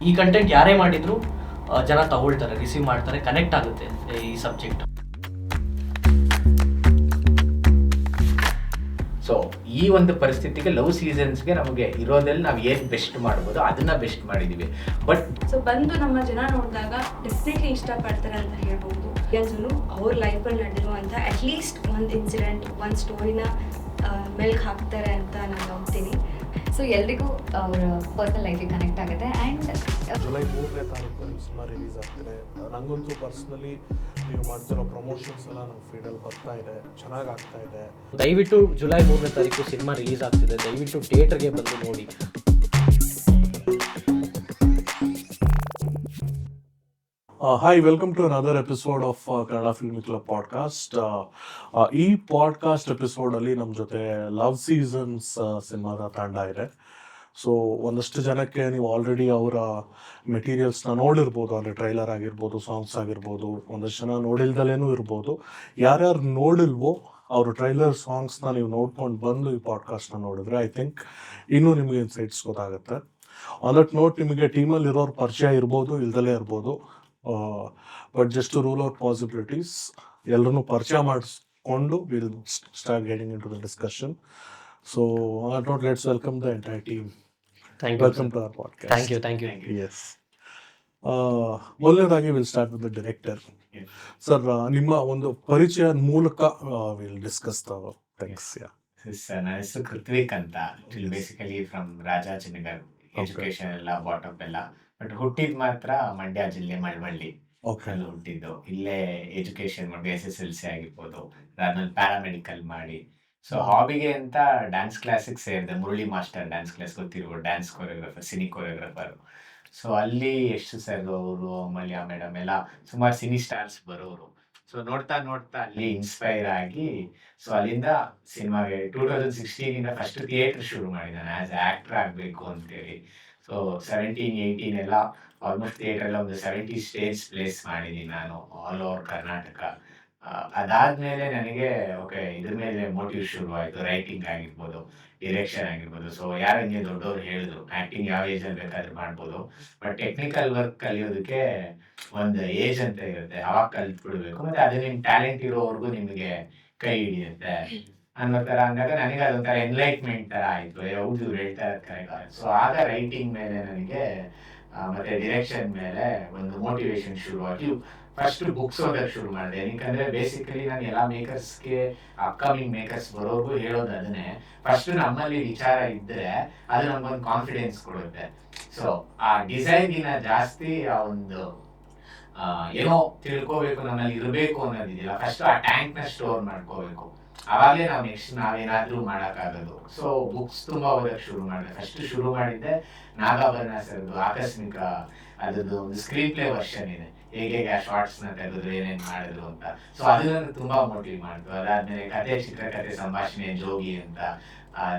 ಈ ಕಂಟೆಂಟ್ ಯಾರೇ ಮಾಡಿದ್ರು ಜನ ತಗೊಳ್ತಾರೆ, ರಿಸೀವ್ ಮಾಡ್ತಾರೆ, ಕನೆಕ್ಟ್ ಆಗುತ್ತೆ ಈ ಸಬ್ಜೆಕ್ಟ್. ಸೊ ಈ ಒಂದು ಪರಿಸ್ಥಿತಿಗೆ ಲವ್ ಸೀಸನ್ಸ್ಗೆ ನಮಗೆ ಇರೋದ್ರಲ್ಲಿ ನಾವು ಏನು ಬೆಸ್ಟ್ ಮಾಡ್ಬೋದು ಅದನ್ನ ಬೆಸ್ಟ್ ಮಾಡಿದ್ದೀವಿ. ಬಟ್ ಸೊ ಬಂದು ನಮ್ಮ ಜನ ನೋಡಿದಾಗ ಡೆಫಿನೆಟ್ಲಿ ಇಷ್ಟಪಡ್ತಾರೆ ಅಂತ ಹೇಳ್ಬೋದು. ಎಲ್ಲರೂ ಅವ್ರ ಲೈಫಲ್ಲಿ ನಡೆದಿರುವಂಥ ಅಟ್ಲೀಸ್ಟ್ ಒಂದು ಇನ್ಸಿಡೆಂಟ್, ಒಂದು ಸ್ಟೋರಿನ ಮೆಲ್ಕ್ ಹಾಕ್ತಾರೆ ಅಂತ ನಾನು ನಂಬ್ತೀನಿ. ಸೊ ಎಲ್ರಿಗೂ ಅವರ ಪರ್ಸನಲ್ ಲೈಫಿಗೆ ಕನೆಕ್ಟ್ ಆಗುತ್ತೆ. ಆ್ಯಂಡ್ ಜುಲೈ 3ನೇ ತಾರೀಕು ಸಿನಿಮಾ ರಿಲೀಸ್ ಆಗ್ತಿದೆ. ನನಗಂತೂ ಪರ್ಸ್ನಲಿ ನೀವು ಮಾಡ್ತಿರೋ ಪ್ರಮೋಷನ್ಸ್ ಎಲ್ಲ ನಮ್ಮ ಫೀಲ್ಡಲ್ಲಿ ಬರ್ತಾ ಇದೆ, ಚೆನ್ನಾಗಿ ಆಗ್ತಾ ಇದೆ. ದಯವಿಟ್ಟು ಜುಲೈ 3ನೇ ತಾರೀಕು ಸಿನಿಮಾ ರಿಲೀಸ್ ಆಗ್ತಿದೆ, ದಯವಿಟ್ಟು ಥಿಯೇಟರ್ಗೆ ಬಂದು ನೋಡಿ. Hi, welcome to another episode of Kannada film club podcast. ಈ ಪಾಡ್ಕಾಸ್ಟ್ ಎಪಿಸೋಡಲ್ಲಿ ನಮ್ಮ ಜೊತೆ ಲವ್ ಸೀಸನ್ಸ್ ಸಿನಿಮಾದ ತಂಡ ಇದೆ. ಸೊ ಒಂದಷ್ಟು ಜನಕ್ಕೆ ನೀವು ಆಲ್ರೆಡಿ ಅವರ ಮೆಟೀರಿಯಲ್ಸ್ನ ನೋಡಿರ್ಬೋದು, ಅಂದರೆ ಟ್ರೈಲರ್ ಆಗಿರ್ಬೋದು, ಸಾಂಗ್ಸ್ ಆಗಿರ್ಬೋದು. ಒಂದಷ್ಟು ಜನ ನೋಡಿಲ್ದಲೇನೂ ಇರ್ಬೋದು. ಯಾರ್ಯಾರು ನೋಡಿಲ್ವೋ ಅವರು ಟ್ರೈಲರ್ ಸಾಂಗ್ಸ್ನ ನೀವು ನೋಡ್ಕೊಂಡು ಬಂದು ಈ ಪಾಡ್ಕಾಸ್ಟ್ನ ನೋಡಿದ್ರೆ ಐ ಥಿಂಕ್ ಇನ್ನೂ ನಿಮಗೆ ಇನ್ಸೈಟ್ಸ್ ಗೊತ್ತಾಗುತ್ತೆ. ಆನ್ ದಟ್ ನೋಟ್, ನಿಮಗೆ ಟೀಮಲ್ಲಿ ಇರೋರು ಪರಿಚಯ ಇರ್ಬೋದು, ಇಲ್ದಲೇ ಇರ್ಬೋದು. But just to rule out possibilities, ಎಲ್ಲರೂ ಪರಿಚಯ ಮಾಡಿಸ್ಕೊಂಡು will start getting into the discussion. So on that note, let's welcome the entire team. Welcome to our podcast. Thank you. Yes, ಮೊದಲನೇದಾಗಿ will start with the director. Sir, ನಿಮ್ಮ ಒಂದು ಪರಿಚಯ ಮೂಲಕ will discuss the things. ನನ್ನ ಹೆಸರು ಕೃತ್ವಿಕ್ ಅಂತ. Basically from Rajajinagar. Education ಎಲ್ಲ ಬಾಟಪ್ ಎಲ್ಲ, ಬಟ್ ಹುಟ್ಟಿದ್ ಮಾತ್ರ ಮಂಡ್ಯ ಜಿಲ್ಲೆ ಮಳವಳ್ಳಿ. ಅಲ್ಲಿ ಹುಟ್ಟಿದ್ದು. ಇಲ್ಲೇ ಎಜುಕೇಶನ್ ಮಾಡಿ SSLC ಆಗಿರ್ಬೋದು, ಅದಾದ್ಮೇಲೆ ಪ್ಯಾರಾಮೆಡಿಕಲ್ ಮಾಡಿ. ಸೊ ಹಾಬಿಗೆ ಅಂತ ಡ್ಯಾನ್ಸ್ ಕ್ಲಾಸಿಗೆ ಸೇರಿದೆ. ಮುರಳಿ ಮಾಸ್ಟರ್ ಡ್ಯಾನ್ಸ್ ಕ್ಲಾಸ್ ಗೊತ್ತಿರ್ಬೋದು, dance choreographer, cine choreographer. So ಅಲ್ಲಿ ಎಷ್ಟು ಸರ್ ಅವರು, ಅಮಲ್ಯ ಮೇಡಮ್ ಎಲ್ಲ ಸುಮಾರು ಸಿನಿ ಸ್ಟಾರ್ಸ್ ಬರೋರು. ಸೊ ನೋಡ್ತಾ ನೋಡ್ತಾ ಅಲ್ಲಿ ಇನ್ಸ್ಪೈರ್ ಆಗಿ, ಸೊ ಅಲ್ಲಿಂದ ಸಿನಿಮಾಗೆ 2016 ಫಸ್ಟ್ ಥಿಯೇಟರ್ ಶುರು ಮಾಡಿದ್ದಾನೆ ಆಸ್ ಆಕ್ಟರ್ ಆಗಬೇಕು ಅಂತೇಳಿ. ಸೊ 17, 18 ಎಲ್ಲ ಆಲ್ಮೋಸ್ಟ್ ಥಿಯೇಟರ್ ಎಲ್ಲ ಒಂದು 70 ಸ್ಟೇಜ್ ಪ್ಲೇಸ್ ಮಾಡಿದ್ದೀನಿ ನಾನು ಆಲ್ ಓವರ್ ಕರ್ನಾಟಕ. ಅದಾದ್ಮೇಲೆ ನನಗೆ ಓಕೆ ಇದ್ರ ಮೇಲೆ ಮೋಟಿವ್ ಶುರು ಆಯಿತು. ರೈಟಿಂಗ್ ಆಗಿರ್ಬೋದು, ಡಿರೆಕ್ಷನ್ ಆಗಿರ್ಬೋದು. ಸೊ ಯಾರು ಹಂಗೆ ದೊಡ್ಡವ್ರು ಹೇಳಿದ್ರು ಆ್ಯಕ್ಟಿಂಗ್ ಯಾವ ಏಜಲ್ಲಿ ಬೇಕಾದ್ರೂ ಮಾಡ್ಬೋದು, ಬಟ್ ಟೆಕ್ನಿಕಲ್ ವರ್ಕ್ ಕಲಿಯೋದಕ್ಕೆ ಒಂದು ಏಜ್ ಅಂತ ಇರುತ್ತೆ, ಅವಾಗ ಕಲ್ತ್ಬಿಡ್ಬೇಕು. ಮತ್ತು ಅದು ನಿಮ್ಮ ಟ್ಯಾಲೆಂಟ್ ಇರೋವರೆಗೂ ನಿಮಗೆ ಕೈ ಹಿಡಿಯುತ್ತೆ ಅನ್ನೋ ಥರ ಅಂದಾಗ ನನಗೆ ಅದೊಂಥರ ಎನ್ಲೈಟ್ಮೆಂಟ್ ಥರ ಆಯಿತು. ಹೌದು, ಹೇಳ್ತಾ ಇರೋದು ಕರೆಕ್ಟ್. ಸೊ ಆಗ ರೈಟಿಂಗ್ ಮೇಲೆ ನನಗೆ ಮತ್ತು ಡಿರೆಕ್ಷನ್ ಮೇಲೆ ಒಂದು ಮೋಟಿವೇಶನ್ ಶುರುವಾಗಿ ಫಸ್ಟ್ ಬುಕ್ಸ್ ಓದೋಕ್ಕೆ ಶುರು ಮಾಡಿದೆ. ಏನಕ್ಕಂದರೆ ಬೇಸಿಕಲಿ ನಾನು ಎಲ್ಲ ಮೇಕರ್ಸ್ಗೆ, ಅಪ್ಕಮಿಂಗ್ ಮೇಕರ್ಸ್ ಬರೋರ್ಗೂ ಹೇಳೋದು ಅದನ್ನೇ, ಫಸ್ಟ್ ನಮ್ಮಲ್ಲಿ ವಿಚಾರ ಇದ್ದರೆ ಅದು ನಮಗೊಂದು ಕಾನ್ಫಿಡೆನ್ಸ್ ಕೊಡುತ್ತೆ. ಸೊ ಆ ಡಿಸೈನ್ಗಿನ ಜಾಸ್ತಿ ಆ ಒಂದು ಏನೋ ತಿಳ್ಕೋಬೇಕು, ನಮ್ಮಲ್ಲಿ ಇರಬೇಕು ಅನ್ನೋದಿದೆಯಲ್ಲ, ಫಸ್ಟ್ ಆ ಟ್ಯಾಂಕ್ನ ಸ್ಟೋರ್ ಮಾಡ್ಕೋಬೇಕು. ಆವಾಗಲೇ ನಾವು ನೆಕ್ಸ್ಟ್ ನಾವೇನಾದರೂ ಮಾಡೋಕ್ಕಾಗೋದು. ಸೊ ಬುಕ್ಸ್ ತುಂಬ ಓದೋಕ್ಕೆ ಶುರು ಮಾಡಿದೆ. ಫಸ್ಟ್ ಶುರು ಮಾಡಿದ್ದೆ ನಾಗಾಭರಣ ಸರ್ದು ಆಕಸ್ಮಿಕ, ಅದರದ್ದು ಒಂದು ಸ್ಕ್ರೀನ್ ಪ್ಲೇ ವರ್ಷನ್ ಇದೆ, ಹೇಗೆ ಆ ಶಾರ್ಟ್ಸ್ನ ತೆಗೆದ್ರು, ಏನೇನು ಮಾಡಿದ್ರು ಅಂತ. ಸೊ ಅದು ನನಗೆ ತುಂಬ ಮೋಟಿವ್ ಮಾಡಿತು. ಅದಾದಮೇಲೆ ಕತೆ, ಚಿತ್ರಕಥೆ, ಸಂಭಾಷಣೆ, ಜೋಗಿ ಅಂತ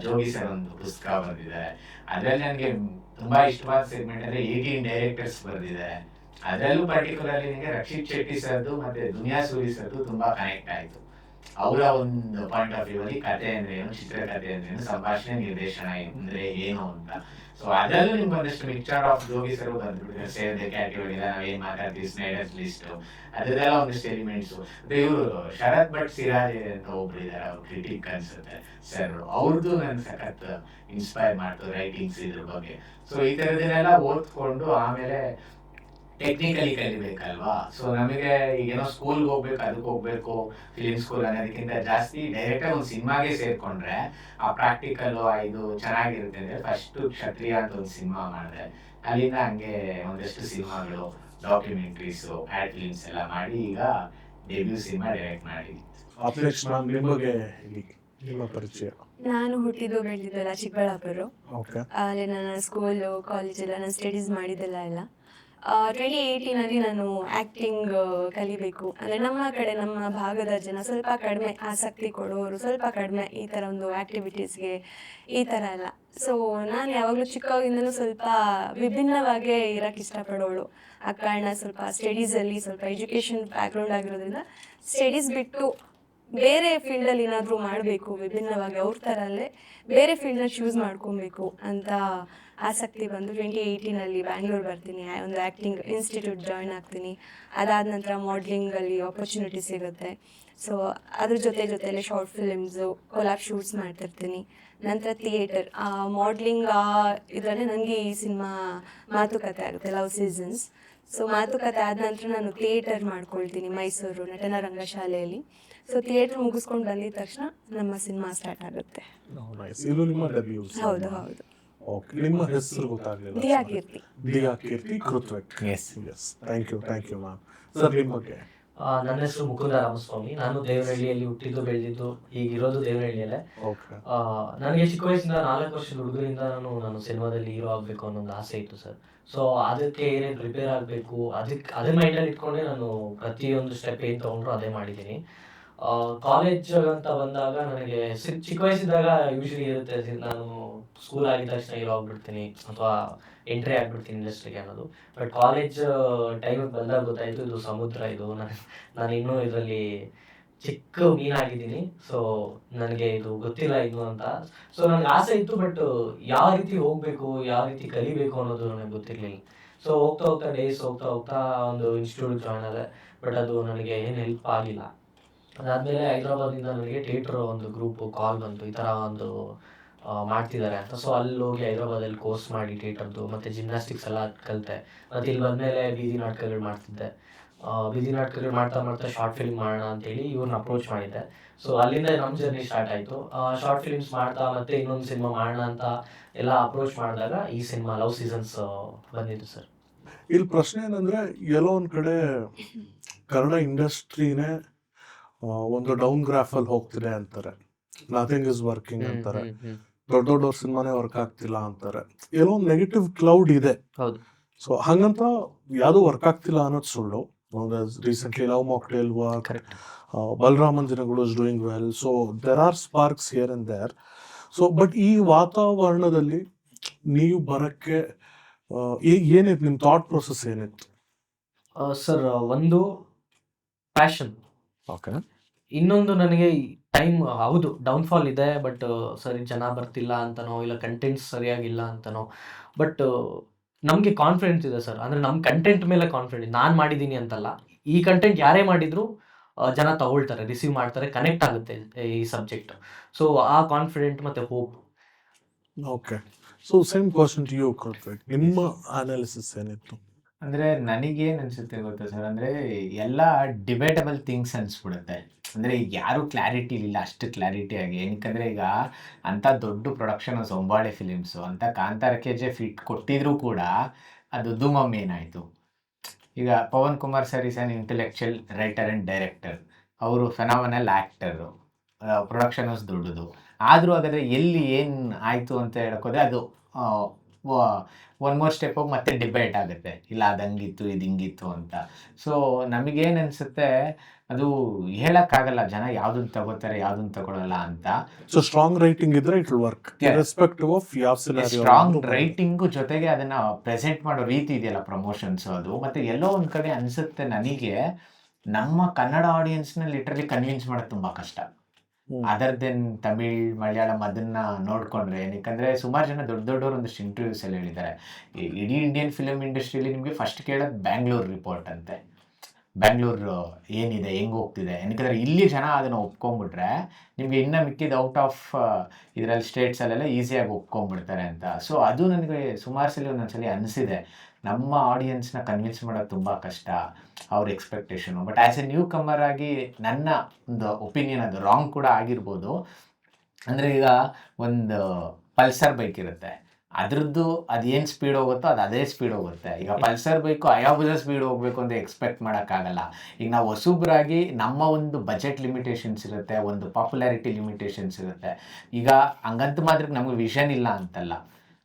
ಜೋಗಿ ಸರ್ ಒಂದು ಪುಸ್ತಕ ಬರೆದಿದ್ದಾರೆ. ಅದರಲ್ಲಿ ನನಗೆ ತುಂಬ ಇಷ್ಟವಾದ ಸೆಗ್ಮೆಂಟ್ ಅಂದರೆ 18 ಡೈರೆಕ್ಟರ್ಸ್ ಬರೆದಿದ್ದಾರೆ. ಅದರಲ್ಲೂ ಪರ್ಟಿಕ್ಯುಲರ್ಲಿ ನನಗೆ ರಕ್ಷಿತ್ ಶೆಟ್ಟಿ ಸರ್ದು ಮತ್ತು ದುನಿಯಾ ಸೂರಿ ಸರ್ದು ತುಂಬ ಕನೆಕ್ಟ್ ಆಯಿತು. ಅವರ ಒಂದು ಪಾಯಿಂಟ್ ಆಫ್ ವ್ಯೂ ಅಲ್ಲಿ ಕತೆ ಅಂದ್ರೆ ಏನು, ಚಿತ್ರಕಥೆ ಅಂದ್ರೆ ಏನು, ಸಂಭಾಷಣೆ, ನಿರ್ದೇಶನ ಅಂದ್ರೆ ಏನು ಅಂತ. ಸೊ ಅದರಲ್ಲೂ ನಿಮ್ಗೆ ಒಂದಷ್ಟು ಮಿಕ್ಸ್ಚರ್ ಆಫ್ ಜೋಗಿ ಸರ್ ಬಂದ್ಬಿಟ್ಟಿದೆ. ಸೇವ್ ದ ಕ್ಯಾಟಗರಿ ನಾವೇನ್ ಮಾತಾಡ್ತೀವಿ, ಸ್ನೈಡರ್ಸ್ ಲಿಸ್ಟ್, ಅದೆಲ್ಲ ಒಂದಿಷ್ಟು ಎಲಿಮೆಂಟ್ಸು. ಮತ್ತೆ ಇವರು ಶರತ್ ಭಟ್ ಸಿರಾಜ್ ಅಂತ ಒಬ್ರು ಇದ್ದಾರೆ, ಅವ್ರು ಕ್ರಿಟಿಕ್ ಅನ್ಸುತ್ತೆ ಸರ್, ಅವ್ರದ್ದು ನನ್ ಸಖತ್ ಇನ್ಸ್ಪೈರ್ ಮಾಡ್ತು ರೈಟಿಂಗ್ಸ್ ಇದ್ರ ಬಗ್ಗೆ. ಸೊ ಈ ಥರದನ್ನೆಲ್ಲ ಓದ್ಕೊಂಡು ಆಮೇಲೆ ಟೆಕ್ನಿಕಲಿ ಕಲಿಬೇಕಲ್ವಾ. ಸೊ ನಮಗೆ ಈಗೇನೋ ಸ್ಕೂಲ್ಗೆ ಹೋಗ್ಬೇಕು, ಅದಕ್ಕೆ ಹೋಗ್ಬೇಕು, ಫಿಲಿಮ್ ಸ್ಕೂಲ್ ಅನ್ನೋದಕ್ಕಿಂತ ಜಾಸ್ತಿ ಡೈರೆಕ್ಟಾಗಿ ಒಂದು ಸಿನಿಮಾಗೆ ಸೇರಿಕೊಂಡ್ರೆ ಆ ಪ್ರಾಕ್ಟಿಕಲ್ಲು ಇದು ಚೆನ್ನಾಗಿರುತ್ತೆ ಅಂದರೆ ಫಸ್ಟು ಕ್ಷತ್ರಿಯ ಅಂತ ಒಂದು ಸಿನಿಮಾ ಮಾಡಿದೆ. ಅಲ್ಲಿಂದ ಹಂಗೆ ಒಂದಷ್ಟು ಸಿನಿಮಾಗಳು, ಡಾಕ್ಯುಮೆಂಟ್ರೀಸು, ಆ್ಯಡ್ ಫಿಲಿಮ್ಸ್ ಎಲ್ಲ ಮಾಡಿ ಈಗ ಡೆಬ್ಯೂ ಸಿನಿಮಾ ಡೈರೆಕ್ಟ್ ಮಾಡಿದ್ವಿ. ನಾನು ಹುಟ್ಟಿದ್ದು ಬೆಳೆದಿದ್ದೆಲ್ಲ ಚಿಕ್ಕಬಳ್ಳಾಪುರ. ಅಲ್ಲಿ ನನ್ನ ಸ್ಕೂಲು, ಕಾಲೇಜೆಲ್ಲ ನಾನು ಸ್ಟಡೀಸ್ ಮಾಡಿದ್ದೆಲ್ಲ ಎಲ್ಲ 2018 ನಾನು ಆ್ಯಕ್ಟಿಂಗ್ ಕಲಿಬೇಕು ಅಂದರೆ ನಮ್ಮ ಕಡೆ, ನಮ್ಮ ಭಾಗದ ಜನ ಸ್ವಲ್ಪ ಕಡಿಮೆ ಆಸಕ್ತಿ ಕೊಡೋರು, ಸ್ವಲ್ಪ ಕಡಿಮೆ ಈ ಥರ ಒಂದು ಆ್ಯಕ್ಟಿವಿಟೀಸ್ಗೆ, ಈ ಥರ ಎಲ್ಲ. ಸೊ ನಾನು ಯಾವಾಗಲೂ ಚಿಕ್ಕವಾಗಿಂದಲೂ ಸ್ವಲ್ಪ ವಿಭಿನ್ನವಾಗೇ ಇರೋಕ್ಕೆ ಇಷ್ಟಪಡೋಳು. ಆ ಕಾರಣ ಸ್ವಲ್ಪ ಸ್ಟಡೀಸಲ್ಲಿ ಸ್ವಲ್ಪ ಎಜುಕೇಷನ್ ಬ್ಯಾಕ್ಗ್ರೌಂಡ್ ಆಗಿರೋದ್ರಿಂದ ಸ್ಟಡೀಸ್ ಬಿಟ್ಟು ಬೇರೆ ಫೀಲ್ಡಲ್ಲಿ ಏನಾದರೂ ಮಾಡಬೇಕು, ವಿಭಿನ್ನವಾಗಿ ಅವ್ರ ಥರಲ್ಲೇ ಬೇರೆ ಫೀಲ್ಡ್ನ ಚೂಸ್ ಮಾಡ್ಕೊಬೇಕು ಅಂತ ಆಸಕ್ತಿ ಬಂದು 2018 ಬ್ಯಾಂಗ್ಳೂರ್ ಬರ್ತೀನಿ. ಒಂದು ಆ್ಯಕ್ಟಿಂಗ್ ಇನ್ಸ್ಟಿಟ್ಯೂಟ್ ಜಾಯ್ನ್ ಆಗ್ತೀನಿ. ಅದಾದ ನಂತರ ಮಾಡಲಿಂಗಲ್ಲಿ ಆಪರ್ಚುನಿಟಿ ಸಿಗುತ್ತೆ. ಸೊ ಅದ್ರ ಜೊತೆಲೇ ಶಾರ್ಟ್ ಫಿಲಿಮ್ಸು, ಕೊಲಾಬ್ ಶೂಟ್ಸ್ ಮಾಡ್ತಿರ್ತೀನಿ. ನಂತರ ಥಿಯೇಟರ್, ಮಾಡಲಿಂಗ್ ಇದರಲ್ಲೇ ನನಗೆ ಈ ಸಿನಿಮಾ ಮಾತುಕತೆ ಆಗುತ್ತೆ, ಲವ್ ಸೀಸನ್ಸ್. ಸೊ ಮಾತುಕತೆ ಆದ ನಂತರ ನಾನು ಥಿಯೇಟರ್ ಮಾಡ್ಕೊಳ್ತೀನಿ ಮೈಸೂರು ನಟನ ರಂಗಶಾಲೆಯಲ್ಲಿ. ಸೊ ಥಿಯೇಟರ್ ಮುಗಿಸ್ಕೊಂಡು ಬಂದಿದ ತಕ್ಷಣ ನಮ್ಮ ಸಿನಿಮಾ ಸ್ಟಾರ್ಟ್ ಆಗುತ್ತೆ. ಇದು ನಿಮ್ಮ ಡೆಬ್ಯೂ? ಹೌದು ಹೌದು. ಓಕೆ, ನಿಮ್ಮ ಹೆಸರು ಗೊತ್ತಾಗಲಿಲ್ಲ? Diya Keerthi. Diya Keerthi Krithvik. Yes yes, thank you ma'am. Sir, ನಿಮ್ಮ ಬಗ್ಗೆ? ನನ್ನ ಹೆಸರು ಮುಕುಂದ ರಾಮಸ್ವಾಮಿ. ನಾನು ದೇವನಹಳ್ಳಿಯಲ್ಲಿ ಹುಟ್ಟಿದ್ದು ಬೆಳೆದಿದ್ದು, ಈಗಿರೋದು ದೇವನಹಳ್ಳಿಯಲ್ಲೇ. ಓಕೆ. ನನಗೆ ಚಿಕ್ಕ ವಯಸ್ಸಿಂದ 4 ವರ್ಷದ ಹುಡುಗರಿಂದ ನಾನು ಸಿನಿಮಾದಲ್ಲಿ ಹೀರೋ ಆಗಬೇಕು ಅನ್ನೋ ಒಂದು ಆಸೆ ಇತ್ತು ಸರ್. ಸೊ ಅದಕ್ಕೆ ಏನೇನು ಪ್ರಿಪೇರ್ ಆಗಬೇಕು ಅದೇ ಮೈಂಡಲ್ಲಿ ಇಟ್ಕೊಂಡೆ ನಾನು ಪ್ರತಿಯೊಂದು ಸ್ಟೆಪ್ ಏನು ತೊಗೊಂಡ್ರು ಅದೇ ಮಾಡಿದ್ದೀನಿ. ಕಾಲೇಜ್ ಅಂತ ಬಂದಾಗ ನನಗೆ ಚಿಕ್ಕ ವಯಸ್ಸಿದ್ದಾಗ ಯೂಶಲಿ ಇರುತ್ತೆ, ನಾನು ಸ್ಕೂಲ್ ಆಗಿದ ತಕ್ಷಣ ಹೀರೋ ಆಗ್ಬಿಡ್ತೀನಿ ಅಥವಾ ಎಂಟ್ರಿ ಆಗ್ಬಿಡ್ತೀನಿ ಇಂಡಸ್ಟ್ರಿಗೆ ಅನ್ನೋದು. ಬಟ್ ಕಾಲೇಜ್ ಟೈಮಿಗೆ ಬಂದಾಗ ಗೊತ್ತಾಯಿತು ಇದು ಸಮುದ್ರ, ಇದು ನಾನು ಇನ್ನೂ ಇದರಲ್ಲಿ ಚಿಕ್ಕ ಮೀನಾಗಿದ್ದೀನಿ. ಸೊ ನನಗೆ ಇದು ಗೊತ್ತಿಲ್ಲ ಇದು ಅಂತ. ಸೊ ನನಗೆ ಆಸೆ ಇತ್ತು, ಬಟ್ ಯಾವ ರೀತಿ ಹೋಗಬೇಕು, ಯಾವ ರೀತಿ ಕಲಿಬೇಕು ಅನ್ನೋದು ನನಗೆ ಗೊತ್ತಿರಲಿಲ್ಲ. ಸೊ ಹೋಗ್ತಾ ಡೇಸ್ ಹೋಗ್ತಾ ಒಂದು ಇನ್ಸ್ಟಿಟ್ಯೂಟ್ ಜಾಯ್ನ್ ಆದೆ. ಬಟ್ ಅದು ನನಗೆ ಏನು ಹೆಲ್ಪ್ ಆಗಿಲ್ಲ. ಅದಾದಮೇಲೆ ಹೈದ್ರಾಬಾದಿಂದ ನನಗೆ ಥಿಯೇಟ್ರ್ ಒಂದು ಗ್ರೂಪ್ ಕಾಲ್ ಬಂತು, ಈ ಥರ ಒಂದು ಮಾಡ್ತಿದ್ದಾರೆ ಅಂತ. ಸೊ ಅಲ್ಲಿ ಹೋಗಿ ಹೈದ್ರಾಬಾದಲ್ಲಿ ಕೋರ್ಸ್ ಮಾಡಿ ಥಿಯೇಟರ್ದು ಮತ್ತು ಜಿಮ್ನಾಸ್ಟಿಕ್ಸ್ ಎಲ್ಲ ಕಲಿತೆ. ಮತ್ತು ಇಲ್ಲಿ ಬಂದಮೇಲೆ ಬೀದಿ ನಾಟಕಗಳು ಮಾಡ್ತಿದ್ದೆ. ಬೀದಿ ನಾಟಕಗಳು ಮಾಡ್ತಾ ಶಾರ್ಟ್ ಫಿಲ್ಮ್ ಮಾಡೋಣ ಅಂತೇಳಿ ಇವ್ರನ್ನ ಅಪ್ರೋಚ್ ಮಾಡಿದ್ದೆ. ಸೊ ಅಲ್ಲಿಂದ ನಮ್ಮ ಜರ್ನಿ ಸ್ಟಾರ್ಟ್ ಆಯಿತು. ಶಾರ್ಟ್ ಫಿಲ್ಮ್ಸ್ ಮಾಡ್ತಾ ಮತ್ತು ಇನ್ನೊಂದು ಸಿನಿಮಾ ಮಾಡೋಣ ಅಂತ ಎಲ್ಲ ಅಪ್ರೋಚ್ ಮಾಡಿದಾಗ ಈ ಸಿನಿಮಾ ಲವ್ ಸೀಸನ್ಸ್ ಬಂದಿತ್ತು ಸರ್. ಇಲ್ಲಿ ಪ್ರಶ್ನೆ ಏನಂದರೆ, ಎಲ್ಲೋ ಒಂದು ಕಡೆ ಕನ್ನಡ ಇಂಡಸ್ಟ್ರಿನೇ ಒಂದು ಡೌನ್ ಗ್ರಾಫಲ್ಲಿ ಹೋಗ್ತಿದೆ ಅಂತಾರೆ. ನಥಿಂಗ್ ಇಸ್ ವರ್ಕಿಂಗ್ ಅಂತಾರೆ. ದೊಡ್ಡವ್ರ ಸಿನಿಮಾನೇ ವರ್ಕ್ ಆಗ್ತಿಲ್ಲ ಅಂತಾರೆ. ಏನೋ ಒಂದು ನೆಗೆಟಿವ್ ಕ್ಲೌಡ್ ಇದೆ. ಹೌದು. ಸೊ ಹಂಗಂತ ಯಾವುದೂ ವರ್ಕ್ ಆಗ್ತಿಲ್ಲ ಅನ್ನೋದು ಸುಳ್ಳು. Recently love mocktail work, Balaraman Dinagalu is doing well. So there are sparks here and there. So but ಈ ವಾತಾವರಣದಲ್ಲಿ ನೀವು ಬರೋಕ್ಕೆ ಏನಿತ್ತು, ನಿಮ್ಮ ಥಾಟ್ ಪ್ರೊಸೆಸ್ ಏನಿತ್ತು? ಸರ್, ಒಂದು ಪ್ಯಾಷನ್. ಓಕೆ. ಇನ್ನೊಂದು ನನಗೆ ಟೈಮ್, ಹೌದು ಡೌನ್ಫಾಲ್ ಇದೆ, ಬಟ್ ಸರಿ ಜನ ಬರ್ತಿಲ್ಲ ಅಂತನೋ ಇಲ್ಲ ಕಂಟೆಂಟ್ಸ್ ಸರಿಯಾಗಿಲ್ಲ ಅಂತನೋ, ಬಟ್ ನಮಗೆ ಕಾನ್ಫಿಡೆನ್ಸ್ ಇದೆ ಸರ್. ಅಂದರೆ ನಮ್ಮ ಕಂಟೆಂಟ್ ಮೇಲೆ ಕಾನ್ಫಿಡೆನ್ಸ್. ನಾನು ಮಾಡಿದ್ದೀನಿ ಅಂತಲ್ಲ, ಈ ಕಂಟೆಂಟ್ ಯಾರೇ ಮಾಡಿದ್ರು ಜನ ತಗೊಳ್ತಾರೆ, ರಿಸೀವ್ ಮಾಡ್ತಾರೆ, ಕನೆಕ್ಟ್ ಆಗುತ್ತೆ ಈ ಸಬ್ಜೆಕ್ಟ್. ಸೊ ಆ ಕಾನ್ಫಿಡೆಂಟ್ ಮತ್ತು hope. Okay. So same question to you Krithvik, ನಿಮ್ಮ ಅನಾಲಿಸಿಸ್ ಏನಿತ್ತು? ಅಂದ್ರೆ ನನಗೇನು ಅನ್ಸುತ್ತೆ ಗೊತ್ತಾ ಸರ್, ಅಂದ್ರೆ ಎಲ್ಲ ಡಿಬೇಟಬಲ್ ಥಿಂಗ್ಸ್ ಅನ್ಸ್ಬಿಡುತ್ತೆ. ಅಂದ್ರೆ ಈಗ ಯಾರು ಕ್ಲಾರಿಟಿ ಇಲ್ಲ ಅಷ್ಟು ಕ್ಲಾರಿಟಿ ಆಗಿ. ಏನಕ್ಕಂದ್ರೆ ಈಗ ಅಂತ ದೊಡ್ಡ ಪ್ರೊಡಕ್ಷನ್ ಸೊಂಬಾಳೆ ಫಿಲಿಮ್ಸು ಅಂತ ಕಾಂತಾರಕ್ಕೆ ಫಿಟ್ ಕೊಟ್ಟಿದ್ರು ಕೂಡ ಅದು ಧೂಮಮ್ ಏನಾಯಿತು. ಈಗ Pavan Kumar sir is an intellectual writer and director, ಅವರು ಫೆನಾಮಿನಲ್ ಆ್ಯಕ್ಟರು, ಪ್ರೊಡಕ್ಷನ್ ದೊಡ್ಡದು. ಆದರೂ ಹಾಗಾದರೆ ಎಲ್ಲಿ ಏನು ಆಯಿತು ಅಂತ ಹೇಳ್ಕೋದ್ರೆ ಅದು ಒನ್ ಮೋರ್ ಸ್ಟೆಪ್ ಹೋಗಿ ಮತ್ತೆ ಡಿಬೇಟ್ ಆಗುತ್ತೆ, ಇಲ್ಲ ಅದು ಹಂಗಿತ್ತು ಇದು ಹಿಂಗಿತ್ತು ಅಂತ. ಸೊ ನಮಗೇನು ಅನಿಸುತ್ತೆ, ಅದು ಹೇಳೋಕ್ಕಾಗಲ್ಲ ಜನ ಯಾವುದನ್ನು ತಗೋತಾರೆ ಯಾವುದನ್ನು ತಗೊಳ್ಳಲ್ಲ ಅಂತ. ಸೊ ಸ್ಟ್ರಾಂಗ್ ರೈಟಿಂಗ್ ಇದ್ರೆ it will work irrespective of ಯಾವ ಸಿನಾರಿಯೋ. ಸ್ಟ್ರಾಂಗ್ ರೈಟಿಂಗು ಜೊತೆಗೆ ಅದನ್ನು ಪ್ರೆಸೆಂಟ್ ಮಾಡೋ ರೀತಿ ಇದೆಯಲ್ಲ, ಪ್ರಮೋಷನ್ಸ್, ಅದು ಮತ್ತು ಎಲ್ಲೋ ಒಂದು ಕಡೆ ಅನಿಸುತ್ತೆ ನನಗೆ ನಮ್ಮ ಕನ್ನಡ ಆಡಿಯನ್ಸ್ನ ಲಿಟ್ರಲಿ ಕನ್ವಿನ್ಸ್ ಮಾಡೋದು ತುಂಬ ಕಷ್ಟ. ಅದರ್ ದೆನ್ ತಮಿಳ್, ಮಲಯಾಳಂ ಅದನ್ನು ನೋಡಿಕೊಂಡ್ರೆ. ಏನಕ್ಕಂದರೆ ಸುಮಾರು ಜನ ದೊಡ್ಡವರು ಒಂದಷ್ಟು ಇಂಟರ್ವ್ಯೂಸ್ ಎಲ್ಲ ಹೇಳಿದ್ದಾರೆ, ಇಡೀ ಇಂಡಿಯನ್ ಫಿಲಮ್ ಇಂಡಸ್ಟ್ರಿಯಲ್ಲಿ ನಿಮಗೆ ಫಸ್ಟ್ ಕೇಳೋದು ಬ್ಯಾಂಗ್ಳೂರ್ ರಿಪೋರ್ಟ್ ಅಂತೆ. ಬ್ಯಾಂಗ್ಳೂರು ಏನಿದೆ, ಹೆಂಗೆ ಹೋಗ್ತಿದೆ. ಏನಕ್ಕಂದರೆ ಇಲ್ಲಿ ಜನ ಅದನ್ನು ಒಪ್ಕೊಂಡ್ಬಿಟ್ರೆ ನಿಮಗೆ ಇನ್ನೂ ಮಿಕ್ಕಿದ ಔಟ್ ಆಫ್ ಇದರಲ್ಲಿ ಸ್ಟೇಟ್ಸಲ್ಲೆಲ್ಲ ಈಸಿಯಾಗಿ ಒಪ್ಕೊಂಡ್ಬಿಡ್ತಾರೆ ಅಂತ. ಸೊ ಅದು ನನಗೆ ಸುಮಾರು ಸಲ ಒಂದೊಂದ್ಸಲಿ ಅನಿಸಿದೆ, ನಮ್ಮ ಆಡಿಯನ್ಸ್ನ ಕನ್ವಿನ್ಸ್ ಮಾಡೋದು ತುಂಬ ಕಷ್ಟ, ಅವ್ರ expectation. But as a newcomer ಆಗಿ ನನ್ನ ಒಂದು ಒಪಿನಿಯನ್, ಅದು ರಾಂಗ್ ಕೂಡ ಆಗಿರ್ಬೋದು. ಅಂದರೆ ಈಗ ಒಂದು ಪಲ್ಸರ್ ಬೈಕ್ ಇರುತ್ತೆ, ಅದ್ರದ್ದು ಅದೇನು ಸ್ಪೀಡ್ ಹೋಗುತ್ತೋ ಅದು ಅದೇ ಸ್ಪೀಡ್ ಹೋಗುತ್ತೆ. ಈಗ ಪಲ್ಸರ್ ಬೈಕು ಅಯಾಬುಜ ಸ್ಪೀಡ್ ಹೋಗಬೇಕು ಅಂತ ಎಕ್ಸ್ಪೆಕ್ಟ್ ಮಾಡೋಕ್ಕಾಗಲ್ಲ. ಈಗ ನಾವು ಹೊಸಬ್ರಾಗಿ ನಮ್ಮ ಒಂದು ಬಜೆಟ್ ಲಿಮಿಟೇಷನ್ಸ್ ಇರುತ್ತೆ, ಒಂದು ಪಾಪ್ಯುಲಾರಿಟಿ ಲಿಮಿಟೇಷನ್ಸ್ ಇರುತ್ತೆ. ಈಗ ಹಂಗಂತ ಮಾತ್ರ ನಮಗೆ ವಿಷನ್ ಇಲ್ಲ ಅಂತಲ್ಲ.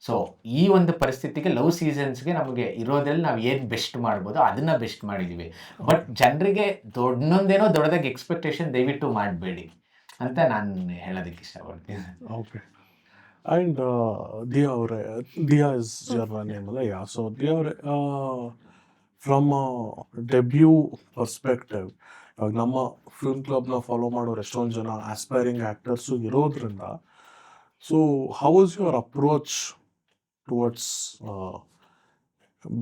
ಸೊ ಈ ಒಂದು ಪರಿಸ್ಥಿತಿಗೆ ಲವ್ ಸೀಸನ್ಸ್ಗೆ ನಮಗೆ ಇರೋದ್ರಲ್ಲಿ ನಾವು ಏನು ಬೆಸ್ಟ್ ಮಾಡ್ಬೋದು ಅದನ್ನು ಬೆಸ್ಟ್ ಮಾಡಿದ್ದೀವಿ. ಬಟ್ ಜನರಿಗೆ ದೊಡ್ಡೊಂದೇನೋ ದೊಡ್ಡದಾಗಿ ಎಕ್ಸ್ಪೆಕ್ಟೇಷನ್ ದಯವಿಟ್ಟು ಮಾಡಬೇಡಿ ಅಂತ ನಾನು ಹೇಳೋದಕ್ಕೆ ಇಷ್ಟಪಡ್ತೀನಿ. ಓಕೆ. ಆ್ಯಂಡ್ ದಿಯಾ ಅವರೇ, ದಿಯಾ ಇಸ್ ಯುವರ್ ನೇಮ್ ಅಲ್ಲ? ಯಾ. ಸೊ ದಿಯಾ ಅವರೇ, ಫ್ರಮ್ ಡೆಬ್ಯೂ ಪರ್ಸ್ಪೆಕ್ಟಿವ್, ಇವಾಗ ನಮ್ಮ ಫಿಲ್ಮ್ ಕ್ಲಬ್ನ ಫಾಲೋ ಮಾಡೋರು ಎಷ್ಟೊಂದು ಜನ ಆಸ್ಪೈರಿಂಗ್ ಆ್ಯಕ್ಟರ್ಸು ಇರೋದ್ರಿಂದ, so how is your approach towards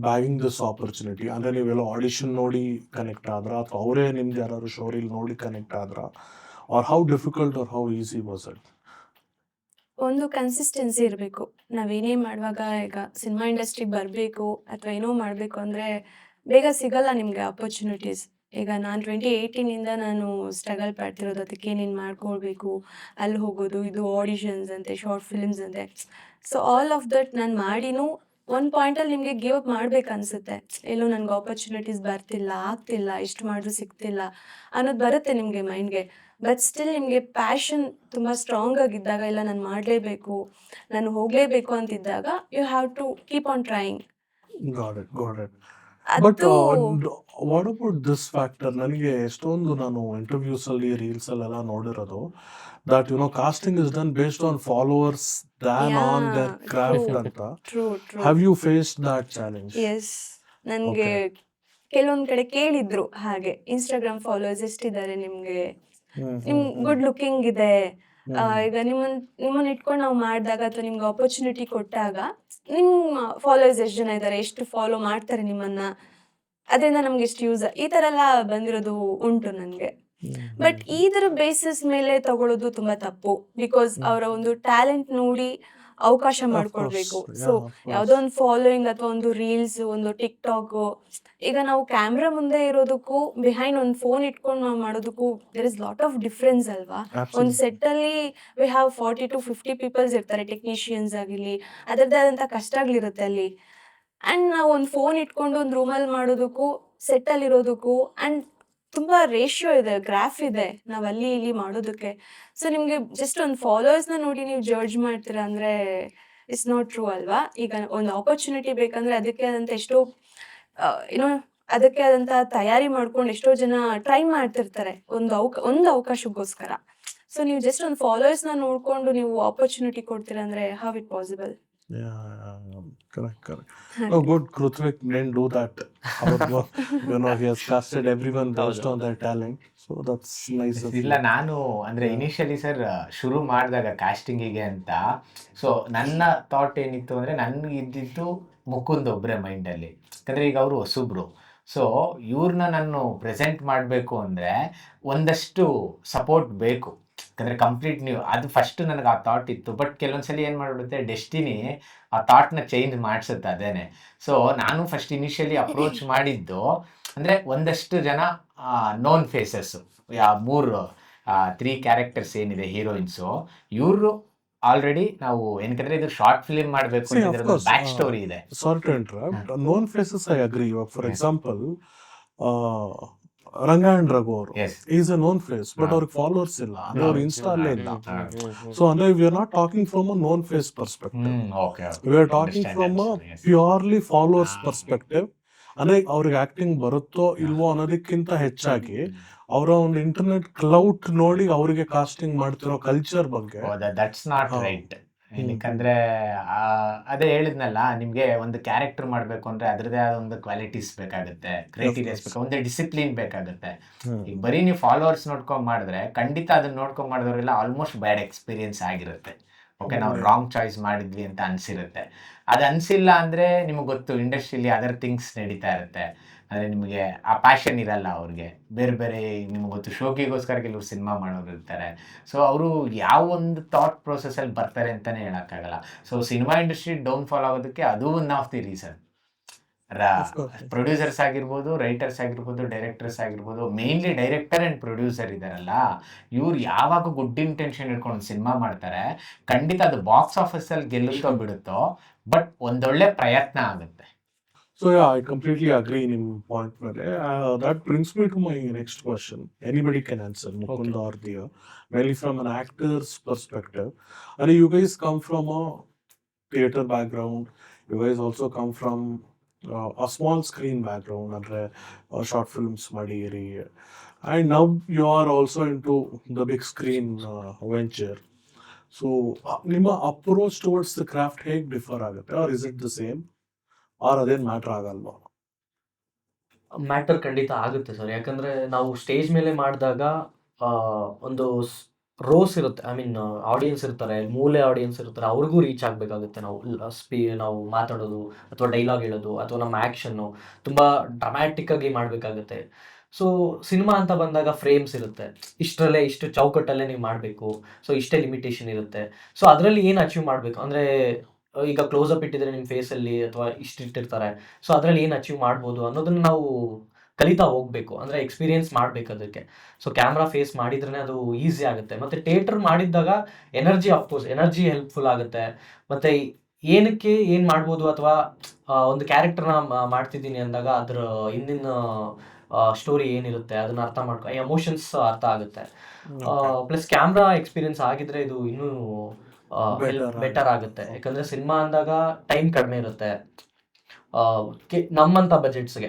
bagging this opportunity? ಅಂದರೆ ನೀವೆಲ್ಲ ಆಡಿಷನ್ ನೋಡಿ ಕನೆಕ್ಟ್ ಆದ್ರ, ಅಥವಾ ಅವರೇ ನಿಮ್ದು ಯಾರು ಶೋರಿಲ್ ನೋಡಿ ಕನೆಕ್ಟ್ ಆದ್ರ, or how difficult or how easy was it? ಒಂದು ಕನ್ಸಿಸ್ಟೆನ್ಸಿ ಇರಬೇಕು. ನಾವೇನೇ ಮಾಡುವಾಗ, ಈಗ ಸಿನಿಮಾ ಇಂಡಸ್ಟ್ರಿಗೆ ಬರಬೇಕು ಅಥವಾ ಏನೋ ಮಾಡಬೇಕು ಅಂದರೆ ಬೇಗ ಸಿಗಲ್ಲ ನಿಮಗೆ ಆಪರ್ಚುನಿಟೀಸ್. ಈಗ ನಾನು 2018ಇಂದ ನಾನು ಸ್ಟ್ರಗಲ್ ಪಡ್ತಿರೋದು, ಅದಕ್ಕೆ ನೀನು ಮಾಡ್ಕೊಳ್ಬೇಕು, ಅಲ್ಲಿ ಹೋಗೋದು, ಇದು ಆಡಿಷನ್ಸ್ ಅಂತೆ, ಶಾರ್ಟ್ ಫಿಲ್ಮ್ಸ್ ಅಂತೆ. ಸೊ ಆಲ್ ಆಫ್ ದಟ್ ನಾನು ಮಾಡಿನೂ ಒಂದು ಪಾಯಿಂಟಲ್ಲಿ ನಿಮಗೆ ಗಿವ್ ಅಪ್ ಮಾಡ್ಬೇಕು ಅನಿಸುತ್ತೆ. ಎಲ್ಲೋ ನನಗೆ ಆಪರ್ಚುನಿಟೀಸ್ ಬರ್ತಿಲ್ಲ, ಆಗ್ತಿಲ್ಲ, ಎಷ್ಟು ಮಾಡಿದ್ರು ಸಿಗ್ತಿಲ್ಲ ಅನ್ನೋದು ಬರುತ್ತೆ ನಿಮಗೆ ಮೈಂಡ್ಗೆ. ಬಟ್ ಸ್ಟಿಲ್ ನಿಮಗೆ ಪ್ಯಾಷನ್ ತುಂಬ ಸ್ಟ್ರಾಂಗ್ ಆಗಿದ್ದಾಗ, ಇಲ್ಲ ನಾನು ಮಾಡಲೇಬೇಕು, ನಾನು ಹೋಗಲೇಬೇಕು ಅಂತಿದ್ದಾಗ, you have to keep on trying. Got it. But ಅದು ವಾಟ್ ಅಬೌಟ್ ದಿಸ್ ಫ್ಯಾಕ್ಟರ್? ನನಗೆ ಎಷ್ಟೊಂದು ನಾನು ಇಂಟರ್ವ್ಯೂಸಲ್ಲಿ, ರೀಲ್ಸಲ್ಲೆಲ್ಲ ನೋಡಿರೋದು that casting is done based on followers than on their craft ಅಂತ. True have you faced that challenge? Yes, ನನಗೆ ಕೆಲವೊಂದು ಕಡೆ ಕೇಳಿದ್ರು ಹಾಗೆ, ಇನ್ಸ್ಟಾಗ್ರಾಮ್ ಫಾಲೋವರ್ಸ್ ಎಷ್ಟಿದ್ದಾರೆ ನಿಮಗೆ, ಗುಡ್ ಲುಕಿಂಗ್ ಇದೆ, ಈಗ ನಿಮ್ಮನ್ನ ಇಟ್ಕೊಂಡು ನಾವು ಮಾಡಿದಾಗ ಅಥವಾ ನಿಮ್ಗೆ ಆಪರ್ಚುನಿಟಿ ಕೊಟ್ಟಾಗ ನಿಮ್ಮ ಫಾಲೋವರ್ಸ್ ಎಷ್ಟು ಜನ ಇದ್ದಾರೆ, ಎಷ್ಟು ಫಾಲೋ ಮಾಡ್ತಾರೆ ನಿಮ್ಮನ್ನ, ಅದರಿಂದ ನಮ್ಗೆ ಎಷ್ಟು ಯೂಸ್, ಈ ಥರ ಎಲ್ಲ ಬಂದಿರೋದು ಉಂಟು ನನಗೆ. ಬಟ್ ಇದರ ಬೇಸಿಸ್ ಮೇಲೆ ತಗೊಳ್ಳೋದು ತುಂಬ ತಪ್ಪು. ಬಿಕಾಸ್ ಅವರ ಒಂದು ಟ್ಯಾಲೆಂಟ್ ನೋಡಿ ಅವಕಾಶ ಮಾಡ್ಕೊಳ್ಬೇಕು. ಸೊ ಯಾವುದೋ ಒಂದು ಫಾಲೋಯಿಂಗ್ ಅಥವಾ ಒಂದು ರೀಲ್ಸ್, ಒಂದು ಟಿಕ್ಟಾಕ್, ಈಗ ನಾವು ಕ್ಯಾಮ್ರಾ ಮುಂದೆ ಇರೋದಕ್ಕೂ ಬಿಹೈಂಡ್ ಒಂದು ಫೋನ್ ಇಟ್ಕೊಂಡು ನಾವು ಮಾಡೋದಕ್ಕೂ there is lot of difference ಅಲ್ವಾ. ಒಂದು ಸೆಟ್ಟಲ್ಲಿ ವಿ ಹ್ಯಾವ್ 40 to 50 ಪೀಪಲ್ಸ್ ಇರ್ತಾರೆ, ಟೆಕ್ನಿಷಿಯನ್ಸ್ ಆಗಿರಲಿ, ಅದರದ್ದೇ ಆದಂಥ ಕಷ್ಟಗಳಿರುತ್ತೆ ಅಲ್ಲಿ. ಆ್ಯಂಡ್ ನಾವು ಒಂದು ಫೋನ್ ಇಟ್ಕೊಂಡು ಒಂದು ರೂಮಲ್ಲಿ ಮಾಡೋದಕ್ಕೂ ಸೆಟ್ಟಲ್ಲಿ ಇರೋದಕ್ಕೂ ಆ್ಯಂಡ್ ತುಂಬ ರೇಷಿಯೋ ಇದೆ, ಗ್ರಾಫ್ ಇದೆ ನಾವು ಅಲ್ಲಿ ಇಲ್ಲಿ ಮಾಡೋದಕ್ಕೆ. ಸೊ ನಿಮಗೆ ಜಸ್ಟ್ ಒಂದು ಫಾಲೋವರ್ಸ್ನ ನೋಡಿ ನೀವು ಜಡ್ಜ್ ಮಾಡ್ತೀರಾ ಅಂದರೆ ಇಟ್ಸ್ ನಾಟ್ ಟ್ರೂ ಅಲ್ವಾ. ಈಗ ಒಂದು ಆಪರ್ಚುನಿಟಿ ಬೇಕಂದರೆ ಅದಕ್ಕೆ ಆದಂಥ ಎಷ್ಟೋ ಏನೋ ಅದಕ್ಕೆ ಆದಂಥ ತಯಾರಿ ಮಾಡ್ಕೊಂಡು ಎಷ್ಟೋ ಜನ ಟ್ರೈ ಮಾಡ್ತಿರ್ತಾರೆ ಒಂದು ಅವಕಾಶಕ್ಕೋಸ್ಕರ. ಸೊ ನೀವು ಜಸ್ಟ್ ಒಂದು ಫಾಲೋವರ್ಸ್ನ ನೋಡಿಕೊಂಡು ನೀವು ಆಪರ್ಚುನಿಟಿ ಕೊಡ್ತೀರಾ ಅಂದರೆ how it possible? Correct. Oh, good. Krutvik didn't do that. He has casted everyone based on their talent. So that's nice. ಇಲ್ಲ, ನಾನು ಅಂದ್ರೆ ಇನಿಷಿಯಲಿ ಸರ್ ಶುರು ಮಾಡಿದಾಗ ಕಾಸ್ಟಿಂಗಿಗೆ ಅಂತ, ಸೊ ನನ್ನ ಥಾಟ್ ಏನಿತ್ತು ಅಂದ್ರೆ ನನ್ಗೆ ಇದ್ದಿದ್ದು ಮುಕುಂದ್ ಒಬ್ಬರೇ ಮೈಂಡಲ್ಲಿ. ಯಾಕಂದ್ರೆ ಈಗ ಅವರು ಹೊಸಬ್ರು, ಸೊ ಇವ್ರನ್ನ ನಾನು ಪ್ರೆಸೆಂಟ್ ಮಾಡಬೇಕು ಅಂದರೆ ಒಂದಷ್ಟು ಸಪೋರ್ಟ್ ಬೇಕು. ಯಾಕಂದರೆ ಕಂಪ್ಲೀಟ್ ನೀವು ಅದು ಫಸ್ಟ್ ನನಗೆ ಆ ಥಾಟ್ ಇತ್ತು. ಬಟ್ ಕೆಲವೊಂದ್ಸಲಿ ಏನು ಮಾಡಿಬಿಡುತ್ತೆ, ಡೆಸ್ಟಿನಿ ಆ ಥಾಟ್ನ ಚೇಂಜ್ ಮಾಡಿಸುತ್ತೆ ಅದೇನೆ. ಸೊ ನಾನು ಫಸ್ಟ್ ಇನಿಷಿಯಲಿ ಅಪ್ರೋಚ್ ಮಾಡಿದ್ದು ಅಂದರೆ ಒಂದಷ್ಟು ಜನ ನೋನ್ ಫೇಸಸ್ಸು, 3 ಕ್ಯಾರೆಕ್ಟರ್ಸ್ ಏನಿದೆ ಹೀರೋಯಿನ್ಸು, ಇವರು ಆಲ್ರೆಡಿ ನಾವು ಏನಕ್ಕಂದ್ರೆ ಇದು ಶಾರ್ಟ್ ಫಿಲ್ಮ್ ಮಾಡಬೇಕು ಅಂತ ಬ್ಯಾಕ್ ಸ್ಟೋರಿ ಇದೆ. Sorry to interrupt. Known faces, I agree. For example, Ranga and Raghu ಅವರು is a known face, but ಅವ್ರಿಗೆ ಫಾಲೋವರ್ಸ್ ಇಲ್ಲ, ಅಂದ್ರೆ ಅವ್ರ ಇನ್ಸ್ಟಾ ಅಲ್ಲೇ ಇಲ್ಲ. ಸೊ ಅಂದ್ರೆ we are not talking from a known face perspective, we are talking from a purely followers perspective. ಅಂದ್ರೆ ಅವ್ರಿಗೆ ಆಕ್ಟಿಂಗ್ ಬರುತ್ತೋ ಇಲ್ವೋ ಅನ್ನೋದಕ್ಕಿಂತ ಹೆಚ್ಚಾಗಿ ಅವರ ಒಂದು ಇಂಟರ್ನೆಟ್ ಕ್ಲೌಟ್ ನೋಡಿ ಅವರಿಗೆ ಕಾಸ್ಟಿಂಗ್ ಮಾಡ್ತಿರೋ ಕಲ್ಚರ್ ಬಗ್ಗೆ. That's not right. ಏನಕ್ಕಂದ್ರೆ ಅದೇ ಹೇಳಿದ್ನಲ್ಲ, ನಿಮ್ಗೆ ಒಂದು ಕ್ಯಾರೆಕ್ಟರ್ ಮಾಡ್ಬೇಕು ಅಂದ್ರೆ ಅದ್ರದೇ ಆದ ಒಂದು ಕ್ವಾಲಿಟೀಸ್ ಬೇಕಾಗುತ್ತೆ, ಕ್ರೈಟೀರಿಯಾಸ್ ಬೇಕು, ಒಂದು ಡಿಸಿಪ್ಲಿನ್ ಬೇಕಾಗುತ್ತೆ. ಈಗ ಬರೀ ನೀವು ಫಾಲೋವರ್ಸ್ ನೋಡ್ಕೊಂಡ್ ಮಾಡಿದ್ರೆ ಖಂಡಿತ ಅದನ್ನ ನೋಡ್ಕೊಂಡ್ ಮಾಡಿದವರೆಲ್ಲ ಆಲ್ಮೋಸ್ಟ್ ಬ್ಯಾಡ್ ಎಕ್ಸ್ಪೀರಿಯನ್ಸ್ ಆಗಿರುತ್ತೆ. ಓಕೆ, ನಾವು ರಾಂಗ್ ಚಾಯ್ಸ್ ಮಾಡಿದ್ವಿ ಅಂತ ಅನ್ಸಿರುತ್ತೆ. ಅದು ಅನ್ಸಿಲ್ಲ ಅಂದ್ರೆ ನಿಮಗೆ ಗೊತ್ತು, ಇಂಡಸ್ಟ್ರಿಯಲ್ಲಿ ಅದರ್ ಥಿಂಗ್ಸ್ ನಡೀತಾ ಇರುತ್ತೆ. ಅಂದರೆ ನಿಮಗೆ ಆ ಪ್ಯಾಷನ್ ಇರಲ್ಲ ಅವ್ರಿಗೆ, ಬೇರೆ ಬೇರೆ ನಿಮ್ಗೆ ಗೊತ್ತು ಶೋಕಿಗೋಸ್ಕರ ಕೆಲವರು ಸಿನಿಮಾ ಮಾಡೋರು ಇರ್ತಾರೆ. ಸೊ ಅವರು ಯಾವ ಒಂದು ಥಾಟ್ ಪ್ರೊಸೆಸಲ್ಲಿ ಬರ್ತಾರೆ ಅಂತಲೇ ಹೇಳೋಕ್ಕಾಗಲ್ಲ. ಸೊ ಸಿನಿಮಾ ಇಂಡಸ್ಟ್ರಿ ಡೌನ್ಫಾಲ್ ಆಗೋದಕ್ಕೆ ಅದು one of the reason. Producers ಆಗಿರ್ಬೋದು, ರೈಟರ್ಸ್ ಆಗಿರ್ಬೋದು, ಡೈರೆಕ್ಟರ್ಸ್ ಆಗಿರ್ಬೋದು, ಮೇನ್ಲಿ ಡೈರೆಕ್ಟರ್ ಆ್ಯಂಡ್ ಪ್ರೊಡ್ಯೂಸರ್ ಇದ್ದಾರಲ್ಲ, ಇವ್ರು ಯಾವಾಗ ಗುಡ್ ಇಂಟೆನ್ಷನ್ ಇಟ್ಕೊಂಡು ಸಿನಿಮಾ ಮಾಡ್ತಾರೆ, ಖಂಡಿತ ಅದು ಬಾಕ್ಸ್ ಆಫೀಸಲ್ಲಿ ಗೆಲ್ಲುತ್ತೋ ಬಿಡುತ್ತೋ, ಬಟ್ ಒಂದೊಳ್ಳೆ ಪ್ರಯತ್ನ ಆಗುತ್ತೆ. So yeah, I completely agree in your point. That brings me to my next question. Anybody can answer, Mukunda or Diya. Mainly from an actor's perspective. And you guys come from a theatre background. You guys also come from a small screen background, and short films madiri. And now you are also into the big screen venture. So, ನಿಮ್ಮ approach towards the craft ಹೇಗೆ differ ಆಗುತ್ತೆ, or is it the same? Or ಅದೇನು matter ಆಗಲ್ವಾ? Matter ಖಂಡಿತ ಆಗುತ್ತೆ sir. ಯಾಕಂದರೆ ನಾವು stage ಮೇಲೆ ಮಾಡಿದಾಗ ಒಂದು ರೋಸ್ ಇರುತ್ತೆ, ಐ ಮೀನ್ ಆಡಿಯನ್ಸ್ ಇರ್ತಾರೆ, ಮೂಲೆ ಆಡಿಯನ್ಸ್ ಇರ್ತಾರೆ, ಅವ್ರಿಗೂ ರೀಚ್ ಆಗಬೇಕಾಗುತ್ತೆ. ನಾವು ಮಾತಾಡೋದು ಅಥವಾ ಡೈಲಾಗ್ ಹೇಳೋದು ಅಥವಾ ನಮ್ಮ ಆ್ಯಕ್ಷನ್ನು ತುಂಬ ಡ್ರಮ್ಯಾಟಿಕ್ಕಾಗಿ ಮಾಡಬೇಕಾಗುತ್ತೆ. ಸೊ ಸಿನಿಮಾ ಅಂತ ಬಂದಾಗ ಫ್ರೇಮ್ಸ್ ಇರುತ್ತೆ, ಇಷ್ಟರಲ್ಲೇ ಇಷ್ಟು ಚೌಕಟ್ಟಲ್ಲೇ ನೀವು ಮಾಡಬೇಕು, ಸೊ ಇಷ್ಟೇ ಲಿಮಿಟೇಷನ್ ಇರುತ್ತೆ. ಸೊ ಅದರಲ್ಲಿ ಏನು ಅಚೀವ್ ಮಾಡಬೇಕು ಅಂದರೆ, ಈಗ ಕ್ಲೋಸಪ್ ಇಟ್ಟಿದ್ರೆ ನಿಮ್ಮ ಫೇಸಲ್ಲಿ ಅಥವಾ ಇಷ್ಟಿಟ್ಟಿರ್ತಾರೆ, ಸೊ ಅದರಲ್ಲಿ ಏನು ಅಚೀವ್ ಮಾಡ್ಬೋದು ಅನ್ನೋದನ್ನು ನಾವು ಕಲಿತಾ ಹೋಗಬೇಕು, ಅಂದರೆ ಎಕ್ಸ್ಪೀರಿಯೆನ್ಸ್ ಮಾಡಬೇಕು ಅದಕ್ಕೆ. ಸೊ ಕ್ಯಾಮ್ರಾ ಫೇಸ್ ಮಾಡಿದ್ರೇ ಅದು ಈಸಿ ಆಗುತ್ತೆ. ಮತ್ತು ಥಿಯೇಟರ್ ಮಾಡಿದ್ದಾಗ ಎನರ್ಜಿ ಹೆಲ್ಪ್ಫುಲ್ ಆಗುತ್ತೆ. ಮತ್ತು ಏನಕ್ಕೆ ಏನು ಮಾಡ್ಬೋದು ಅಥವಾ ಒಂದು ಕ್ಯಾರೆಕ್ಟರ್ನ ಮಾಡ್ತಿದ್ದೀನಿ ಅಂದಾಗ ಅದರ ಹಿಂದಿನ ಸ್ಟೋರಿ ಏನಿರುತ್ತೆ ಅದನ್ನು ಅರ್ಥ ಎಮೋಷನ್ಸ್ ಅರ್ಥ ಆಗುತ್ತೆ. ಪ್ಲಸ್ ಕ್ಯಾಮ್ರಾ ಎಕ್ಸ್ಪೀರಿಯೆನ್ಸ್ ಆಗಿದ್ರೆ ಇದು ಇನ್ನೂ ಬೆಟರ್ ಆಗುತ್ತೆ. ಯಾಕಂದರೆ ಸಿನಿಮಾ ಅಂದಾಗ ಟೈಮ್ ಕಡಿಮೆ ಇರುತ್ತೆ. ನಮ್ಮಂಥ ಬಜೆಟ್ಸ್ಗೆ,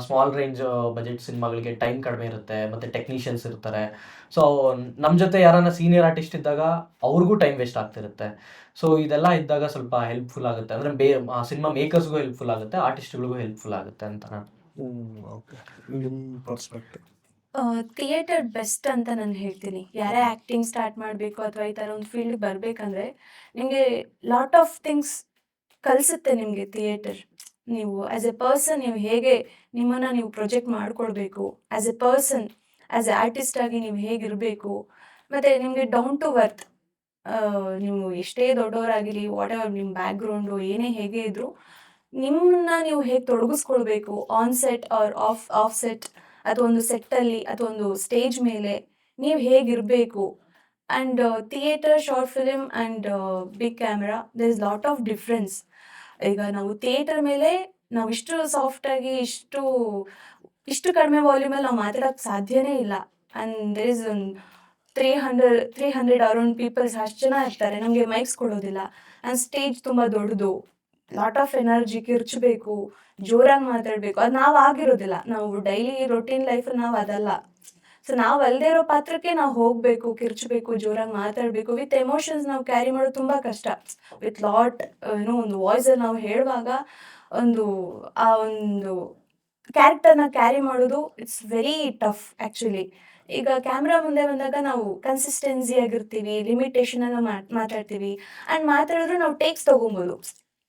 ಸ್ಮಾಲ್ ರೇಂಜ್ ಬಜೆಟ್ ಸಿನಿಮಾಗಳಿಗೆ ಟೈಮ್ ಕಡಿಮೆ ಇರುತ್ತೆ, ಮತ್ತು ಟೆಕ್ನಿಷಿಯನ್ಸ್ ಇರ್ತಾರೆ. ಸೊ ನಮ್ಮ ಜೊತೆ ಯಾರನ್ನ ಸೀನಿಯರ್ ಆರ್ಟಿಸ್ಟ್ ಇದ್ದಾಗ ಅವ್ರಿಗೂ ಟೈಮ್ ವೇಸ್ಟ್ ಆಗ್ತಿರುತ್ತೆ. ಸೊ ಇದೆಲ್ಲ ಇದ್ದಾಗ ಸ್ವಲ್ಪ ಹೆಲ್ಪ್ಫುಲ್ ಆಗುತ್ತೆ, ಅಂದರೆ ಸಿನಿಮಾ ಮೇಕರ್ಸ್ಗೂ ಹೆಲ್ಪ್ಫುಲ್ ಆಗುತ್ತೆ, ಆರ್ಟಿಸ್ಟ್ಗಳಿಗೂ ಹೆಲ್ಪ್ಫುಲ್ ಆಗುತ್ತೆ ಅಂತ ನಾನು. ಓಕೆ, ನಿಮ್ಮ ಪರ್ಸ್ಪೆಕ್ಟಿವ್. ಥಿಯೇಟರ್ ಬೆಸ್ಟ್ ಅಂತ ನಾನು ಹೇಳ್ತೀನಿ. ಯಾರೇ ಆ್ಯಕ್ಟಿಂಗ್ ಸ್ಟಾರ್ಟ್ ಮಾಡಬೇಕು ಅಥವಾ ಈ ಥರ ಒಂದು ಫೀಲ್ಡ್ ಬರಬೇಕಂದ್ರೆ ನಿಮಗೆ ಲಾಟ್ ಆಫ್ ಥಿಂಗ್ಸ್ ಕಲಿಸುತ್ತೆ ನಿಮಗೆ ಥಿಯೇಟರ್. ನೀವು ಆ್ಯಸ್ ಎ ಪರ್ಸನ್ ನೀವು ಹೇಗೆ ನಿಮ್ಮನ್ನು ನೀವು ಪ್ರೊಜೆಕ್ಟ್ ಮಾಡ್ಕೊಳ್ಬೇಕು, as A person, as A artist ಆಗಿ ನೀವು ಹೇಗಿರಬೇಕು, ಮತ್ತು ನಿಮಗೆ ಡೌನ್ ಟು ವರ್ತ್. ನೀವು ಎಷ್ಟೇ ದೊಡ್ಡವರಾಗಿರಿ, ವಾಟ್ ಎವರ್ ನಿಮ್ಮ ಬ್ಯಾಕ್ಗ್ರೌಂಡು ಏನೇ ಹೇಗೆ ಇದ್ದರೂ ನಿಮ್ಮನ್ನ ನೀವು ಹೇಗೆ ತೊಡಗಿಸ್ಕೊಳ್ಬೇಕು, on set or off set, ಅಥವಾ ಒಂದು ಸೆಟ್ಟಲ್ಲಿ ಅಥವಾ ಒಂದು ಸ್ಟೇಜ್ ಮೇಲೆ ನೀವು ಹೇಗಿರಬೇಕು. And theatre, short film and big camera, there is lot of difference. ಈಗ ನಾವು ಥಿಯೇಟರ್ ಮೇಲೆ ನಾವು ಇಷ್ಟು ಸಾಫ್ಟಾಗಿ ಇಷ್ಟು ಕಡಿಮೆ ವಾಲ್ಯೂಮಲ್ಲಿ ನಾವು ಮಾತಾಡೋಕ್ಕೆ ಸಾಧ್ಯನೇ ಇಲ್ಲ. ಆ್ಯಂಡ್ ದೇರ್ ಇಸ್ ಒಂದು 300 ಅರೌಂಡ್ ಪೀಪಲ್ಸ್, ಅಷ್ಟು ಜನ ಇರ್ತಾರೆ, ನಮಗೆ ಮೈಕ್ಸ್ ಕೊಡೋದಿಲ್ಲ. ಆ್ಯಂಡ್ ಸ್ಟೇಜ್ ತುಂಬ ದೊಡ್ಡದು, ಲಾಟ್ ಆಫ್ ಎನರ್ಜಿ, ಕಿರ್ಚಬೇಕು, ಜೋರಾಗಿ ಮಾತಾಡಬೇಕು. ಅದು ನಾವು ಆಗಿರೋದಿಲ್ಲ, ನಾವು ಡೈಲಿ ರೊಟೀನ್ ಲೈಫಲ್ಲಿ ನಾವು ಅದಲ್ಲ. ಸೊ ನಾವು ಅಲ್ಲದೆ ಇರೋ ಪಾತ್ರಕ್ಕೆ ನಾವು ಹೋಗಬೇಕು, ಕಿರ್ಚಬೇಕು, ಜೋರಾಗಿ ಮಾತಾಡಬೇಕು. ವಿತ್ ಎಮೋಷನ್ಸ್ ನಾವು ಕ್ಯಾರಿ ಮಾಡೋದು ತುಂಬ ಕಷ್ಟ. ವಿತ್ ಲಾಟ್ ಒಂದು ವಾಯ್ಸಲ್ಲಿ ನಾವು ಹೇಳುವಾಗ ಆ ಒಂದು ಕ್ಯಾರೆಕ್ಟರ್ನ ಕ್ಯಾರಿ ಮಾಡೋದು ಇಟ್ಸ್ ವೆರಿ ಟಫ್ ಆ್ಯಕ್ಚುಲಿ. ಈಗ ಕ್ಯಾಮ್ರಾ ಮುಂದೆ ಬಂದಾಗ ನಾವು ಕನ್ಸಿಸ್ಟೆನ್ಸಿ ಆಗಿರ್ತೀವಿ, ಲಿಮಿಟೇಷನೆಲ್ಲ ಮಾತಾಡ್ತೀವಿ. ಆ್ಯಂಡ್ ಮಾತಾಡಿದ್ರೆ ನಾವು ಟೇಕ್ಸ್ ತೊಗೊಬೋದು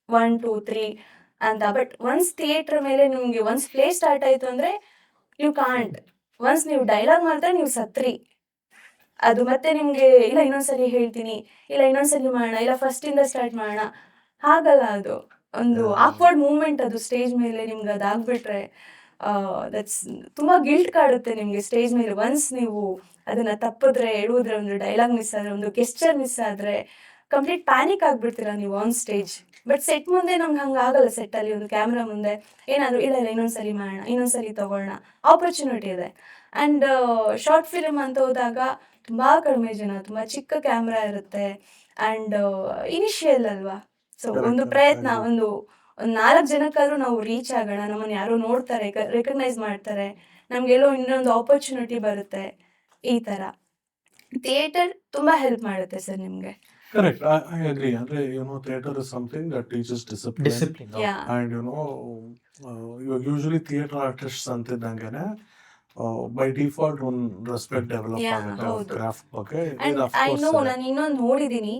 1 2 3 ಅಂತ. ಬಟ್ ಒನ್ಸ್ ಥಿಯೇಟ್ರ್ ಮೇಲೆ ನಿಮಗೆ ಒನ್ಸ್ ಪ್ಲೇ ಸ್ಟಾರ್ಟ್ ಆಯಿತು ಅಂದರೆ ಯು ಕಾಂಟ್. ಒನ್ಸ್ ನೀವು ಡೈಲಾಗ್ ಮಾಡಿದ್ರೆ ನೀವು ಸತ್ರಿ. ಅದು ಮತ್ತೆ ನಿಮಗೆ ಇಲ್ಲ ಇನ್ನೊಂದ್ಸಲಿ ಹೇಳ್ತೀನಿ, ಇಲ್ಲ ಇನ್ನೊಂದ್ಸಲಿ ಮಾಡೋಣ, ಇಲ್ಲ ಫಸ್ಟಿಂದ ಸ್ಟಾರ್ಟ್ ಮಾಡೋಣ, ಹಾಗಲ್ಲ. ಅದು ಒಂದು ಆಕ್ವರ್ಡ್ ಮೂಮೆಂಟ್, ಅದು ಸ್ಟೇಜ್ ಮೇಲೆ ನಿಮ್ಗೆ ಅದಾಗ್ಬಿಟ್ರೆ ದಟ್ಸ್ ತುಂಬ ಗಿಲ್ಟ್ ಕಾಡುತ್ತೆ ನಿಮಗೆ ಸ್ಟೇಜ್ ಮೇಲೆ. ಒನ್ಸ್ ನೀವು ಅದನ್ನು ತಪ್ಪಿದ್ರೆ, ಎಡುವುದ್ರೆ, ಒಂದು ಡೈಲಾಗ್ ಮಿಸ್ ಆದರೆ, ಒಂದು ಗೆಸ್ಚರ್ ಮಿಸ್ ಆದರೆ ಕಂಪ್ಲೀಟ್ ಪ್ಯಾನಿಕ್ ಆಗಿಬಿಡ್ತೀರಾ ನೀವು ಆನ್ ಸ್ಟೇಜ್. ಬಟ್ ಸೆಟ್ ಮುಂದೆ ನಮ್ಗೆ ಹಂಗೆ ಆಗಲ್ಲ. ಸೆಟ್ಟಲ್ಲಿ ಒಂದು ಕ್ಯಾಮ್ರಾ ಮುಂದೆ ಏನಾದರೂ ಇಲ್ಲ ಇನ್ನೊಂದ್ಸಲಿ ಮಾಡೋಣ, ಇನ್ನೊಂದ್ಸಲಿ ತೊಗೊಳ್ಳೋಣ, ಆಪರ್ಚುನಿಟಿ ಇದೆ. ಆ್ಯಂಡ್ ಶಾರ್ಟ್ ಫಿಲಿಮ್ ಅಂತ ಹೋದಾಗ ತುಂಬ ಕಡಿಮೆ ಜನ, ತುಂಬ ಚಿಕ್ಕ ಕ್ಯಾಮ್ರಾ ಇರುತ್ತೆ. ಆ್ಯಂಡ್ ಇನಿಷಿಯಲ್ ಅಲ್ವಾ, ಸೊ ಒಂದು ಪ್ರಯತ್ನ, ಒಂದು 4 ಜನಕ್ಕಾದ್ರೂ ನಾವು ರೀಚ್ ಆಗೋಣ, ನಮ್ಮನ್ನು ಯಾರೋ ನೋಡ್ತಾರೆ, ರೆಕಗ್ನೈಸ್ ಮಾಡ್ತಾರೆ, ನಮಗೆಲ್ಲೋ ಇನ್ನೊಂದು ಆಪರ್ಚುನಿಟಿ ಬರುತ್ತೆ. ಈ ಥರ ಥಿಯೇಟರ್ ತುಂಬ ಹೆಲ್ಪ್ ಮಾಡುತ್ತೆ ಸರ್ ನಿಮಗೆ. Correct. I agree. ಅಂದ್ರೆ theater is something that teaches discipline. And ಇವಾಗ ಯೂಶಲಿ ಥಿಯೇಟರ್ ಆರ್ಟಿಸ್ಟ್ಸ್ ಅಂತಿದ್ದಂಗೆನೆ ಬೈ ಡಿಫಾಲ್ಟ್ ಒಂದು ರೆಸ್ಪೆಕ್ಟ್ ಡೆವಲಪ್ ಆಗುತ್ತೆ ಕ್ರಾಫ್ಟ್ ಬಗ್ಗೆ. ನಾನು ಇನ್ನೊಂದು ನೋಡಿದ್ದೀನಿ,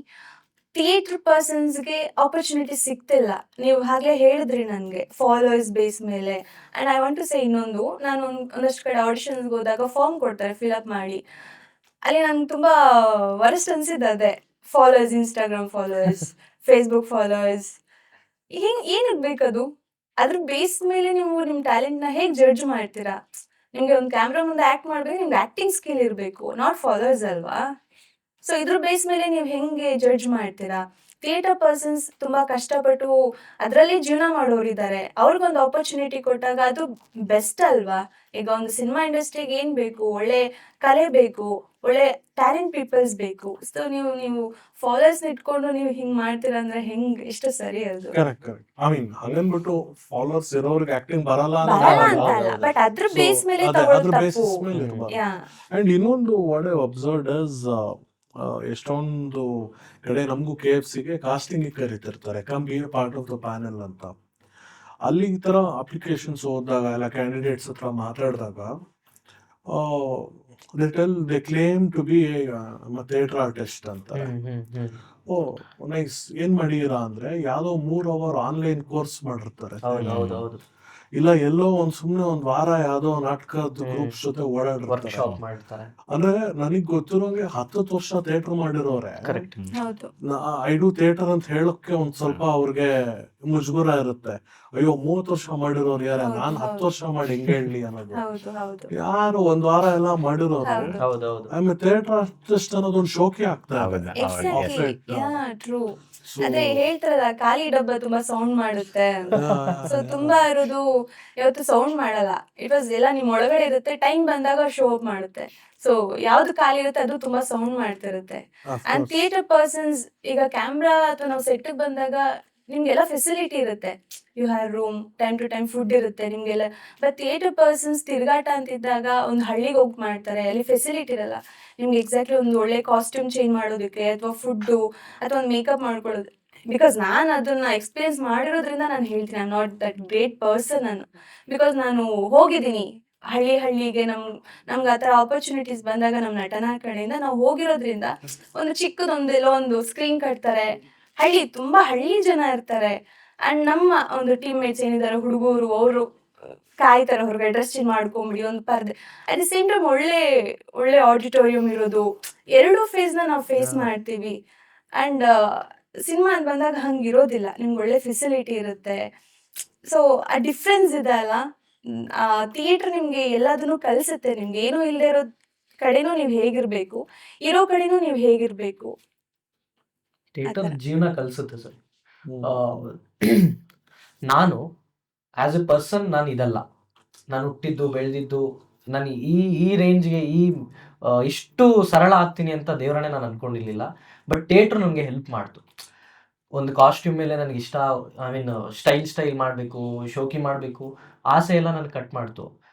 ಥಿಯೇಟರ್ ಪರ್ಸನ್ಸ್ಗೆ ಆಪರ್ಚುನಿಟಿ ಸಿಗ್ತಿಲ್ಲ. ನೀವು ಹಾಗೆ ಹೇಳಿದ್ರಿ ನನಗೆ ಫಾಲೋವರ್ಸ್ ಬೇಸ್ ಮೇಲೆ. And I want to say ಇನ್ನೊಂದು, ನಾನು ಒಂದಷ್ಟು ಕಡೆ ಆಡಿಷನ್ಸ್ಗೆ ಹೋದಾಗ ಫಾರ್ಮ್ ಕೊಡ್ತಾರೆ ಫಿಲಪ್ ಮಾಡಿ. ಅಲ್ಲಿ ನಂಗೆ ತುಂಬ ವರಸ್ಟ್ ಅನಿಸಿದ್ದು ಅದೇ. Followers, Instagram followers, Facebook followers, ಏನಕ್ಕೆ ಬೇಕದು? ಅದ್ರ ಬೇಸ್ ಮೇಲೆ ನೀವು ನಿಮ್ಮ ಟ್ಯಾಲೆಂಟ್ನ ಹೇಗೆ ಜಡ್ಜ್ ಮಾಡ್ತೀರಾ? ನಿಮಗೆ ಒಂದು ಕ್ಯಾಮ್ರಾ ಮುಂದೆ ಆ್ಯಕ್ಟ್ ಮಾಡಬೇಕು, ನಿಮ್ಗೆ ಆ್ಯಕ್ಟಿಂಗ್ ಸ್ಕಿಲ್ ಇರಬೇಕು, ನಾಟ್ ಫಾಲೋವರ್ಸ್ ಅಲ್ವಾ? ಸೊ ಇದ್ರ ಬೇಸ್ ಮೇಲೆ ನೀವು ಹೆಂಗೆ ಜಡ್ಜ್ ಮಾಡ್ತೀರಾ? ಥಿಯೇಟರ್ ಪರ್ಸನ್ಸ್ ತುಂಬ ಕಷ್ಟಪಟ್ಟು ಅದರಲ್ಲಿ ಜೀವನ ಮಾಡೋರಿದ್ದಾರೆ, ಅವ್ರಿಗೊಂದು ಆಪರ್ಚುನಿಟಿ ಕೊಟ್ಟಾಗ ಅದು ಬೆಸ್ಟ್ ಅಲ್ವಾ? ಈಗ ಒಂದು ಸಿನಿಮಾ ಇಂಡಸ್ಟ್ರಿಗೆ ಏನು ಬೇಕು? ಒಳ್ಳೆ ಕಲೆ ಬೇಕು, ಒಳ್ಳೆ ಟ್ಯಾಲೆಂಟ್ ಪೀಪಲ್ಸ್ ಬೇಕು. ಸೊ ನೀವು ಫಾಲೋವರ್ಸ್ ಇಟ್ಕೊಂಡು ನೀವು ಹಿಂಗೆ ಮಾಡ್ತೀರಾ ಅಂದರೆ ಹೆಂಗೆ, ಎಷ್ಟು ಸರಿ ಅದು? ಕರೆಕ್ಟ್. ಐ ಮೀನ್ ಹಂಗನ್ಬಿಟ್ಟು ಫಾಲೋವರ್ಸ್ ಇರೋರಿಗೆ ಆಕ್ಟಿಂಗ್ ಬರಲ್ಲ ಅಂತಲ್ಲ, ಬಟ್ ಅದ್ರ ಬೇಸ್ ಮೇಲೆ ತಗೊಳ್ಳೋದು ತಪ್ಪು. ಅಂಡ್ ಇನ್ನೊಂದು ವಾಟ್ ಐ ಅಬ್ಸರ್ವ್ಡ್ ಇಸ್ ಎಷ್ಟೊಂದು ಕಡೆ ನಮಗೂ KFCಗೆ ಕಾಸ್ಟಿಂಗ್ ಕರಿತಿರ್ತಾರೆ, come be a part of the panel ಅಂತ. ಅಲ್ಲಿ ಈ ಥರ ಅಪ್ಲಿಕೇಶನ್ಸ್ ಹೋದಾಗ ಎಲ್ಲ ಕ್ಯಾಂಡಿಡೇಟ್ಸ್ ಹತ್ರ ಮಾತಾಡಿದಾಗ they claim to be theatre artist ಅಂತಾರೆ. ಓ ನೈಸ್, ಏನ್ ಮಾಡಿರಾ ಅಂದ್ರೆ ಯಾವ್ದೋ 3 hour ಆನ್ಲೈನ್ ಕೋರ್ಸ್ ಮಾಡಿರ್ತಾರೆ, ಹೌದು ಇಲ್ಲ ಎಲ್ಲೋ ಸುಮ್ನೆ ಒಂದ್ ವಾರ ಯಾವ್ದೋ ನಾಟಕದ ಗ್ರೂಪ್ಸ್ ಜೊತೆ ಓಡಾಡಿರ್ತಾರೆ. ವರ್ಕ್ಶಾಪ್ ಮಾಡ್ತಾರೆ. ಅಂದ್ರೆ ನನಗ್ ಗೊತ್ತಿರೋಂಗೆ 10 ವರ್ಷ ಥಿಯೇಟರ್ ಮಾಡಿರೋರೆ ಕರೆಕ್ಟ್. ಹೌದು ಐ ಡು ಥಿಯೇಟರ್ ಅಂತ ಹೇಳಕ್ಕೆ ಒಂದ್ ಸ್ವಲ್ಪ ಅವ್ರಿಗೆ ಮುಜುಗರ ಇರುತ್ತೆ. ಅಯ್ಯೋ 30 ವರ್ಷ ಮಾಡಿರೋರು ಯಾರ, ನಾನ್ 10 ವರ್ಷ ಮಾಡಿ ಹೆಂಗೆ ಹೇಳಿ ಅನ್ನೋದು. ಹೌದು ಹೌದು ಯಾರು ಒಂದ್ ವಾರ ಎಲ್ಲ ಮಾಡಿರೋರು ಹೌದು ಆಮೇಲೆ ಥಿಯೇಟರ್ ಆರ್ಟಿಸ್ಟ್ ಅನ್ನೋದೊಂದು ಶೋಕಿ ಆಗ್ತಾ ಇದೆ. Exactly, true. So, ಅದೇ ಹೇಳ್ತಾರಲ್ಲ, ಖಾಲಿ ಡಬ್ಬ ತುಂಬಾ ಸೌಂಡ್ ಮಾಡುತ್ತೆ. ಸೊ ತುಂಬಾ ಇರೋದು ಯಾವತ್ತು ಸೌಂಡ್ ಮಾಡಲ್ಲ. ಇಟ್ ವಾಸ್ ಎಲ್ಲ ನಿಮ್ ಒಳಗಡೆ ಇರುತ್ತೆ, ಟೈಮ್ ಬಂದಾಗ ಶೋ ಅಪ್ ಮಾಡುತ್ತೆ. ಸೊ ಯಾವ್ದು ಖಾಲಿ ಇರುತ್ತೆ ಅದು ತುಂಬಾ ಸೌಂಡ್ ಮಾಡ್ತಿರುತ್ತೆ. of and course. Theatre persons, ಈಗ ಕ್ಯಾಮ್ರಾ ಅಥವಾ ನಾವು ಸೆಟ್ ಬಂದಾಗ ನಿಮ್ಗೆಲ್ಲ ಫೆಸಿಲಿಟಿ ಇರುತ್ತೆ. You have room, time to time food ಇರುತ್ತೆ ನಿಮ್ಗೆಲ್ಲ. ಬಟ್ ಥಿಯೇಟರ್ ಪರ್ಸನ್ಸ್ ತಿರ್ಗಾಟ ಅಂತಿದ್ದಾಗ ಒಂದು ಹಳ್ಳಿಗೆ ಹೋಗಿ ಮಾಡ್ತಾರೆ, ಅಲ್ಲಿ ಫೆಸಿಲಿಟಿ ಇರಲ್ಲ. ನಿಮ್ಗೆ ಎಕ್ಸಾಕ್ಟ್ಲಿ ಒಂದು ಒಳ್ಳೆ ಕಾಸ್ಟ್ಯೂಮ್ ಚೇಂಜ್ ಮಾಡೋದಕ್ಕೆ ಅಥವಾ ಫುಡ್ಡು ಅಥವಾ ಒಂದು ಮೇಕಪ್ ಮಾಡ್ಕೊಳ್ಳೋದು. ಬಿಕಾಸ್ ನಾನು ಅದನ್ನ ಎಕ್ಸ್ಪೀರಿಯನ್ಸ್ ಮಾಡಿರೋದ್ರಿಂದ ನಾನು ಹೇಳ್ತೀನಿ, I am not that great person ನಾನು. ಬಿಕಾಸ್ ನಾನು ಹೋಗಿದ್ದೀನಿ ಹಳ್ಳಿಗೆ, ನಮ್ಗೆ ಆ ಥರ ಆಪರ್ಚುನಿಟೀಸ್ ಬಂದಾಗ ನಮ್ಮ ನಟನ ಕಡೆಯಿಂದ ನಾವು ಹೋಗಿರೋದ್ರಿಂದ ಒಂದು ಚಿಕ್ಕದೊಂದು ಎಲ್ಲೋ ಒಂದು ಸ್ಕ್ರೀನ್ ಕಟ್ತಾರೆ. ತುಂಬಾ ಹಳ್ಳಿ ಜನ ಇರ್ತಾರೆ. ಅಂಡ್ ನಮ್ಮ ಒಂದು ಟೀಮ್ ಮೇಟ್ಸ್ ಏನಿದ್ದಾರೆ ಹುಡುಗರು, ಅವರು ಕಾಯ್ತಾರೆ ಹೊರಗಡೆ ಡ್ರೆಸ್ ಚೇಂಜ್ ಮಾಡ್ಕೊಂಬಿಡಿ, ಒಂದು ಪರ್ದೆ. ಅಟ್ ದಿ ಸೇಮ್ ಟೈಮ್ ಒಳ್ಳೆ ಆಡಿಟೋರಿಯಂ ಇರೋದು, ಎರಡೂ ಫೇಸ್ನ ನಾವು ಫೇಸ್ ಮಾಡ್ತೀವಿ. ಅಂಡ್ ಸಿನಿಮಾ ಅಂತ ಬಂದಾಗ ಹಂಗಿರೋದಿಲ್ಲ, ನಿಮ್ಗೆ ಒಳ್ಳೆ ಫೆಸಿಲಿಟಿ ಇರುತ್ತೆ. ಸೊ ಆ ಡಿಫ್ರೆನ್ಸ್ ಇದೆ ಅಲ್ಲ. ಥಿಯೇಟರ್ ನಿಮ್ಗೆ ಎಲ್ಲದನ್ನು ಕಲಿಸುತ್ತೆ. ನಿಮ್ಗೆ ಏನೂ ಇಲ್ಲದೆ ಇರೋ ಕಡೆನೂ ನೀವು ಹೇಗಿರ್ಬೇಕು, ಇರೋ ಕಡೆನೂ ನೀವು ಹೇಗಿರ್ಬೇಕು. ಥಿಯೇಟರ್ ಜೀವನ ಕಲಿಸುತ್ತೆ ಸರ್. ಹ್ಮ್. ನಾನು ಆಸ್ ಎ ಪರ್ಸನ್ ನಾನು ಇದಲ್ಲ. ನಾನು ಹುಟ್ಟಿದ್ದು ಬೆಳೆದಿದ್ದು ನಾನು ಈ ರೇಂಜ್ಗೆ ಇಷ್ಟು ಸರಳ ಆಗ್ತೀನಿ ಅಂತ ದೇವರನ್ನೇ ನಾನು ಅನ್ಕೊಂಡಿರ್ಲಿಲ್ಲ. ಬಟ್ ಥಿಯೇಟ್ರ್ ನನಗೆ ಹೆಲ್ಪ್ ಮಾಡ್ತು. ಒಂದು ಕಾಸ್ಟ್ಯೂಮ್ ಮೇಲೆ ನನಗೆ ಇಷ್ಟ, ಐ ಮೀನ್ ಸ್ಟೈಲ್ ಮಾಡಬೇಕು, ಶೋಕಿ ಮಾಡಬೇಕು, ಆಸೆ ಎಲ್ಲ ನನಗೆ ಕಟ್ ಮಾಡ್ತು.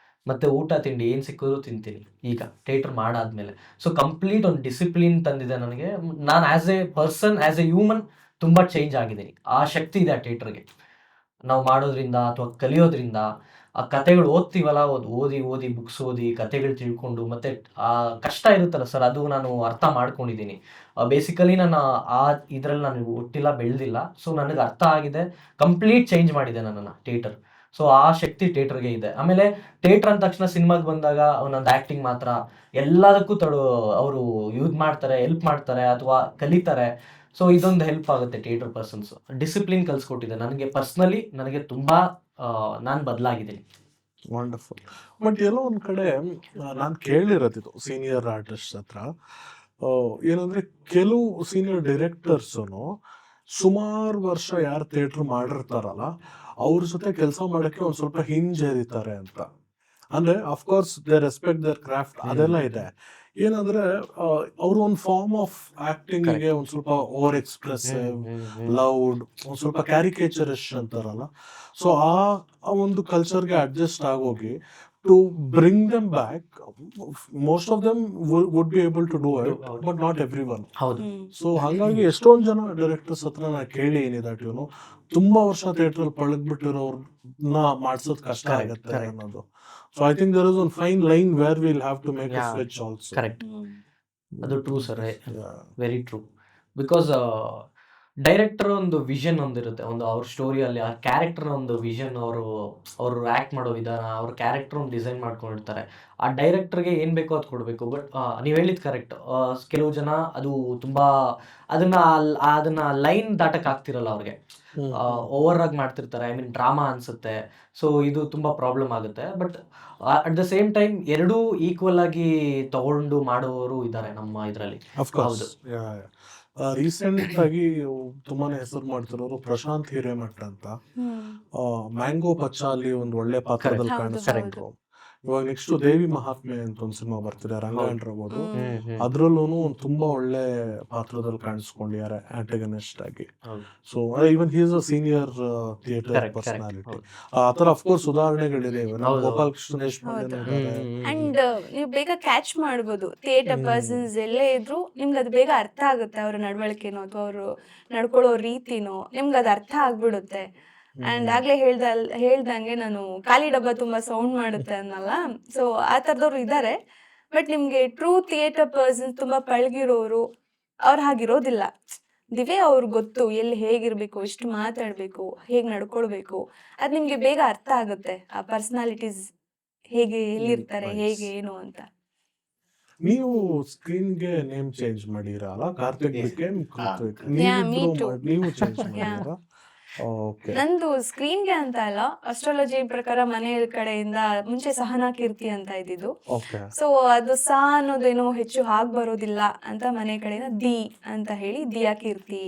ಮತ್ತು ಊಟ ತಿಂಡಿ ಏನು ಸಿಕ್ಕಿದ್ರು ತಿಂತೀನಿ ಈಗ ಥಿಯೇಟ್ರ್ ಮಾಡಾದ್ಮೇಲೆ. ಸೊ ಕಂಪ್ಲೀಟ್ ಒಂದು ಡಿಸಿಪ್ಲಿನ್ ತಂದಿದೆ ನನಗೆ. ನಾನು as A person, as A human ತುಂಬ ಚೇಂಜ್ ಆಗಿದ್ದೀನಿ. ಆ ಶಕ್ತಿ ಇದೆ ಆ ಥಿಯೇಟ್ರಿಗೆ. ನಾವು ಮಾಡೋದ್ರಿಂದ ಅಥವಾ ಕಲಿಯೋದ್ರಿಂದ, ಆ ಕತೆಗಳು ಓದ್ತೀವಲ್ಲ, ಓದಿ ಬುಕ್ಸ್ ಓದಿ ಕತೆಗಳು ತಿಳ್ಕೊಂಡು, ಮತ್ತು ಆ ಕಷ್ಟ ಇರುತ್ತಲ್ಲ ಸರ್, ಅದು ನಾನು ಅರ್ಥ ಮಾಡ್ಕೊಂಡಿದ್ದೀನಿ. ಬೇಸಿಕಲಿ ನಾನು ಇದರಲ್ಲಿ ನಾನು ಹುಟ್ಟಿಲ್ಲ ಬೆಳೆದಿಲ್ಲ. ಸೊ ನನಗೆ ಅರ್ಥ ಆಗಿದೆ, ಕಂಪ್ಲೀಟ್ ಚೇಂಜ್ ಮಾಡಿದೆ ನನ್ನನ್ನು ಥಿಯೇಟರ್. ಸೊ ಆ ಶಕ್ತಿ ಥಿಯೇಟ್ರಿಗೆ ಇದೆ. ಆಮೇಲೆ ಥಿಯೇಟ್ರ್ ಅಂದ ತಕ್ಷಣ ಸಿನಿಮಾಗೆ ಬಂದಾಗ ಒಂದೊಂದು ಆ್ಯಕ್ಟಿಂಗ್ ಮಾತ್ರ ಎಲ್ಲದಕ್ಕೂ ಅವರು ಯೂಸ್ ಮಾಡ್ತಾರೆ, ಹೆಲ್ಪ್ ಮಾಡ್ತಾರೆ ಅಥವಾ ಕಲಿತಾರೆ. ಸೊ ಇದೊಂದು ಹೆಲ್ಪ್ ಆಗುತ್ತೆ ಥಿಯೇಟರ್ ಪರ್ಸನ್ಸ್. ಡಿಸಿಪ್ಲಿನ್ ಕಲಿಸ್ಕೊಟ್ಟಿದೆ ನನಗೆ ಪರ್ಸ್ನಲಿ. ನನಗೆ ತುಂಬ ನಾನು ಬದಲಾಗಿದ್ದೀನಿ. ವಂಡರ್ಫುಲ್. ಬಟ್ ಎಲ್ಲೋ ಒಂದ್ ಕಡೆ ನಾನು ಕೇಳಿರೋದಿದು ಸೀನಿಯರ್ ಆರ್ಟಿಸ್ಟ್ ಹತ್ರ, ಏನಂದ್ರೆ ಕೆಲವು ಸೀನಿಯರ್ ಡೈರೆಕ್ಟರ್ಸು ಸುಮಾರು ವರ್ಷ ಯಾರು ಥಿಯೇಟ್ರ್ ಮಾಡಿರ್ತಾರಲ್ಲ ಅವ್ರ ಜೊತೆ ಕೆಲಸ ಮಾಡಕ್ಕೆ ಒಂದ್ ಸ್ವಲ್ಪ ಹಿಂಜರಿತಾರೆ ಅಂತ. ಅಂದ್ರೆ of course they respect their craft, ಅದೆಲ್ಲ ಇದೆ. ಏನಂದ್ರೆ ಅವರು ಒಂದು ಫಾರ್ಮ್ ಆಫ್ ಆಕ್ಟಿಂಗ್ ಗೆ ಒಂದ್ ಸ್ವಲ್ಪ ಓವರ್ ಎಕ್ಸ್ಪ್ರೆಸಿವ್, ಲೌಡ್, ಒಂದ್ ಸ್ವಲ್ಪ ಕ್ಯಾರಿಕೇಚರಿಸ್ಟ್ ಅಂತಾರಲ್ಲ. ಸೊ ಆ ಒಂದು ಕಲ್ಚರ್ಗೆ ಅಡ್ಜಸ್ಟ್ ಆಗೋಗಿ to bring them back, most of them would be able to do it, but not everyone. ಹೌದು. ಸೊ ಹಾಗಾಗಿ ಎಷ್ಟೊಂದು ಜನ ಡೈರೆಕ್ಟರ್ಸ್ ಹತ್ರ ನಾನು ಕೇಳಿ ಏನಿದಾಟ್ ತುಂಬಾ ವರ್ಷ ಥಿಯೇಟರ್ ಪಳಗ್ಬಿಟ್ಟಿರೋರ್ನ ಮಾಡ್ಸೋದು ಕಷ್ಟ ಆಗುತ್ತೆ ಅನ್ನೋದು. So I think there is one fine line where will have to make a switch also. Correct, ಅದು true sir, very true. Because director ಒಂದು ವಿಷನ್ ಒಂದಿರುತ್ತೆ, ಒಂದು ಅವ್ರ ಸ್ಟೋರಿಯಲ್ಲಿ ಆ ಕ್ಯಾರೆಕ್ಟರ್ ಒಂದು ವಿಷನ್, ಅವರು ಆ್ಯಕ್ಟ್ ಮಾಡೋ ವಿಧಾನ, ಅವ್ರ ಕ್ಯಾರೆಕ್ಟರ್ ಒಂದು ಡಿಸೈನ್ ಮಾಡ್ಕೊಂಡಿರ್ತಾರೆ. ಆ ಡೈರೆಕ್ಟರ್ಗೆ ಏನು ಬೇಕೋ ಅದು ಕೊಡಬೇಕು. ಬಟ್ ನೀವು ಹೇಳಿದ್ದು ಕರೆಕ್ಟ್, ಕೆಲವು ಜನ ಅದು ತುಂಬ ಅದನ್ನ ಲೈನ್ ದಾಟಕ್ಕೆ ಆಗ್ತಿರಲ್ಲ ಅವ್ರಿಗೆ, ಓವರ್ ಆಗಿ ಮಾಡ್ತಿರ್ತಾರೆ. ಐ ಮೀನ್ ಡ್ರಾಮಾ ಅನ್ಸುತ್ತೆ. ಸೊ ಇದು ತುಂಬ ಪ್ರಾಬ್ಲಮ್ ಆಗುತ್ತೆ. But at the same time ಎರಡೂ ಈಕ್ವಲ್ ಆಗಿ ತಗೊಂಡು ಮಾಡೋರು ಇದ್ದಾರೆ ನಮ್ಮ ಇದರಲ್ಲಿ. ಹೌದು. ರೀಸೆಂಟ್ ಆಗಿ ತುಂಬಾನೇ ಹೆಸರು ಮಾಡ್ತಿರೋರು ಪ್ರಶಾಂತ್ ಹಿರೇಮಠ ಅಂತ. ಮ್ಯಾಂಗೋ ಪಚ್ಚಾಲಿ ಒಂದು ಒಳ್ಳೆ ಪಾತ್ರದಲ್ಲಿ ಕಾಣಿಸ್ತಾರೆ. ಇವಾಗ ನೆಕ್ಸ್ಟ್ ದೇವಿ ಮಹಾತ್ಮೆ ಅಂತ ಒಂದು ಸಿನಿಮಾ ಬರ್ತಿದೆ, ರಂಗಾಯಣ್ ರಘುದು. ಅದ್ರಲ್ಲೂ ತುಂಬಾ ಒಳ್ಳೆ ಪಾತ್ರದಲ್ಲಿ ಕಾಣಿಸ್ಕೊಂಡಿದ್ದಾರೆ ಆಂಟಗನಿಸ್ಟ್ ಆಗಿ. So even he is a senior theatre personality. ಆತರ ಅಫ್ಕೋರ್ಸ್ ಉದಾಹರಣೆಗಳಿದೆ. ಗೋಪಾಲ್ ಕೃಷ್ಣ ದೇಶಪಾಂಡೆ. ಅಂಡ್ ನೀವು ಬೇಗ ಕ್ಯಾಚ್ ಮಾಡ್ಬೋದು. ಥಿಯೇಟರ್ ಪರ್ಸನ್ಸ್ ಎಲ್ಲೇ ಇದ್ರು ನಿಮ್ಗೆ ಅದು ಬೇಗ ಅರ್ಥ ಆಗುತ್ತೆ. ಅವ್ರ ನಡವಳಿಕೆನೋ ಅಥವಾ ಅವರು ನಡ್ಕೊಳ್ಳೋ ರೀತಿನೋ ನಿಮ್ಗೆ ಅದು ಅರ್ಥ ಆಗ್ಬಿಡುತ್ತೆ. ಆ್ಯಂಡ್ ಆಗಲೇ ಹೇಳ್ದಂಗೆ ನಾನು ಖಾಲಿ ಡಬ್ಬ ತುಂಬ ಸೌಂಡ್ ಮಾಡುತ್ತೆ ಅನ್ನಲ್ಲ. ಸೊ ಆ ಥರದವ್ರು ಇದ್ದಾರೆ. ಬಟ್ ನಿಮಗೆ ಟ್ರೂ ಥಿಯೇಟರ್ ಪರ್ಸನ್ ತುಂಬ ಪಳಗಿರೋರು ಅವ್ರು ಹಾಗಿರೋದಿಲ್ಲ. ದಿವೇ ಅವ್ರಿಗೆ ಗೊತ್ತು ಎಲ್ಲಿ ಹೇಗಿರಬೇಕು, ಎಷ್ಟು ಮಾತಾಡಬೇಕು, ಹೇಗೆ ನಡ್ಕೊಳ್ಬೇಕು, ಅದು ನಿಮಗೆ ಬೇಗ ಅರ್ಥ ಆಗುತ್ತೆ. ಆ ಪರ್ಸ್ನಾಲಿಟೀಸ್ ಹೇಗೆ ಎಲ್ಲಿರ್ತಾರೆ, ಹೇಗೆ ಏನು ಅಂತ. ನೀವು ಸ್ಕ್ರೀನ್ಗೆ ನೇಮ್ ಚೇಂಜ್ ಮಾಡಿರಲ್ಲ, Karthik Yes. Became Krithik. Yeah, me too. ನೀವು ಚೇಂಜ್ Yeah. ಮಾಡಿರಾ? ಓಕೆ. ನಂದು ಸ್ಕ್ರೀನ್ಗೆ ಅಂತ ಅಲ್ಲ, ಅಸ್ಟ್ರಾಲಜಿ ಪ್ರಕಾರ ಮನೆ ಕಡೆಯಿಂದ ಮುಂಚೆ ಸಹನಾ ಕೀರ್ತಿ ಅಂತ ಇದ್ದಿದ್ದು. ಓಕೆ. ಸೊ ಅದು ಸಾ ಅನ್ನೋದೇನೋ ಹೆಚ್ಚು ಹಾಗೆ ಬರೋದಿಲ್ಲ ಅಂತ ಮನೆ ಕಡೆಯಿಂದ ದಿ ಅಂತ ಹೇಳಿ ದಿಯಾ ಕೀರ್ತಿ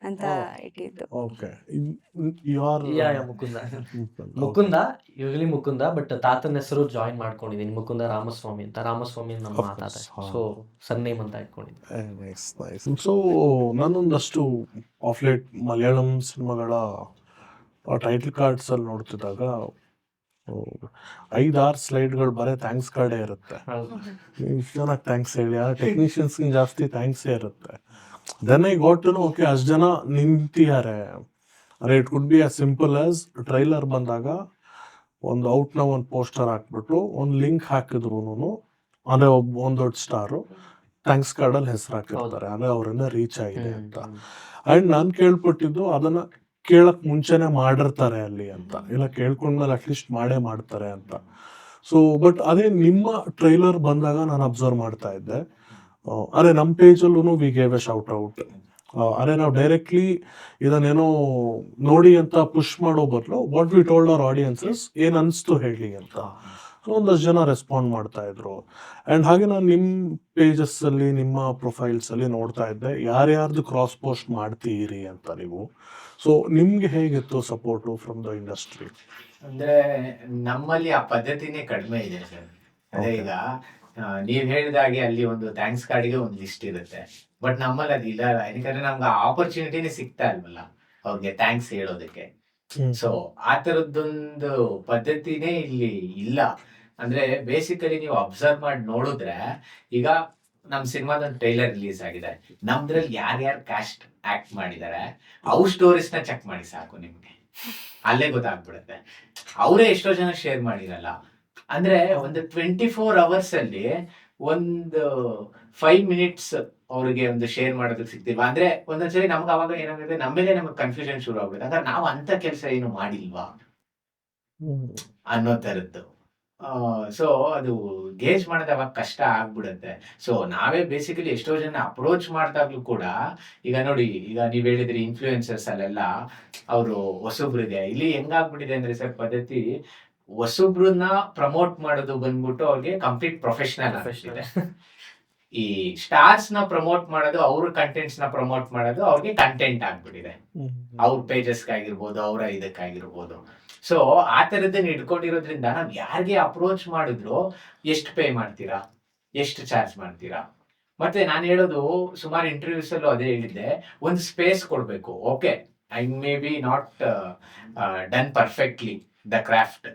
ಅಂತ ಇಟ್ಟಿದ್ದು. ಓಕೆ. ಯಾರ್ ಮುಕುಂದ ಮುಕುಂದ ಯೂಶಲಿ ಮುಕುಂದ, ಬಟ್ ತಾತನ ಹೆಸರು ಜಾಯಿನ್ ಮಾಡ್ಕೊಂಡಿದ್ದೀನಿ, ಮುಕುಂದ ರಾಮಸ್ವಾಮಿ ಅಂತ. ರಾಮಸ್ವಾಮಿ ನಮ್ಮ Of ತಾತ, course, ಸೊ ಸರ್ನೇಮ್ ಅಂತ ಇಟ್ಕೊಂಡಿದ್ದೀನಿ. Nice nice. ಸೊ ನಾನೊಂದಷ್ಟು ಆಫ್ ಲೇಟ್ ಮಲಯಾಳಂ ಸಿನಿಮಾಗಳ ಟೈಟಲ್ ಕಾರ್ಡ್ಸ್ ಅಲ್ಲಿ ನೋಡ್ತಿದ್ದಾಗ 5-6 ಸ್ಲೈಡ್ಗಳು ಬರೀ ಥ್ಯಾಂಕ್ಸ್ ಕಾರ್ಡೇ ಇರುತ್ತೆ. ಇಷ್ಟು ಜನಕ್ಕೆ ಥ್ಯಾಂಕ್ಸ್ ಹೇಳಿ, ಆ ಟೆಕ್ನಿಷಿಯನ್ಸ್ಗೆ ಜಾಸ್ತಿ ಥ್ಯಾಂಕ್ಸೇ ಇರುತ್ತೆ. Then I got to know, okay ಅಷ್ಟು ಜನ ನಿಂತಿದ್ದಾರೆ. ಅರೆ it could be as simple as trailer ಬಂದಾಗ ಒಂದು ಔಟ್ನ ಒಂದು ಪೋಸ್ಟರ್ ಹಾಕ್ಬಿಟ್ಟು ಒಂದು ಲಿಂಕ್ ಹಾಕಿದ್ರು, ಅಂದರೆ ಒಂದು ದೊಡ್ಡ ಸ್ಟಾರು ಥ್ಯಾಂಕ್ಸ್ ಕಾರ್ಡಲ್ಲಿ ಹೆಸರು ಹಾಕಿರ್ತಾರೆ, ಅಂದರೆ ಅವರಿಂದ ರೀಚ್ ಆಗಿದೆ ಅಂತ. ಆ್ಯಂಡ್ ನಾನು ಕೇಳ್ಪಟ್ಟಿದ್ದು ಅದನ್ನು ಕೇಳಕ್ಕೆ ಮುಂಚೆನೇ ಮಾಡಿರ್ತಾರೆ ಅಲ್ಲಿ ಅಂತ, ಇಲ್ಲ ಕೇಳ್ಕೊಂಡ್ಮೇಲೆ ಅಟ್ಲೀಸ್ಟ್ ಮಾಡೇ ಮಾಡ್ತಾರೆ ಅಂತ. ಸೊ ಬಟ್ ಅದೇ ನಿಮ್ಮ ಟ್ರೈಲರ್ ಬಂದಾಗ ನಾನು ಅಬ್ಸರ್ವ್ ಮಾಡ್ತಾ ಇದ್ದೆ, ಅರೆ ನಮ್ಮ ಪೇಜಲ್ಲೂ we gave a shout out. ಅರೆ ನಾವು ಡೈರೆಕ್ಟ್ಲಿ ಇದನ್ನೇನೋ ನೋಡಿ ಅಂತ ಪುಷ್ ಮಾಡೋ ಬದಲು what we told our audiences ಏನು ಅನಿಸ್ತು ಹೇಳಿ ಅಂತ. ಸೊ ಒಂದಷ್ಟು ಜನ ರೆಸ್ಪಾಂಡ್ ಮಾಡ್ತಾ ಇದ್ರು. ಆ್ಯಂಡ್ ಹಾಗೆ ನಾನು ನಿಮ್ಮ ಪೇಜಸ್ಸಲ್ಲಿ, ನಿಮ್ಮ ಪ್ರೊಫೈಲ್ಸಲ್ಲಿ ನೋಡ್ತಾ ಇದ್ದೆ ಯಾರ್ಯಾರ್ದು ಕ್ರಾಸ್ ಪೋಸ್ಟ್ ಮಾಡ್ತೀರಿ ಅಂತ ನೀವು. ಸೊ ನಿಮ್ಗೆ ಹೇಗಿತ್ತು ಸಪೋರ್ಟು ಫ್ರಮ್ ದ ಇಂಡಸ್ಟ್ರಿ? ಅಂದ್ರೆ ನಮ್ಮಲ್ಲಿ ಆ ಪದ್ಧತಿನೇ ಕಡಿಮೆ ಇದೆ ಸರ್. ಅದೇ ಈಗ ನೀವ್ ಹೇಳಿದಾಗೆ ಅಲ್ಲಿ ಒಂದು ಥ್ಯಾಂಕ್ಸ್ ಕಾರ್ಡ್ಗೆ ಒಂದು ಲಿಸ್ಟ್ ಇರುತ್ತೆ, ಬಟ್ ನಮ್ಮಲ್ಲಿ ಅದು ಇಲ್ಲ. ಯಾಕಂದ್ರೆ ನಮ್ಗೆ ಆಪರ್ಚುನಿಟಿನೇ ಸಿಗ್ತಾ ಇಲ್ವಲ್ಲ ಅವ್ರಿಗೆ ಥ್ಯಾಂಕ್ಸ್ ಹೇಳೋದಕ್ಕೆ. ಸೊ ಆ ತರದ್ದೊಂದು ಪದ್ಧತಿನೇ ಇಲ್ಲಿ ಇಲ್ಲ. ಅಂದ್ರೆ ಬೇಸಿಕಲಿ ನೀವು ಅಬ್ಸರ್ವ್ ಮಾಡಿ ನೋಡಿದ್ರೆ, ಈಗ ನಮ್ ಸಿನಿಮಾದೊಂದು ಟ್ರೈಲರ್ ರಿಲೀಸ್ ಆಗಿದೆ, ನಮ್ದ್ರಲ್ಲಿ ಯಾರ್ಯಾರು ಕ್ಯಾಸ್ಟ್ ಆಕ್ಟ್ ಮಾಡಿದ್ದಾರೆ ಅವ್ರ ಸ್ಟೋರೀಸ್ ನ ಚೆಕ್ ಮಾಡಿ ಸಾಕು, ನಿಮ್ಗೆ ಅಲ್ಲೇ ಗೊತ್ತಾಗ್ಬಿಡುತ್ತೆ. ಅವರೇ ಎಷ್ಟೋ ಜನ ಶೇರ್ ಮಾಡಿರಲ್ಲ. ಅಂದ್ರೆ ಒಂದು 24 hours ಅಲ್ಲಿ ಒಂದು 5 minutes ಅವ್ರಿಗೆ ಒಂದು ಶೇರ್ ಮಾಡೋದಕ್ಕೆ ಸಿಗ್ತಿಲ್ವಾ? ಅಂದ್ರೆ ಒಂದೊಂದ್ಸರಿ ನಮ್ಗೆ ಅವಾಗ ಏನಾಗುತ್ತೆ, ನಮ್ಮೇಲೆ ನಮ್ಗೆ ಕನ್ಫ್ಯೂಷನ್ ಶುರು ಆಗ್ಬಿಡುತ್ತೆ. ಅಂದ್ರೆ ನಾವು ಅಂತ ಕೆಲಸ ಏನು ಮಾಡಿಲ್ವಾ ಅನ್ನೋ ತರದ್ದು. ಸೊ ಅದು ಗೇಜ್ ಮಾಡೋದು ಅವಾಗ ಕಷ್ಟ ಆಗ್ಬಿಡುತ್ತೆ. ಸೊ ನಾವೇ ಬೇಸಿಕಲಿ ಎಷ್ಟೋ ಜನ ಅಪ್ರೋಚ್ ಮಾಡಿದಾಗ್ಲೂ ಕೂಡ, ಈಗ ನೋಡಿ, ಈಗ ನೀವ್ ಹೇಳಿದ್ರಿ ಇನ್ಫ್ಲೂಯೆನ್ಸರ್ಸ್ ಅಲ್ಲೆಲ್ಲ ಅವರು ಹೊಸಬ್ರಿಗೆ, ಇಲ್ಲಿ ಹೆಂಗಾಗ್ಬಿಟ್ಟಿದೆ ಅಂದ್ರೆ ಸರ್ ಪದ್ಧತಿ, ಹೊಸಬ್ರನ್ನ ಪ್ರಮೋಟ್ ಮಾಡೋದು ಬಂದ್ಬಿಟ್ಟು ಅವ್ರಿಗೆ ಕಂಪ್ಲೀಟ್ ಪ್ರೊಫೆಷನಲ್ ಆಗ್ಬಿಟ್ಟಿದೆ. ಈ ಸ್ಟಾರ್ಸ್ ನ ಪ್ರಮೋಟ್ ಮಾಡೋದು, ಅವ್ರ ಕಂಟೆಂಟ್ಸ್ ನ ಪ್ರಮೋಟ್ ಮಾಡೋದು ಅವ್ರಿಗೆ ಕಂಟೆಂಟ್ ಆಗ್ಬಿಟ್ಟಿದೆ, ಅವ್ರ ಪೇಜಸ್ಗಾಗಿರ್ಬೋದು, ಅವರ ಇದಕ್ಕಾಗಿರ್ಬೋದು. ಸೊ ಆ ತರದನ್ನ ಇಟ್ಕೊಂಡಿರೋದ್ರಿಂದ ನಾವ್ ಯಾರಿಗೆ ಅಪ್ರೋಚ್ ಮಾಡಿದ್ರು ಎಷ್ಟು ಪೇ ಮಾಡ್ತೀರಾ, ಎಷ್ಟು ಚಾರ್ಜ್ ಮಾಡ್ತೀರಾ? ಮತ್ತೆ ನಾನು ಹೇಳೋದು, ಸುಮಾರು ಇಂಟರ್ವ್ಯೂಸ್ ಅಲ್ಲೂ ಅದೇ ಹೇಳಿದ್ದೆ, ಒಂದು ಸ್ಪೇಸ್ ಕೊಡ್ಬೇಕು. Okay, I may be not done perfectly the craft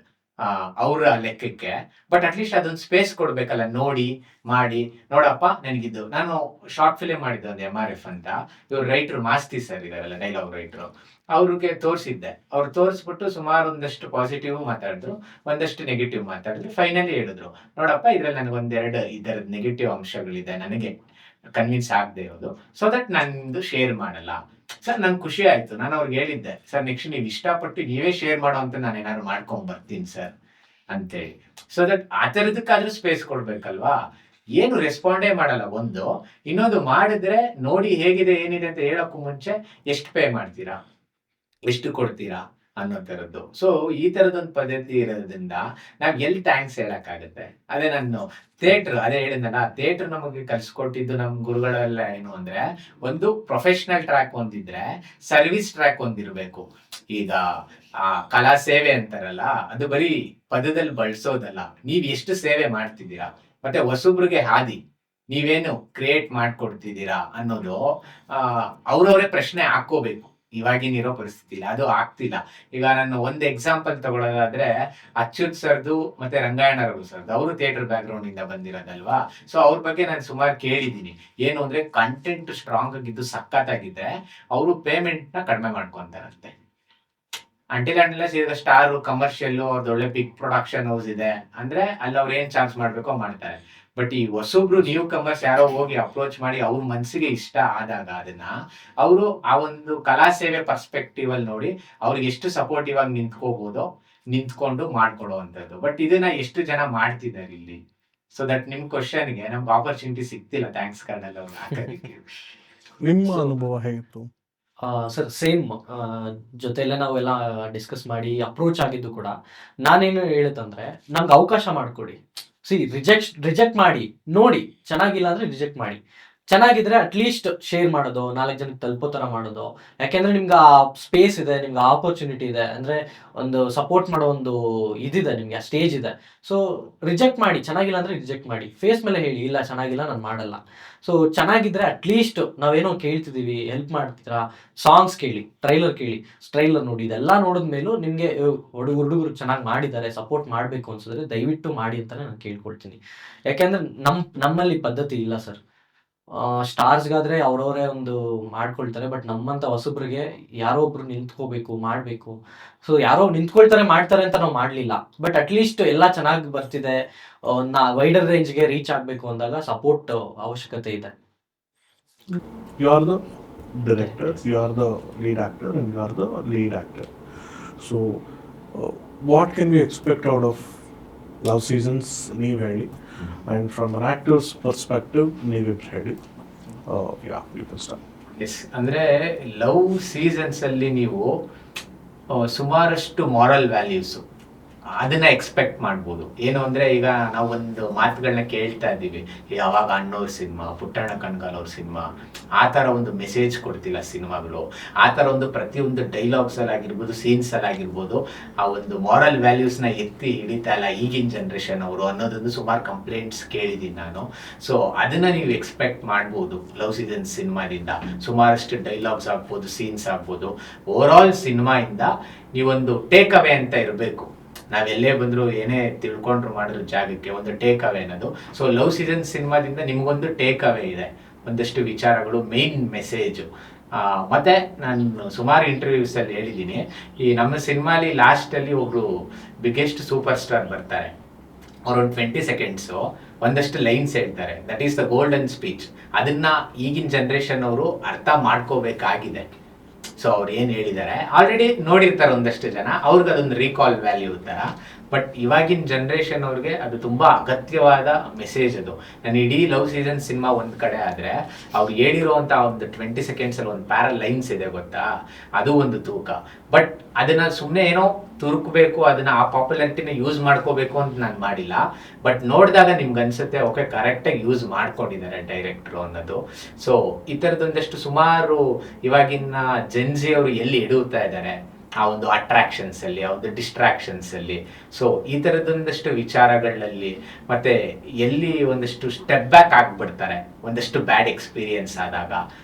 ಅವ್ರ ಲೆಕ್ಕಕ್ಕೆ, ಬಟ್ ಅಟ್ಲೀಸ್ಟ್ ಅದೊಂದು ಸ್ಪೇಸ್ ಕೊಡ್ಬೇಕಲ್ಲ, ನೋಡಿ ಮಾಡಿ. ನೋಡಪ್ಪ ನನಗಿದ್ದು, ನಾನು ಶಾರ್ಟ್ ಫಿಲಿಮ್ ಮಾಡಿದ್ದೆ ಒಂದು MRF ಅಂತ, ಇವ್ರು ರೈಟ್ರು ಮಾಸ್ತಿ ಸರ್ ಇದಾರಲ್ಲ, ಡೈಲಾಗ್ ರೈಟ್ರು, ಅವ್ರಿಗೆ ತೋರಿಸಿದ್ದೆ. ಅವ್ರು ತೋರಿಸ್ಬಿಟ್ಟು ಸುಮಾರು ಒಂದಷ್ಟು ಪಾಸಿಟಿವ್ ಮಾತಾಡಿದ್ರು, ಒಂದಷ್ಟು ನೆಗೆಟಿವ್ ಮಾತಾಡಿದ್ರು. ಫೈನಲಿ ಹೇಳಿದ್ರು, ನೋಡಪ್ಪ ಇದ್ರಲ್ಲಿ ನನಗೆ ಒಂದೆರಡು ಇದರದ ನೆಗೆಟಿವ್ ಅಂಶಗಳಿದೆ, ನನಗೆ ಕನ್ವಿನ್ಸ್ ಆಗದೆ ಇರೋದು, ಸೊ ದಟ್ ನಂದು ಶೇರ್ ಮಾಡಲ್ಲ. ಸರ್ ನಂಗೆ ಖುಷಿ ಆಯ್ತು. ನಾನು ಅವ್ರಿಗೆ ಹೇಳಿದ್ದೆ, ಸರ್ ನೆಕ್ಸ್ಟ್ ನೀವು ಇಷ್ಟಪಟ್ಟು ನೀವೇ ಶೇರ್ ಮಾಡೋ ಅಂತ ನಾನು ಏನಾದ್ರು ಮಾಡ್ಕೊಂಡ್ ಬರ್ತೀನಿ ಸರ್ ಅಂತೇಳಿ. ಸೊ ದಟ್ ಆ ಥರದಕ್ಕಾದ್ರೂ ಸ್ಪೇಸ್ ಕೊಡ್ಬೇಕಲ್ವಾ? ಏನು ರೆಸ್ಪಾಂಡೇ ಮಾಡಲ್ಲ ಒಂದು. ಇನ್ನೊಂದು ಮಾಡಿದ್ರೆ ನೋಡಿ ಹೇಗಿದೆ ಏನಿದೆ ಅಂತ ಹೇಳೋಕ್ಕೂ ಮುಂಚೆ ಎಷ್ಟು ಪೇ ಮಾಡ್ತೀರಾ, ಎಷ್ಟು ಕೊಡ್ತೀರಾ ಅನ್ನೋ ಥರದ್ದು. ಸೊ ಈ ಥರದೊಂದು ಪದ್ಧತಿ ಇರೋದ್ರಿಂದ ನಾವ್ ಎಲ್ಲಿ ಥ್ಯಾಂಕ್ಸ್ ಹೇಳಕ್ಕಾಗತ್ತೆ? ಅದೇ ನಾನು ಥಿಯೇಟರ್, ಅದೇ ಹೇಳಿದ್ನಲ್ಲ, ಥಿಯೇಟರ್ ನಮಗೆ ಕಲ್ಸ್ಕೊಟ್ಟಿದ್ದು ನಮ್ ಗುರುಗಳೆಲ್ಲ ಏನು ಅಂದ್ರೆ, ಒಂದು ಪ್ರೊಫೆಷನಲ್ ಟ್ರ್ಯಾಕ್ ಒಂದಿದ್ರೆ ಸರ್ವಿಸ್ ಟ್ರ್ಯಾಕ್ ಒಂದಿರ್ಬೇಕು. ಈಗ ಆ ಕಲಾ ಸೇವೆ ಅಂತಾರಲ್ಲ, ಅದು ಬರೀ ಪದದಲ್ಲಿ ಬಳಸೋದಲ್ಲ, ನೀವ್ ಎಷ್ಟು ಸೇವೆ ಮಾಡ್ತಿದ್ದೀರಾ, ಮತ್ತೆ ಹೊಸಬ್ರಿಗೆ ಹಾದಿ ನೀವೇನು ಕ್ರಿಯೇಟ್ ಮಾಡ್ಕೊಡ್ತಿದ್ದೀರಾ ಅನ್ನೋದು ಅವ್ರವ್ರೇ ಪ್ರಶ್ನೆ ಹಾಕೋಬೇಕು. ಇವಾಗಿನಿರೋ ಪರಿಸ್ಥಿತಿ ಅದು ಆಗ್ತಿಲ್ಲ. ಈಗ ನಾನು ಒಂದು ಎಕ್ಸಾಂಪಲ್ ತಗೊಳ್ಳೋದಾದ್ರೆ, ಅಚ್ಯುತ್ ಸರ್ದು ಮತ್ತೆ ರಂಗಾಯಣ ರಘು ಸರ್ದು, ಅವರು ಥಿಯೇಟರ್ ಬ್ಯಾಕ್ ಗ್ರೌಂಡ್ ಇಂದ ಬಂದಿರೋದಲ್ವಾ. ಸೊ ಅವ್ರ ಬಗ್ಗೆ ನಾನು ಸುಮಾರು ಕೇಳಿದ್ದೀನಿ. ಏನು ಅಂದ್ರೆ, ಕಂಟೆಂಟ್ ಸ್ಟ್ರಾಂಗ್ ಆಗಿದ್ದು ಸಖತ್ತಾಗಿದ್ರೆ ಅವರು ಪೇಮೆಂಟ್ ನ ಕಡಿಮೆ ಮಾಡ್ಕೊಂತಾರಂತೆ. ಅಂಟಿಲ್ ಅಂಡ್ ಈಗ ಸ್ಟಾರ್ ಕಮರ್ಷಿಯಲ್ ಅವ್ರದ್ದು ಒಳ್ಳೆ ಬಿಗ್ ಪ್ರೊಡಕ್ಷನ್ ಹೌಸ್ ಇದೆ ಅಂದ್ರೆ ಅಲ್ಲಿ ಅವ್ರು ಏನ್ ಚಾನ್ಸ್ ಮಾಡ್ಬೇಕೋ ಮಾಡ್ತಾರೆ. ಬಟ್ ಈ ಹೊಸೊಬ್ರು ನ್ಯೂ ಕಮರ್ಸ್ ಯಾರೋ ಹೋಗಿ ಅಪ್ರೋಚ್ ಮಾಡಿ ಅವ್ರ ಮನ್ಸಿಗೆ ಇಷ್ಟ ಆದಾಗ ಅದನ್ನ ಅವರು ಆ ಒಂದು ಕಲಾ ಸೇವೆ ಪರ್ಸ್ಪೆಕ್ಟಿವ್ ಅಲ್ಲಿ ನೋಡಿ ಅವ್ರಿಗೆ ಎಷ್ಟು ಸಪೋರ್ಟಿವ್ ಆಗಿ ನಿಂತ್ಕೋಬಹುದೋ ನಿಂತ್ಕೊಂಡು ಮಾಡ್ಕೊಡುವಂಥದ್ದು. ಬಟ್ ಇದನ್ನ ಎಷ್ಟು ಜನ ಮಾಡ್ತಿದ್ದಾರೆ ಇಲ್ಲಿ? ಸೊ ದಟ್ ನಿಮ್ ಕ್ವಶನ್ಗೆ ನಮ್ಗೆ ಆಪರ್ಚುನಿಟಿ ಸಿಗ್ತಿಲ್ಲ. ಥ್ಯಾಂಕ್ಸ್ ಕರ್ನಲ್ ಅವ್ರು ಹಾಕೋದಕ್ಕೆ. ನಿಮ್ಮ ಅನುಭವ ಹೇಗಿತ್ತು? ಸರ್ ಸೇಮ್ ಜೊತೆಯಲ್ಲ ನಾವೆಲ್ಲ ಡಿಸ್ಕಸ್ ಮಾಡಿ ಅಪ್ರೋಚ್ ಆಗಿದ್ದು ಕೂಡ ನಾನೇನು ಹೇಳುತ್ತಂದ್ರೆ ನಮ್ಗೆ ಅವಕಾಶ ಮಾಡಿಕೊಡಿ. ರಿಜೆಕ್ಟ್ ಮಾಡಿ ನೋಡಿ, ಚೆನ್ನಾಗಿಲ್ಲ ಅಂದರೆ ರಿಜೆಕ್ಟ್ ಮಾಡಿ, ಚೆನ್ನಾಗಿದ್ರೆ ಅಟ್ಲೀಸ್ಟ್ ಶೇರ್ ಮಾಡೋದು, 4 ಜನಕ್ಕೆ ತಲುಪೋ ಥರ ಮಾಡೋದು. ಯಾಕೆಂದರೆ ನಿಮ್ಗೆ ಆ ಸ್ಪೇಸ್ ಇದೆ, ನಿಮ್ಗೆ ಆಪರ್ಚುನಿಟಿ ಇದೆ, ಅಂದರೆ ಒಂದು ಸಪೋರ್ಟ್ ಮಾಡೋ ಒಂದು ಇದಿದೆ, ನಿಮಗೆ ಆ ಸ್ಟೇಜ್ ಇದೆ. ಸೊ ರಿಜೆಕ್ಟ್ ಮಾಡಿ, ಚೆನ್ನಾಗಿಲ್ಲ ಅಂದರೆ ರಿಜೆಕ್ಟ್ ಮಾಡಿ, ಫೇಸ್ ಮೇಲೆ ಹೇಳಿ ಇಲ್ಲ ಚೆನ್ನಾಗಿಲ್ಲ ನಾನು ಮಾಡಲ್ಲ. ಸೊ ಚೆನ್ನಾಗಿದ್ರೆ ಅಟ್ಲೀಸ್ಟ್ ನಾವೇನೋ ಕೇಳ್ತಿದ್ದೀವಿ, ಹೆಲ್ಪ್ ಮಾಡ್ತೀರಾ, ಸಾಂಗ್ಸ್ ಕೇಳಿ, ಟ್ರೈಲರ್ ನೋಡಿ, ಇದೆಲ್ಲ ನೋಡಿದ್ಮೇಲೂ ನಿಮಗೆ ಹುಡುಗರು ಚೆನ್ನಾಗಿ ಮಾಡಿದ್ದಾರೆ, ಸಪೋರ್ಟ್ ಮಾಡಬೇಕು ಅನ್ಸಿದ್ರೆ ದಯವಿಟ್ಟು ಮಾಡಿ ಅಂತಲೇ ನಾನು ಕೇಳ್ಕೊಳ್ತೀನಿ. ಯಾಕೆಂದರೆ ನಮ್ಮಲ್ಲಿ ಪದ್ಧತಿ ಇಲ್ಲ ಸರ್. ಸ್ಟಾರ್ಸ್ಗಾದ್ರೆ ಅವ್ರವರೇ ಒಂದು ಮಾಡ್ಕೊಳ್ತಾರೆ, ಬಟ್ ನಮ್ಮಂಥ ಹೊಸಬ್ರಿಗೆ ಯಾರೋ ಒಬ್ರು ನಿಂತ್ಕೋಬೇಕು, ಮಾಡಬೇಕು. ಸೊ ಯಾರೋ ನಿಂತ್ಕೊಳ್ತಾರೆ ಮಾಡ್ತಾರೆ ಅಂತ ನಾವು ಮಾಡಲಿಲ್ಲ, ಬಟ್ ಅಟ್ಲೀಸ್ಟ್ ಎಲ್ಲ ಚೆನ್ನಾಗಿ ಬರ್ತಿದೆ, ವೈಡರ್ ರೇಂಜ್ಗೆ ರೀಚ್ ಆಗಬೇಕು ಅಂದಾಗ ಸಪೋರ್ಟ್ ಅವಶ್ಯಕತೆ ಇದೆ. You are the director, you are the lead actor, and you are the lead actor. So, what can we expect out of Love Seasons ನೀವು ಹೇಳಿ, and from an actor's perspective ನೀವಿಬ್ರು ಹೇಳಿ. Yeah, you can start. Yes, ಅಂದ್ರೆ love seasons ಅಲ್ಲಿ ನೀವು ಸುಮಾರಷ್ಟು moral values ಅದನ್ನ expect ಮಾಡ್ಬೋದು. ಏನು ಅಂದ್ರೆ ಈಗ ನಾವು ಒಂದು ಮಾತುಗಳನ್ನ ಕೇಳ್ತಾ ಇದ್ದೀವಿ, ಯಾವಾಗ ಅಣ್ಣವ್ರ ಸಿನಿಮಾ, ಪುಟ್ಟಣ್ಣ ಕಣ್ಗಾಲ್ ಅವ್ರ ಸಿನಿಮಾ, ಆ ಥರ ಒಂದು ಮೆಸೇಜ್ ಕೊಡ್ತಿಲ್ಲ ಸಿನಿಮಾಗಳು. ಆ ಥರ ಒಂದು ಪ್ರತಿಯೊಂದು ಡೈಲಾಗ್ಸ್ ಅಲ್ಲಿ ಆಗಿರ್ಬೋದು, ಸೀನ್ಸ್ ಅಲ್ಲಿ ಆಗಿರ್ಬೋದು, ಆ ಒಂದು ಮಾರಲ್ ವ್ಯಾಲ್ಯೂಸ್ನ ಎತ್ತಿ ಹಿಡಿತಾ ಇಲ್ಲ ಈಗಿನ ಜನ್ರೇಷನ್ ಅವರು ಅನ್ನೋದೊಂದು ಸುಮಾರು ಕಂಪ್ಲೇಂಟ್ಸ್ ಕೇಳಿದ್ದೀನಿ ನಾನು. ಸೊ ಅದನ್ನ ನೀವು ಎಕ್ಸ್ಪೆಕ್ಟ್ ಮಾಡ್ಬೋದು ಲವ್ ಸೀಸನ್ ಸಿನಿಮಾದಿಂದ. ಸುಮಾರಷ್ಟು ಡೈಲಾಗ್ಸ್ ಆಗ್ಬೋದು, ಸೀನ್ಸ್ ಆಗ್ಬೋದು. ಓವರ್ ಆಲ್ ಸಿನಿಮಾಯಿಂದ ನೀವೊಂದು ಟೇಕ್ ಅವೇ ಅಂತ ಇರಬೇಕು. ನಾವೆಲ್ಲೇ ಬಂದ್ರು ಏನೇ ತಿಳ್ಕೊಂಡ್ರು ಮಾಡಿರೋ ಜಾಗಕ್ಕೆ ಒಂದು ಟೇಕ್ ಅವೇ ಅನ್ನೋದು. ಸೊ ಲವ್ ಸೀಸನ್ ಸಿನಿಮಾದಿಂದ ನಿಮಗೊಂದು ಟೇಕ್ ಅವೇ ಇದೆ, ಒಂದಷ್ಟು ವಿಚಾರಗಳು, ಮೇನ್ ಮೆಸೇಜು. ಮತ್ತೆ ನಾನು ಸುಮಾರು ಇಂಟರ್ವ್ಯೂಸ್ ಅಲ್ಲಿ ಹೇಳಿದ್ದೀನಿ, ಈ ನಮ್ಮ ಸಿನಿಮಾಲಿ ಲಾಸ್ಟಲ್ಲಿ ಒಬ್ರು ಬಿಗ್ಗೆಸ್ಟ್ ಸೂಪರ್ ಸ್ಟಾರ್ ಬರ್ತಾರೆ, ಅವ್ರೊಂದು 20 ಸೆಕೆಂಡ್ಸು ಒಂದಷ್ಟು ಲೈನ್ಸ್ ಹೇಳ್ತಾರೆ, that is the golden speech. ಅದನ್ನ ಈಗಿನ ಜನ್ರೇಷನ್ ಅವರು ಅರ್ಥ ಮಾಡ್ಕೋಬೇಕಾಗಿದೆ. ಸೊ ಅವ್ರು ಏನು ಹೇಳಿದ್ದಾರೆ ಆಲ್ರೆಡಿ ನೋಡಿರ್ತಾರೆ ಒಂದಷ್ಟು ಜನ, ಅವ್ರಿಗೆ ಅದೊಂದು ರೀಕಾಲ್ ವ್ಯಾಲ್ಯೂ ಥರ. ಬಟ್ ಇವಾಗಿನ ಜನ್ರೇಷನ್ ಅವ್ರಿಗೆ ಅದು ತುಂಬ ಅಗತ್ಯವಾದ ಮೆಸೇಜ್ ಅದು. ನಾನು ಇಡೀ ಲವ್ ಸೀಸನ್ ಸಿನಿಮಾ ಒಂದು ಕಡೆ ಆದರೆ ಅವ್ರು ಹೇಳಿರೋವಂಥ ಒಂದು 20 ಸೆಕೆಂಡ್ಸಲ್ಲಿ ಒಂದು ಲೈನ್ಸ್ ಇದೆ ಗೊತ್ತಾ, ಅದು ಒಂದು ತೂಕ. ಬಟ್ ಅದನ್ನ ಸುಮ್ಮನೆ ಏನೋ ತುರುಕಬೇಕು, ಅದನ್ನ ಆ ಪಾಪ್ಯುಲಾರಿಟಿನ ಯೂಸ್ ಮಾಡ್ಕೋಬೇಕು ಅಂತ ನಾನು ಮಾಡಿಲ್ಲ. ಬಟ್ ನೋಡಿದಾಗ ನಿಮ್ಗೆ ಅನ್ಸುತ್ತೆ ಓಕೆ ಕರೆಕ್ಟಾಗಿ ಯೂಸ್ ಮಾಡ್ಕೊಂಡಿದ್ದಾರೆ ಡೈರೆಕ್ಟ್ರು ಅನ್ನೋದು. ಸೊ ಈ ಥರದೊಂದಷ್ಟು ಸುಮಾರು ಇವಾಗಿನ ಜೆನ್ಜಿ ಅವರು ಎಲ್ಲಿ ಎಡುತ್ತಾ ಇದ್ದಾರೆ ಆ ಒಂದು ಅಟ್ರಾಕ್ಷನ್ಸ್ ಅಲ್ಲಿ, ಆ ಒಂದು ಡಿಸ್ಟ್ರಾಕ್ಷನ್ಸ್ ಅಲ್ಲಿ. ಸೊ ಈ ಥರದೊಂದಷ್ಟು ವಿಚಾರಗಳಲ್ಲಿ ಮತ್ತೆ ಎಲ್ಲಿ ಒಂದಷ್ಟು ಸ್ಟೆಪ್ ಬ್ಯಾಕ್ ಆಗ್ಬಿಡ್ತಾರೆ ಒಂದಷ್ಟು ಬ್ಯಾಡ್ ಎಕ್ಸ್ಪೀರಿಯನ್ಸ್ ಆದಾಗ.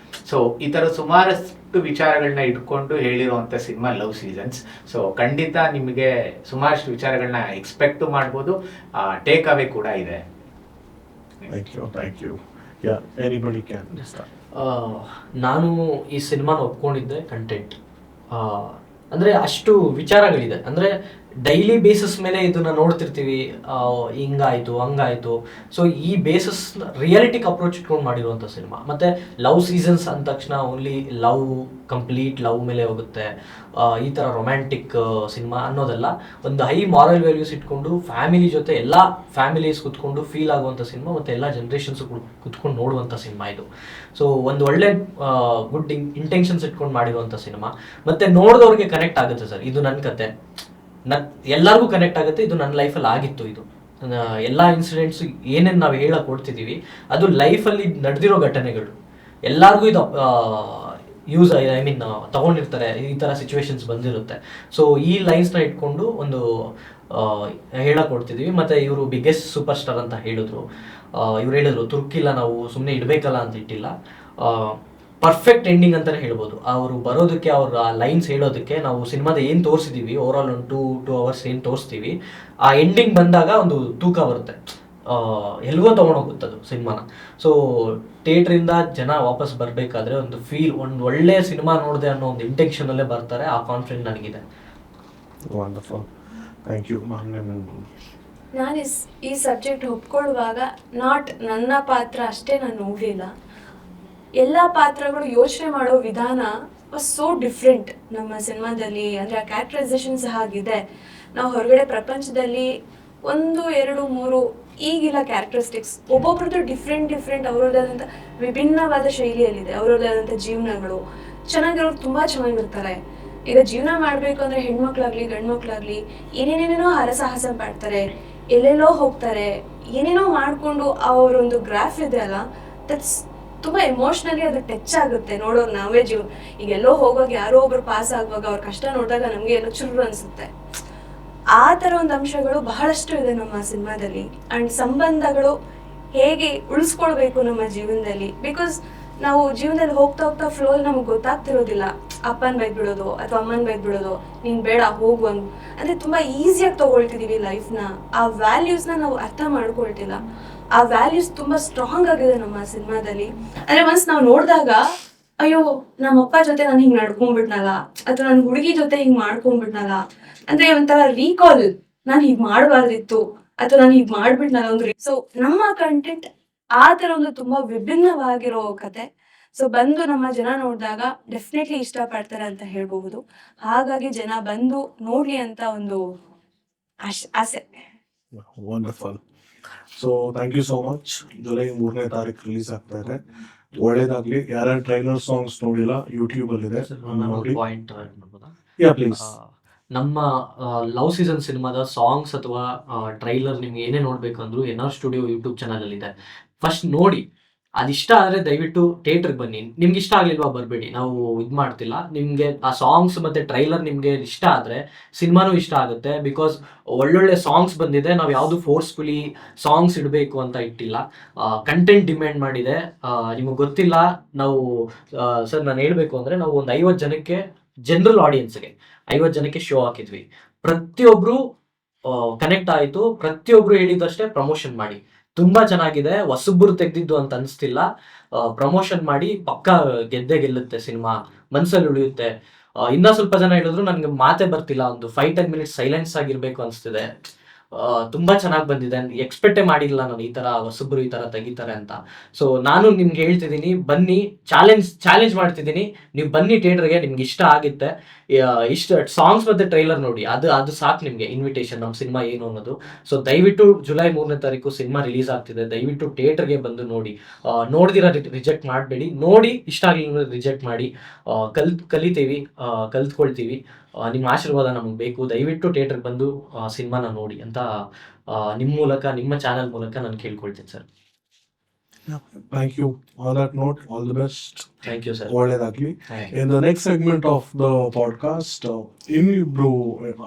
ಸೊ ಈ ಥರ ಸುಮಾರಷ್ಟು ವಿಚಾರಗಳನ್ನ ಇಟ್ಕೊಂಡು ಹೇಳಿರುವಂಥ ಸಿನಿಮಾ ಲವ್ ಸೀಸನ್ಸ್. ಸೊ ಖಂಡಿತ ನಿಮಗೆ ಸುಮಾರಷ್ಟು ವಿಚಾರಗಳನ್ನ ಎಕ್ಸ್ಪೆಕ್ಟು ಮಾಡ್ಬೋದು, ಟೇಕ್ ಅವೇ ಕೂಡ ಇದೆ. Thank you. Yeah, anybody can start. ನಾನು ಈ ಸಿನಿಮಾನ ಒಪ್ಕೊಂಡಿದ್ದೆ ಕಂಟೆಂಟ್. ಅಂದರೆ ಅಷ್ಟು ವಿಚಾರಗಳಿದೆ, ಅಂದರೆ ಡೈಲಿ ಬೇಸಿಸ್ ಮೇಲೆ ಇದನ್ನ ನೋಡ್ತಿರ್ತೀವಿ, ಹಿಂಗಾಯಿತು ಹಂಗಾಯಿತು. ಸೊ ಈ ಬೇಸಿಸ್ ರಿಯಾಲಿಟಿಗೆ ಅಪ್ರೋಚ್ ಇಟ್ಕೊಂಡು ಮಾಡಿರುವಂಥ ಸಿನಿಮಾ. ಮತ್ತು ಲವ್ ಸೀಸನ್ಸ್ ಅಂದ ತಕ್ಷಣ ಓನ್ಲಿ ಕಂಪ್ಲೀಟ್ ಲವ್ ಮೇಲೆ ಹೋಗುತ್ತೆ, ಈ ಥರ ರೊಮ್ಯಾಂಟಿಕ್ ಸಿನಿಮಾ ಅನ್ನೋದಲ್ಲ. ಒಂದು ಹೈ ಮಾರಲ್ ವ್ಯಾಲ್ಯೂಸ್ ಇಟ್ಕೊಂಡು ಫ್ಯಾಮಿಲಿ ಜೊತೆ ಎಲ್ಲ ಫ್ಯಾಮಿಲೀಸ್ ಕುತ್ಕೊಂಡು ಫೀಲ್ ಆಗುವಂಥ ಸಿನಿಮಾ, ಮತ್ತು ಎಲ್ಲ ಜನ್ರೇಷನ್ಸ್ ಕುತ್ಕೊಂಡು ನೋಡುವಂಥ ಸಿನಿಮಾ ಇದು. ಸೊ ಒಂದು ಒಳ್ಳೆ ಗುಡ್ ಇಂಟೆನ್ಷನ್ಸ್ ಇಟ್ಕೊಂಡು ಮಾಡಿರುವಂಥ ಸಿನಿಮಾ. ಮತ್ತು ನೋಡಿದವ್ರಿಗೆ ಕನೆಕ್ಟ್ ಆಗುತ್ತೆ ಸರ್. ಇದು ನನ್ನ ಕತೆ, ಎಲ್ಲರಿಗೂ ಕನೆಕ್ಟ್ ಆಗುತ್ತೆ. ಇದು ನನ್ನ ಲೈಫಲ್ಲಿ ಆಗಿತ್ತು. ಇದು ಎಲ್ಲ ಇನ್ಸಿಡೆಂಟ್ಸು ಏನೇನು ನಾವು ಹೇಳಕ್ಕೆ ಕೊಡ್ತಿದ್ದೀವಿ ಅದು ಲೈಫಲ್ಲಿ ನಡೆದಿರೋ ಘಟನೆಗಳು. ಎಲ್ಲರಿಗೂ ಇದು ಯೂಸ್ ತಗೊಂಡಿರ್ತಾರೆ, ಈ ಥರ ಸಿಚುವೇಶನ್ಸ್ ಬಂದಿರುತ್ತೆ. ಸೊ ಈ ಲೈನ್ಸ್ನ ಇಟ್ಕೊಂಡು ಒಂದು ಹೇಳಕ್ಕೆ ಕೊಡ್ತಿದ್ದೀವಿ. ಮತ್ತು ಇವರು ಬಿಗ್ಗೆಸ್ಟ್ ಸೂಪರ್ ಸ್ಟಾರ್ ಅಂತ ಹೇಳಿದ್ರು. ಇವ್ರು ಹೇಳಿದ್ರು ತುರ್ಕಿಲ್ಲ, ನಾವು ಸುಮ್ಮನೆ ಇಡಬೇಕಲ್ಲ ಅಂತ ಇಟ್ಟಿಲ್ಲ, ಪರ್ಫೆಕ್ಟ್ ಎಂಡಿಂಗ್ ಅಂತಲೇ ಹೇಳ್ಬೋದು. ಅವರು ಬರೋದಕ್ಕೆ, ಅವ್ರ ಲೈನ್ಸ್ ಹೇಳೋದಕ್ಕೆ ನಾವು ಸಿನಿಮಾದ ಏನು ತೋರಿಸಿದ್ದೀವಿ, ಓವರ್ ಆಲ್ ಒಂದು 2 hours ಏನು ತೋರಿಸ್ತೀವಿ, ಆ ಎಂಡಿಂಗ್ ಬಂದಾಗ ಒಂದು ತೂಕ ಬರುತ್ತೆ, ಎಲ್ಗೋ ತೊಗೊಂಡೋಗುತ್ತದು ಸಿನಿಮಾನ. ಸೊ ಥಿಯೇಟ್ರಿಂದ ಜನ ವಾಪಸ್ ಬರಬೇಕಾದ್ರೆ ಒಂದು ಫೀಲ್, ಒಂದು ಒಳ್ಳೆಯ ಸಿನಿಮಾ ನೋಡಿದೆ ಅನ್ನೋ ಒಂದು ಇಂಟೆನ್ಷನಲ್ಲೇ ಬರ್ತಾರೆ. ಆ ಕಾನ್ಫಿಡೆಂಟ್ ನನಗಿದೆ. Wonderful, thank you ma'am. ನಾನು ಈ ಸಬ್ಜೆಕ್ಟ್ ಒಪ್ಕೊಳ್ಳುವಾಗ ನನ್ನ ಪಾತ್ರ ಅಷ್ಟೇ ನಾನು ನೋಡಲಿಲ್ಲ, ಎಲ್ಲ ಪಾತ್ರಗಳು ಯೋಚನೆ ಮಾಡೋ ವಿಧಾನ ವಾಸ್ ಸೋ ಡಿಫ್ರೆಂಟ್ ನಮ್ಮ ಸಿನಿಮಾದಲ್ಲಿ. ಅಂದರೆ ಆ ಕ್ಯಾರೆಕ್ಟರೈಸೇಷನ್ಸ್ ಹಾಗಿದೆ. ನಾವು ಹೊರಗಡೆ ಪ್ರಪಂಚದಲ್ಲಿ 1, 2, 3 ಈಗಿಲ್ಲ ಕ್ಯಾರೆಕ್ಟರಿಸ್ಟಿಕ್ಸ್. ಒಬ್ಬೊಬ್ರದ್ದು ಡಿಫ್ರೆಂಟ್ ಅವರದ್ದಾದಂಥ ವಿಭಿನ್ನವಾದ ಶೈಲಿಯಲ್ಲಿದೆ, ಅವರದ್ದೇ ಆದಂಥ ಜೀವನಗಳು. ಚೆನ್ನಾಗಿರೋರು ತುಂಬ ಚೆನ್ನಾಗಿರ್ತಾರೆ. ಈಗ ಜೀವನ ಮಾಡಬೇಕು ಅಂದರೆ ಹೆಣ್ಮಕ್ಳಾಗಲಿ ಗಂಡು ಮಕ್ಕಳಾಗಲಿ ಏನೇನೇನೇನೋ ಹರಸಾಹಸ ಮಾಡ್ತಾರೆ, ಎಲ್ಲೆಲ್ಲೋ ಹೋಗ್ತಾರೆ, ಏನೇನೋ ಮಾಡಿಕೊಂಡು ಅವರೊಂದು ಗ್ರಾಫ್ ಇದೆ ಅಲ್ಲ, ದಟ್ಸ್ ತುಂಬ ಎಮೋಷ್ನಲಿ ಅದು ಟಚ್ ಆಗುತ್ತೆ ನೋಡೋರು. ನಾವೇ ಈಗ ಎಲ್ಲೋ ಹೋಗುವಾಗ ಯಾರೋ ಒಬ್ರು ಪಾಸ್ ಆಗುವಾಗ ಅವ್ರ ಕಷ್ಟ ನೋಡಿದಾಗ ನಮಗೆ ಎಲ್ಲ ಚುರು ಅನಿಸುತ್ತೆ. ಆ ಥರ ಒಂದು ಅಂಶಗಳು ಬಹಳಷ್ಟು ಇದೆ ನಮ್ಮ ಸಿನಿಮಾದಲ್ಲಿ. ಆ್ಯಂಡ್ ಸಂಬಂಧಗಳು ಹೇಗೆ ಉಳಿಸ್ಕೊಳ್ಬೇಕು ನಮ್ಮ ಜೀವನದಲ್ಲಿ. ಬಿಕಾಸ್ ನಾವು ಜೀವನದಲ್ಲಿ ಹೋಗ್ತಾ ಫ್ಲೋಲ್ಲಿ ನಮಗೆ ಗೊತ್ತಾಗ್ತಿರೋದಿಲ್ಲ. ಅಪ್ಪನ ಬೈದ್ಬಿಡೋದು ಅಥವಾ ಅಮ್ಮನ ಬೈದ್ಬಿಡೋದು, ನೀನು ಬೇಡ ಹೋಗು ಅಂದರೆ ತುಂಬ ಈಸಿಯಾಗಿ ತೊಗೊಳ್ತಿದ್ದೀವಿ ಲೈಫ್ನ. ಆ ವ್ಯಾಲ್ಯೂಸ್ನ ನಾವು ಅರ್ಥ ಮಾಡ್ಕೊಳ್ತಿಲ್ಲ. ಆ ವ್ಯಾಲ್ಯೂಸ್ ತುಂಬ ಸ್ಟ್ರಾಂಗ್ ಆಗಿದೆ ನಮ್ಮ ಸಿನಿಮಾದಲ್ಲಿ. ಅಂದರೆ ಒನ್ಸ್ ನಾವು ನೋಡಿದಾಗ ಅಯ್ಯೋ ನಮ್ಮಪ್ಪ ಜೊತೆ ನಾನು ಹಿಂಗೆ ನಡ್ಕೊಂಡ್ಬಿಟ್ನಲ್ಲ, ಅಥವಾ ನನ್ನ ಹುಡುಗಿ ಜೊತೆ ಹಿಂಗೆ ಮಾಡ್ಕೊಂಡ್ಬಿಟ್ನಲ್ಲ, ಅಂದರೆ ಒಂಥರ ರೀಕಾಲ್, ನಾನು ಹೀಗೆ ಮಾಡಬಾರ್ದಿತ್ತು ಅಥವಾ ನಾನು ಹೀಗೆ ಮಾಡ್ಬಿಟ್ನಲ್ಲ ಒಂದು. ಸೊ ನಮ್ಮ ಕಂಟೆಂಟ್ ಆ ಥರ ಒಂದು ತುಂಬ ವಿಭಿನ್ನವಾಗಿರೋ ಕತೆ. ಸೊ ಬಂದು ನಮ್ಮ ಜನ ನೋಡಿದಾಗ ಡೆಫಿನೆಟ್ಲಿ ಇಷ್ಟಪಡ್ತಾರೆ ಅಂತ ಹೇಳ್ಬಹುದು. ಹಾಗಾಗಿ ಜನ ಬಂದು ನೋಡ್ಲಿ ಅಂತ ಒಂದು ಆಸೆ. Wonderful. So thank you so much. July 3ನೇ ತಾರೀಕು ರಿಲೀಸ್ ಆಗ್ತಾ ಇದೆ. ಒಳ್ಳೇದಾಗ್ಲಿ. ಯಾರ್ಯಾರು ಟ್ರೈಲರ್ ಸಾಂಗ್ಸ್ ನೋಡಿಲ್ಲ, ಯೂಟ್ಯೂಬ್ ಅಲ್ಲಿ ಇದೆ, ನೋಡಿ. ಪಾಯಿಂಟ್ ಮಾಡ್ಬೋದಾ? ಯಾ ಪ್ಲೀಸ್. ನಮ್ಮ ಲವ್ ಸೀಸನ್ ಸಿನಿಮಾದ ಸಾಂಗ್ಸ್ ಅಥವಾ ಟ್ರೈಲರ್ ನಿಮ್ಗೆ ಏನೇ ನೋಡ್ಬೇಕು ಅಂದ್ರು NR ಸ್ಟುಡಿಯೋ ಯೂಟ್ಯೂಬ್ ಚಾನಲ್ ಅಲ್ಲಿ ಇದೆ. ಫಸ್ಟ್ ನೋಡಿ, ಅದಿಷ್ಟ ಆದರೆ ದಯವಿಟ್ಟು ಥಿಯೇಟ್ರಿಗೆ ಬನ್ನಿ. ನಿಮ್ಗೆ ಇಷ್ಟ ಆಗಲಿಲ್ವಾ ಬರಬೇಡಿ, ನಾವು ಇದು ಮಾಡ್ತಿಲ್ಲ. ನಿಮಗೆ ಆ ಸಾಂಗ್ಸ್ ಮತ್ತು ಟ್ರೈಲರ್ ನಿಮಗೆ ಇಷ್ಟ ಆದರೆ ಸಿನಿಮಾನೂ ಇಷ್ಟ ಆಗುತ್ತೆ. ಬಿಕಾಸ್ ಒಳ್ಳೊಳ್ಳೆ ಸಾಂಗ್ಸ್ ಬಂದಿದೆ. ನಾವು ಯಾವುದು ಫೋರ್ಸ್ಫುಲಿ ಸಾಂಗ್ಸ್ ಇಡಬೇಕು ಅಂತ ಇಟ್ಟಿಲ್ಲ. ಕಂಟೆಂಟ್ ಡಿಮ್ಯಾಂಡ್ ಮಾಡಿದೆ. ನಿಮಗೆ ಗೊತ್ತಿಲ್ಲ, ನಾವು ಸರ್ ನಾನು ಹೇಳಬೇಕು ಅಂದರೆ ನಾವು ಒಂದು 50 ಜನಕ್ಕೆ ಜನರಲ್ ಆಡಿಯನ್ಸ್ಗೆ 50 ಜನಕ್ಕೆ ಶೋ ಹಾಕಿದ್ವಿ. ಪ್ರತಿಯೊಬ್ಬರು ಕನೆಕ್ಟ್ ಆಯಿತು. ಪ್ರತಿಯೊಬ್ಬರು ಹೇಳಿದಷ್ಟೇ ಪ್ರಮೋಷನ್ ಮಾಡಿ, ತುಂಬ ಚೆನ್ನಾಗಿದೆ, ಹೊಸಬ್ರು ತೆಗೆದಿದ್ದು ಅಂತ ಅನಿಸ್ತಿಲ್ಲ. ಪ್ರಮೋಷನ್ ಮಾಡಿ, ಪಕ್ಕಾ ಗೆಲ್ಲುತ್ತೆ ಸಿನಿಮಾ, ಮನಸ್ಸಲ್ಲಿ ಉಳಿಯುತ್ತೆ. ಇನ್ನೂ ಸ್ವಲ್ಪ ಜನ ಹೇಳಿದ್ರು ನನಗೆ ಮಾತೇ ಬರ್ತಿಲ್ಲ, ಒಂದು 5-10 ಮಿನಿಟ್ಸ್ ಸೈಲೆನ್ಸ್ ಆಗಿರಬೇಕು ಅನಿಸ್ತಿದೆ. ತುಂಬ ಚೆನ್ನಾಗಿ ಬಂದಿದೆ. ಎಕ್ಸ್ಪೆಕ್ಟೇ ಮಾಡಿಲ್ಲ ನಾನು ಈ ಥರ ಹೊಸಬ್ರು ಈ ಥರ ತೆಗಿತಾರೆ ಅಂತ. ಸೊ ನಾನು ನಿಮ್ಗೆ ಹೇಳ್ತಿದ್ದೀನಿ, ಬನ್ನಿ, ಚಾಲೆಂಜ್ ಮಾಡ್ತಿದ್ದೀನಿ. ನೀವು ಬನ್ನಿ ಥಿಯೇಟ್ರಿಗೆ, ನಿಮ್ಗೆ ಇಷ್ಟ ಆಗುತ್ತೆ. ಇಷ್ಟ ಸಾಂಗ್ಸ್ ಮತ್ತು ಟ್ರೈಲರ್ ನೋಡಿ, ಅದು ಸಾಕು ನಿಮಗೆ ಇನ್ವಿಟೇಷನ್ ನಮ್ಮ ಸಿನಿಮಾ ಏನು ಅನ್ನೋದು. ಸೊ ದಯವಿಟ್ಟು ಜುಲೈ 3ನೇ ತಾರೀಕು ಸಿನಿಮಾ ರಿಲೀಸ್ ಆಗ್ತಿದೆ. ದಯವಿಟ್ಟು ಥಿಯೇಟ್ರಿಗೆ ಬಂದು ನೋಡಿ. ನೋಡ್ದಿರ ರಿಜೆಕ್ಟ್ ಮಾಡಬೇಡಿ. ನೋಡಿ ಇಷ್ಟ ಆಗಲಿಲ್ಲ ರಿಜೆಕ್ಟ್ ಮಾಡಿ. ಕಲಿತೀವಿ, ಕಲ್ತ್ಕೊಳ್ತೀವಿ. ನಿಮ್ಮ ಆಶೀರ್ವಾದ ನಮಗೆ ಬೇಕು. ದಯವಿಟ್ಟು ಥಿಯೇಟ್ರಿಗೆ ಬಂದು ಸಿನಿಮಾನ ನೋಡಿ ಅಂತ ನಿಮ್ಮ ಮೂಲಕ, ನಿಮ್ಮ ಚಾನಲ್ ಮೂಲಕ ನಾನು ಕೇಳ್ಕೊಳ್ತೀನಿ sir. Thank you. On that note, all the best. Thank you sir. ಒಳ್ಳೇದಾಗ್ಲಿ. In the next segment of the podcast, ಇನ್ನಿಬ್ರು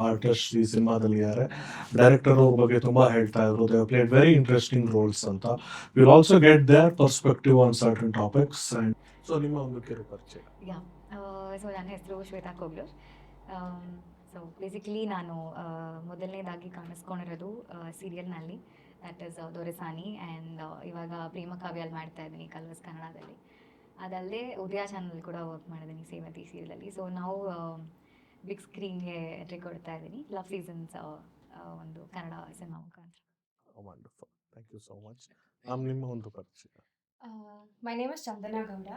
ಆರ್ಟಿಸ್ಟ್ ಈ ಸಿನಿಮಾದಲ್ಲಿ ಇದ್ದಾರೆ. ಡೈರೆಕ್ಟರ್ ಅವ್ರ ಬಗ್ಗೆ ತುಂಬಾ ಹೇಳ್ತಾ ಇದ್ರು. They have played very interesting roles ಅಂತ. We'll also get their perspective on certain topics. And so ನಿಮ್ಮ ಒಂದು ಕಿರು ಪರಿಚಯ. ಸೊ ನನ್ನ ಹೆಸರು ಶ್ವೇತಾ ಕೋಗ್ಲೂರ್. ಸೊ ಬೇಸಿಕಲಿ ನಾನು ಮೊದಲನೇದಾಗಿ ಕಾಣಿಸ್ಕೊಂಡಿರೋದು ಸೀರಿಯಲ್ನಲ್ಲಿ, ದಟ್ ಇಸ್ ದೊರೆಸಾನಿ. ಆ್ಯಂಡ್ ಇವಾಗ ಪ್ರೇಮ ಕಾವ್ಯಲ್ಲಿ ಮಾಡ್ತಾ ಇದ್ದೀನಿ ಕಲರ್ಸ್ ಕನ್ನಡದಲ್ಲಿ. ಅದಲ್ಲದೆ ಉದಯ ಚಾನಲ್ ಕೂಡ ವರ್ಕ್ ಮಾಡಿದ್ದೀನಿ ಸೇವತಿ ಸೀರಿಯಲಲ್ಲಿ. ಸೊ ನಾವು ಬಿಗ್ ಸ್ಕ್ರೀನ್ಗೆ ಎಂಟ್ರಿ ಕೊಡ್ತಾ ಇದ್ದೀನಿ ಲವ್ ಸೀಸನ್ಸ್ ಒಂದು ಕನ್ನಡ ಸಿನಿಮಾ ಮುಖಾಂತರ. Wonderful, thank you so much. ನಿಮ್ಮ ಒಂದು ಪರಿಚಯ. My name is Chandana Gowda.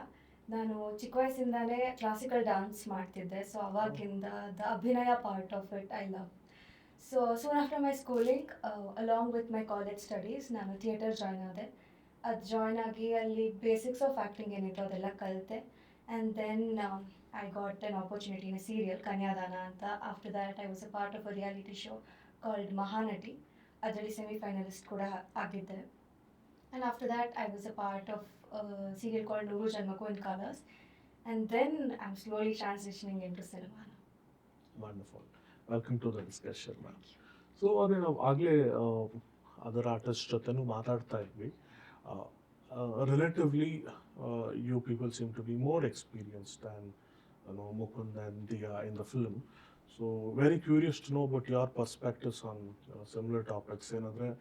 ನಾನು ಚಿಕ್ಕ ವಯಸ್ಸಿಂದಲೇ ಕ್ಲಾಸಿಕಲ್ ಡ್ಯಾನ್ಸ್ ಮಾಡ್ತಿದ್ದೆ. ಸೊ ಅವಾಗಿಂದ ದ ಅಭಿನಯ part of it I love. So soon after my schooling along with my college studies ನಾನು ಥಿಯೇಟರ್ ಜಾಯ್ನ್ ಆದೆ. ಅದು ಜಾಯ್ನ್ ಆಗಿ ಅಲ್ಲಿ ಬೇಸಿಕ್ಸ್ ಆಫ್ ಆ್ಯಕ್ಟಿಂಗ್ ಏನಿತ್ತು ಅದೆಲ್ಲ ಕಲಿತೆ. And then I got an opportunity in a serial Kanyadana ಅಂತ. After that I was a part of a reality show called Mahanati. ಅದರಲ್ಲಿ ಸೆಮಿಫೈನಲಿಸ್ಟ್ ಕೂಡ ಆಗಿದ್ದೆ. And after that, I was a part of a serial called Nuru Janmako in Colors. And then I'm slowly transitioning into cinema. Wonderful. Welcome to the discussion, ma'am. So, ಅದೇ ನಾವು ಆಗಲೇ other artist ಜೊತೆನೂ ಮಾತಾಡ್ತಾ ಇದ್ವಿ. Relatively, you people seem to be more experienced than Mukund and Diya in the film. So, very curious to know about your perspectives on similar topics. ಏನಂದರೆ,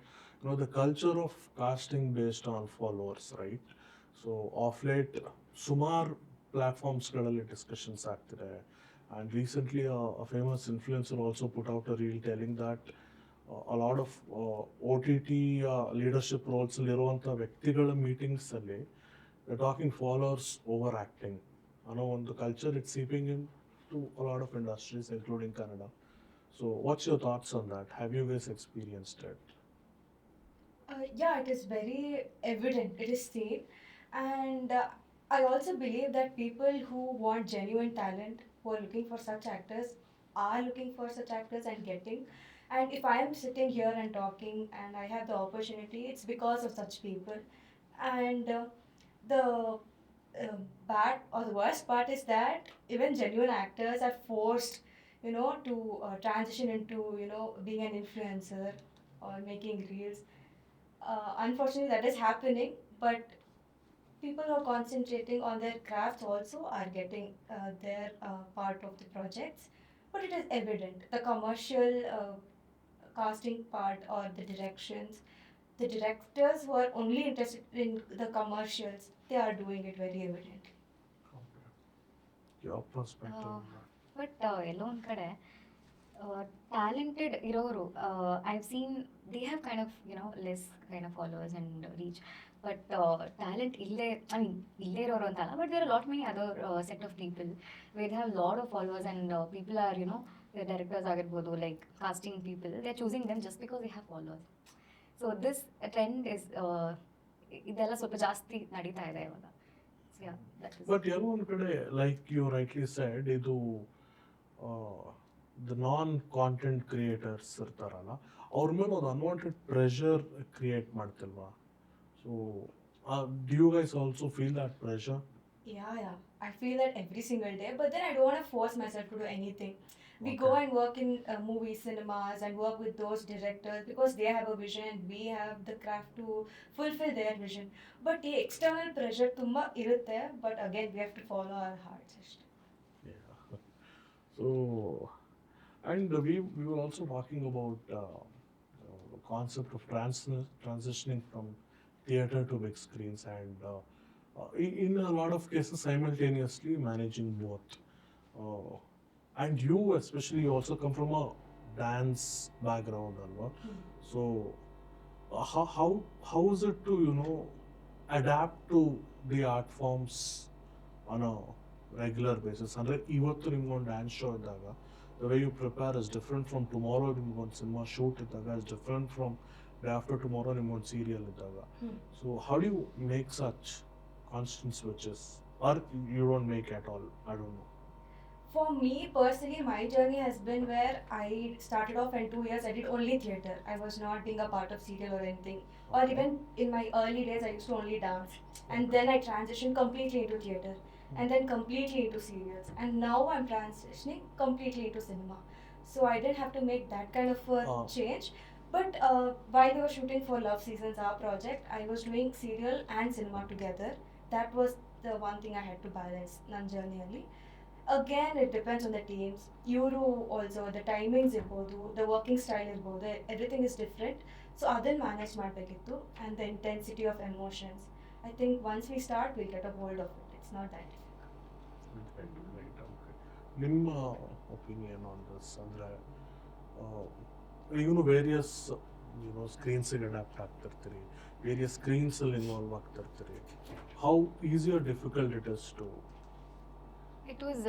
the culture of casting based on followers, right? So, of late, ಸುಮಾರು ಪ್ಲ್ಯಾಟ್ಫಾರ್ಮ್ಸ್ಗಳಲ್ಲಿ discussions ಆಗ್ತಿದೆ. And recently, a famous influencer also put out a reel telling that a lot of OTT leadership roles ಇರುವಂಥ ವ್ಯಕ್ತಿಗಳ meetings ಅಲ್ಲಿ talking followers over acting ಅನ್ನೋ ಒಂದು culture it's seeping into a lot of industries including Kannada. So what's your thoughts on that? Have you guys experienced it? Yeah, it is very evident, it is seen. And I also believe that people who want genuine talent, who are looking for such actors, are looking for such actors and getting. And if I am sitting here and talking and I have the opportunity, it's because of such people. And the bad or the worst part is that even genuine actors are forced, to transition into, being an influencer or making reels. Unfortunately, that is happening, but people who are concentrating on their crafts also are getting their part of the projects. But it is evident the commercial casting part or the directions, the directors who are only interested in the commercials, they are doing it very evidently. Your perspective. But ಎಲ್ಲೋ ಒಂದು ಕಡೆ talented ಇರೋರು I've seen they have kind of less kind of followers and reach. But talent ಇಲ್ಲೇ I mean ಇಲ್ಲೇ ಇರೋರು ಅಂತಲ್ಲ, but there are lot many other set of people where have lot of followers and people are directors ಆಗಿರ್ಬೋದು, like casting people, they are choosing them just because they have followers. So this trend is ಇದೆಲ್ಲ ಸ್ವಲ್ಪ ಜಾಸ್ತಿ ನಡೀತಾ ಇದೆ ಇವಾಗ. But ಎಲ್ಲೋ ಒಂದು ಕಡೆ ಲೈಕ್ ಯು ರೈಟ್ಲಿ ಸೆಡ್, ಇದು ದ ನಾನ್ ಕಾಂಟೆಂಟ್ ಕ್ರಿಯೇಟರ್ಸ್ ಇರ್ತಾರಲ್ಲ, ಅವ್ರ ಮೇಲೆ ಒಂದು ಅನ್ವಾಂಟೆಡ್ ಪ್ರೆಷರ್ ಕ್ರಿಯೇಟ್ ಮಾಡ್ತಿಲ್ವಾ? So do you guys also feel that pressure? Yeah. I feel that every single day, but then I don't want to force myself to do anything. We go and work in movie cinemas and work with those directors because they have a vision and we have the craft to fulfill their vision. But the external pressure tumba irutte, but again we have to follow our hearts. Yeah. So, and we were also talking about the concept of transitioning from theater to big screens, and in a lot of cases simultaneously managing both. And you especially, you also come from a dance background, alva? So how is it to adapt to the art forms on a regular basis? Andre ivattu nimಗೊಂದು dance show ಇದ್ದಾಗ the way you prepare is different from tomorrow nimಗೊಂದು cinema shoot ಇದ್ದಾಗ is different from day after tomorrow nimಗೊಂದು serial ಇದ್ದಾಗ. So how do you make such constant switches, or you don't make at all? I don't know. For me personally, my journey has been where I started off in 2 years I did only theatre. I was not being a part of serial or anything. Or even in my early days I used to only dance. And then I transitioned completely into theatre. And then completely into serials. And now I'm transitioning completely into cinema. So I didn't have to make that kind of a change. But while we were shooting for Love Seasons, our project, I was doing serial and cinema together. That was the one thing I had to balance ನನ್ನ ಜರ್ನಿಯಲ್ಲಿ. Again, it depends on the teams. Iವರು also the timings ಇರ್ಬೋದು, the working style ಇರ್ಬೋದು, everything is different. So ಅದನ್ನು manage ಮಾಡಬೇಕಿತ್ತು. And the intensity of emotions. I think once we start, we'll get a hold of it. It's not that difficult. Right, okay. ನಿಮ್ಮ opinion on this ಅಂದರೆ various ಸ್ಕ್ರೀನ್ಸಿಗೆ adapt ಆಗ್ತಿರ್ತೀರಿ, various ಸ್ಕ್ರೀನ್ಸಲ್ಲಿ involve ಆಗ್ತಿರ್ತೀರಿ. How easy or difficult it is to? It was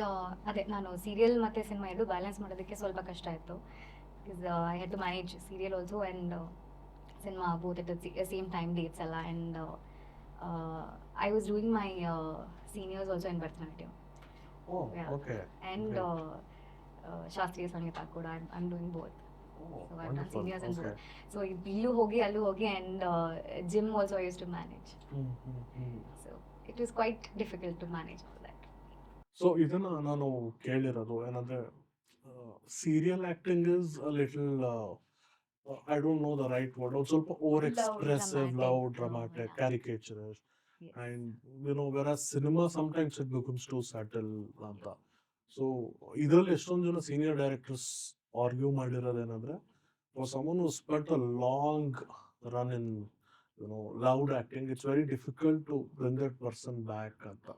ಅದೇ ನಾನು serial ಮತ್ತು cinema ಎರಡು ಬ್ಯಾಲೆನ್ಸ್ ಮಾಡೋದಕ್ಕೆ ಸ್ವಲ್ಪ ಕಷ್ಟ ಆಯಿತು. Because I had to manage serial also and cinema both at same time dates ಎಲ್ಲ. And I was doing my seniors also in Bharatanatyam and ಶಾಸ್ತ್ರೀಯ ಸಂಗೀತ ಕೂಡ I am doing both. So I've done seniors and both. So illu hogi allu hogi and gym also I used to manage. So it was quite difficult to manage all that. So ಇದನ್ನ ನಾನು ಕೇಳಿರೋದು ಏನಂದ್ರೆ serial acting is a little I don't know the right word, ಒಂದು ಸ್ವಲ್ಪ over expressive, love, dramatic, caricaturous, and versus cinema sometimes it becomes too subtle ಅಂತ. So ಇದರಲ್ಲಿ ಎಷ್ಟೊಂದು ಜನ ಸೀನಿಯರ್ ಡೈರೆಕ್ಟರ್ಸ್ ಆರ್ಗ್ಯೂ ಮಾಡಿರೋದೇನಂದ್ರೆ, for someone who spent a long run in loud acting, it's very difficult to bring that person back ಅಂತ.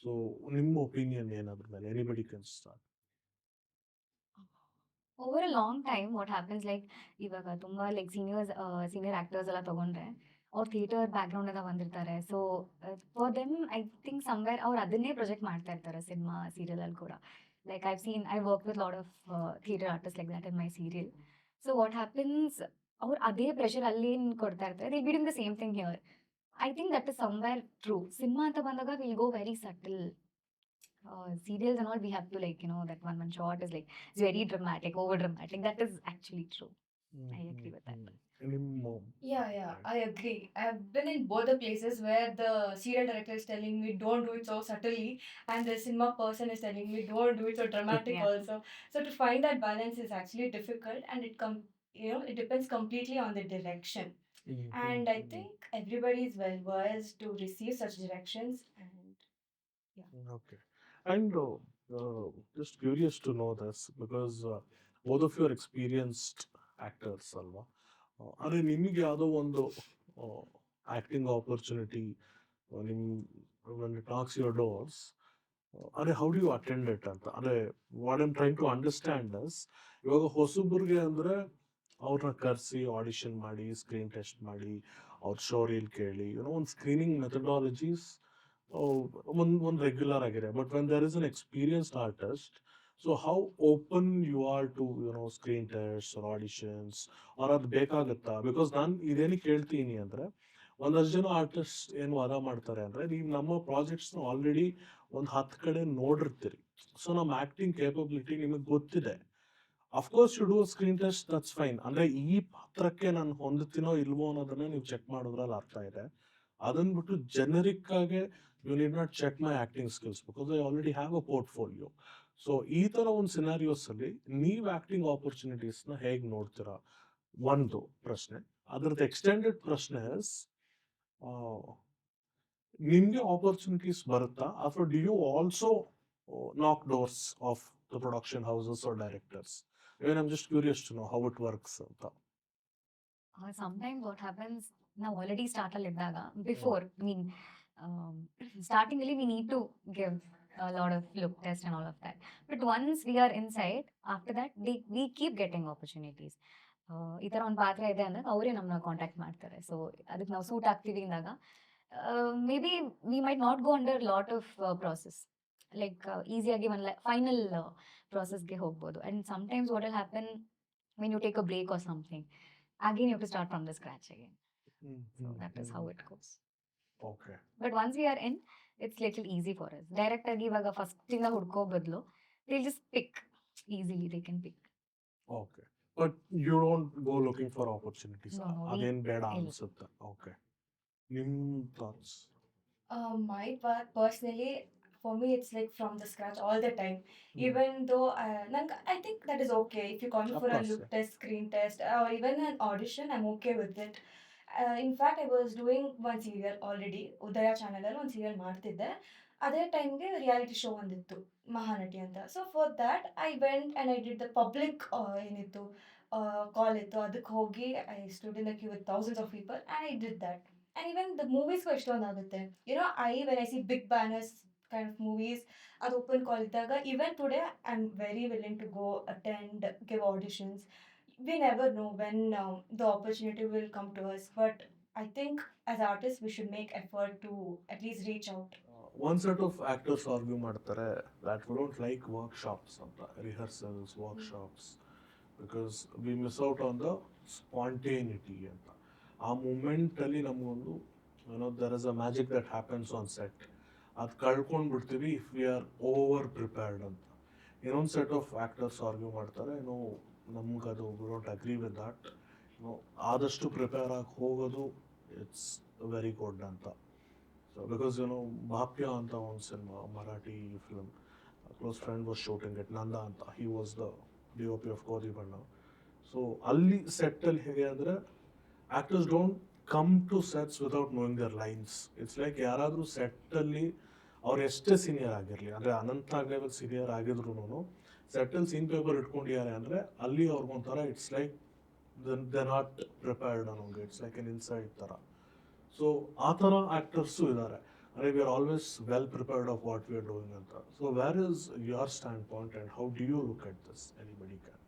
So ನಿಮ್ಮ opinion ಏನಾದ್ರ ಮೇಲೆ? Anybody can start. Over a long time what happens like ಇವಾಗ ತುಂಬಾ like senior actors ಎಲ್ಲ ತಗೊಂಡ್ರೆ ಅವ್ರು theatre background ಎಲ್ಲ ಬಂದಿರ್ತಾರೆ. So for them I think somewhere ಅವ್ರು ಅದನ್ನೇ ಪ್ರೊಜೆಕ್ಟ್ ಮಾಡ್ತಾ ಇರ್ತಾರೆ ಸಿನಿಮಾ ಸೀರಿಯಲ್ ಅಲ್ಲಿ ಕೂಡ. Like I work with lot of theatre artist like that in my serial. So what happens ಅವ್ರು ಅದೇ ಪ್ರೆಷರ್ ಅಲ್ಲೇನ್ ಕೊಡ್ತಾ ಇರ್ತಾರೆ, they be doing the same thing here. I think that is somewhere true. Cinema ಅಂತ ಬಂದಾಗ will go very subtle. Serials and all, we have to like, that one shot is like, it's very dramatic, over dramatic. That is actually true. I agree with that. Yeah, I agree. I've been in both the places where the serial director is telling me don't do it so subtly, and the cinema person is telling me don't do it so dramatic Yeah. also. So to find that balance is actually difficult, and it depends completely on the direction. And I think everybody is well versed to receive such directions. And Okay. And just curious to know this because both of you are experienced actors, ಅಲ್ವಾ? ಅದೇ ನಿಮಗೆ ಯಾವುದೋ ಒಂದು acting opportunity ನಿಮ್ when it knocks your doors, ಅದೇ how do you attend it ಅಂತ. ಅದೇ what I'm trying to understand is, ಇವಾಗ ಹೊಸಬ್ರಿಗೆ ಅಂದ್ರೆ ಅವ್ರನ್ನ ಕರೆಸಿ ಆಡಿಷನ್ ಮಾಡಿ ಸ್ಕ್ರೀನ್ ಟೆಸ್ಟ್ ಮಾಡಿ ಅವ್ರ ಶೋ ರೀಲ್ ಕೇಳಿ ಒಂದು ಸ್ಕ್ರೀನಿಂಗ್ ಮೆಥಡಾಲಜೀಸ್ ಒಂದು ರೆಗ್ಯುಲರ್ ಆಗಿದೆ. But when there is an experienced artist, so how open you are to screen test or auditions ಅವ್ರ ಅದು ಬೇಕಾಗುತ್ತಾ? ಬಿಕಾಸ್ ನಾನು ಇದೇನಕ್ಕೆ ಕೇಳ್ತೀನಿ ಅಂದರೆ, ಒಂದಷ್ಟು ಜನ ಆರ್ಟಿಸ್ಟ್ ಏನು ವಾದ ಮಾಡ್ತಾರೆ ಅಂದರೆ, ನೀವು ನಮ್ಮ ಪ್ರಾಜೆಕ್ಟ್ಸ್ನ ಆಲ್ರೆಡಿ ಒಂದು 10 ಕಡೆ ನೋಡಿರ್ತೀರಿ, ಸೊ ನಮ್ಮ ಆ್ಯಕ್ಟಿಂಗ್ ಕೇಪಬಿಲಿಟಿ ನಿಮಗೆ ಗೊತ್ತಿದೆ. Of course you do screen test, that's fine. ಅಂದರೆ ಈ ಪಾತ್ರಕ್ಕೆ ನಾನು ಹೊಂದುತ್ತೀನೋ ಇಲ್ವೋ ಅನ್ನೋದನ್ನ ನೀವು ಚೆಕ್ ಮಾಡೋದ್ರಲ್ಲಿ ಅರ್ಥ ಇದೆ. ಅದನ್ನ ಬಿಟ್ಟು ಜೆನರಿಕ್ ಆಗಿ you need not check my acting skills because I already have a portfolio. So ಈ ಥರ ಒಂದು ಸಿನಾರಿಯೋಸ್ ಅಲ್ಲಿ ನೀವು ಆಕ್ಟಿಂಗ್ ಆಪರ್ಚುನಿಟೀಸ್ನ ಹೇಗೆ ನೋಡ್ತೀರಾ? ಒಂದು ಪ್ರಶ್ನೆ. ಅದರದ್ದು ಎಕ್ಸ್ಟೆಂಡೆಡ್ ಪ್ರಶ್ನೆ ಇಸ್, ನಿಮಗೆ ಆಪರ್ಚುನಿಟೀಸ್ ಬರುತ್ತಾ, ಅಥವಾ do you also knock doors of the production houses or directors? I am just curious to know how it works ಅಂತ. Sometimes what happens, ನಾವು already start ಅಲ್ಲಿ ಇದ್ದಾಗ, before, starting ಅಲ್ಲಿ we need to give a lot of look test and all of that. But once we are inside, after that, we keep getting opportunities. ಈ ಥರ ಒಂದು ಪಾತ್ರ ಇದೆ ಅಂದಾಗ ಅವರೇ ನಮ್ಮನ್ನ ಕಾಂಟ್ಯಾಕ್ಟ್ ಮಾಡ್ತಾರೆ. ಸೊ ಅದಕ್ಕೆ ನಾವು ಸೂಟ್ ಆಗ್ತೀವಿ ಅಂದಾಗ maybe we might not go under lot of process, like ಈಸಿಯಾಗಿ ಒಂದು ಫೈನಲ್ ಪ್ರಾಸೆಸ್ಗೆ ಹೋಗ್ಬೋದು. And sometimes what will happen when you take a break or something, again you have to start from the scratch again. So that is how it goes. Okay. But once we are in, it's little easy for us. Direct agi ivaga first inda hudko badlu, they'll just pick easily. They can pick. Okay. But you don't go looking for opportunities. No, we- Again, bad ಇಲ್ಲ. answer. Okay. Nim thoughts? my part personally, for me, it's like from the scratch all the time. Even though I think that is okay. If you call me Of for a course, look yeah. test, screen test, or even an audition, I'm okay with it. In fact, I was doing one serial already. Udaya channel ಅಲ್ಲಿ ಒಂದು serial ಮಾಡ್ತಿದ್ದೆ. ಅದೇ ಟೈಮ್ಗೆ reality show ಒಂದಿತ್ತು, ಮಹಾನಟಿ ಅಂತ. So for that I went and I did the public ಏನಿತ್ತು call ಇತ್ತು, ಅದಕ್ಕೆ ಹೋಗಿ I stood in the queue with thousands of people and I did that. And even the ಮೂವೀಸ್ಗೂ ಎಷ್ಟೊಂದು ಆಗುತ್ತೆ. When I see big banners kind of movies, ಅದು open call ಇದ್ದಾಗ, even today I'm very willing to go attend, give auditions. We never know when the opportunity will come to us, but I think as artists we should make effort to at least reach out. One set of actors argue ಮಾಡ್ತಾರೆ that we don't like workshops ಅಂತ, rehearsals, workshops, because we miss out on the spontaneity ಅಂತ. ಆ moment ಅಲ್ಲಿ ನಮಗೊಂದು there is a magic that happens on set. ಅದು ಕಳ್ಕೊಂಡು ಬಿಡ್ತೀವಿ if we are over prepared ಅಂತ. ಇನ್ನೊಂದು ಸೆಟ್ ಆಫ್ ಆ್ಯಕ್ಟರ್ಸ್ ಆರ್ಗ್ಯೂ ಮಾಡ್ತಾರೆ, ನಮ್ಗೆ ಅದು we don't agree with that. ಆದಷ್ಟು ಪ್ರಿಪೇರ್ ಆಗಿ ಹೋಗೋದು ಇಟ್ಸ್ ವೆರಿ ಗುಡ್ ಅಂತ. ಸೊ ಬಿಕಾಸ್ ಬಾಪ್ಯ ಅಂತ ಒಂದು ಸಿನಿಮಾ, Marathi film, close friend was shooting it, Nanda ಅಂತ, he was the DOP of Godhi Banna. So ಅಲ್ಲಿ ಸೆಟ್ಟಲ್ಲಿ ಹೇಗೆ ಅಂದರೆ, actors don't come to sets without knowing their lines. It's like ಯಾರಾದರೂ ಸೆಟ್ಟಲ್ಲಿ ಅವ್ರು ಎಷ್ಟೇ ಸೀನಿಯರ್ ಆಗಿರಲಿ, ಅಂದರೆ ಅನಂತ ಲೆವೆಲ್ ಸೀನಿಯರ್ ಆಗಿದ್ರು ಸೆಟ್ಟಲ್ಲಿ ಸೀನ್ ಪೇಪರ್ ಇಟ್ಕೊಂಡಿದ್ದಾರೆ ಅಂದರೆ ಅಲ್ಲಿ ಅವ್ರಿಗೊಂಥರ it's like they not prepared ಅನ್ನೋಂಗೆ, ಇಟ್ಸ್ ಲೈಕ್ ಎನ್ ಇನ್ಸೈಡ್ ಥರ. ಸೊ ಆ ಥರ ಆ್ಯಕ್ಟರ್ಸು ಇದ್ದಾರೆ, ಅಂದರೆ we are always well prepared of what we are doing ಅಂತ. So where is your stand point and how do you look at this? Anybody can.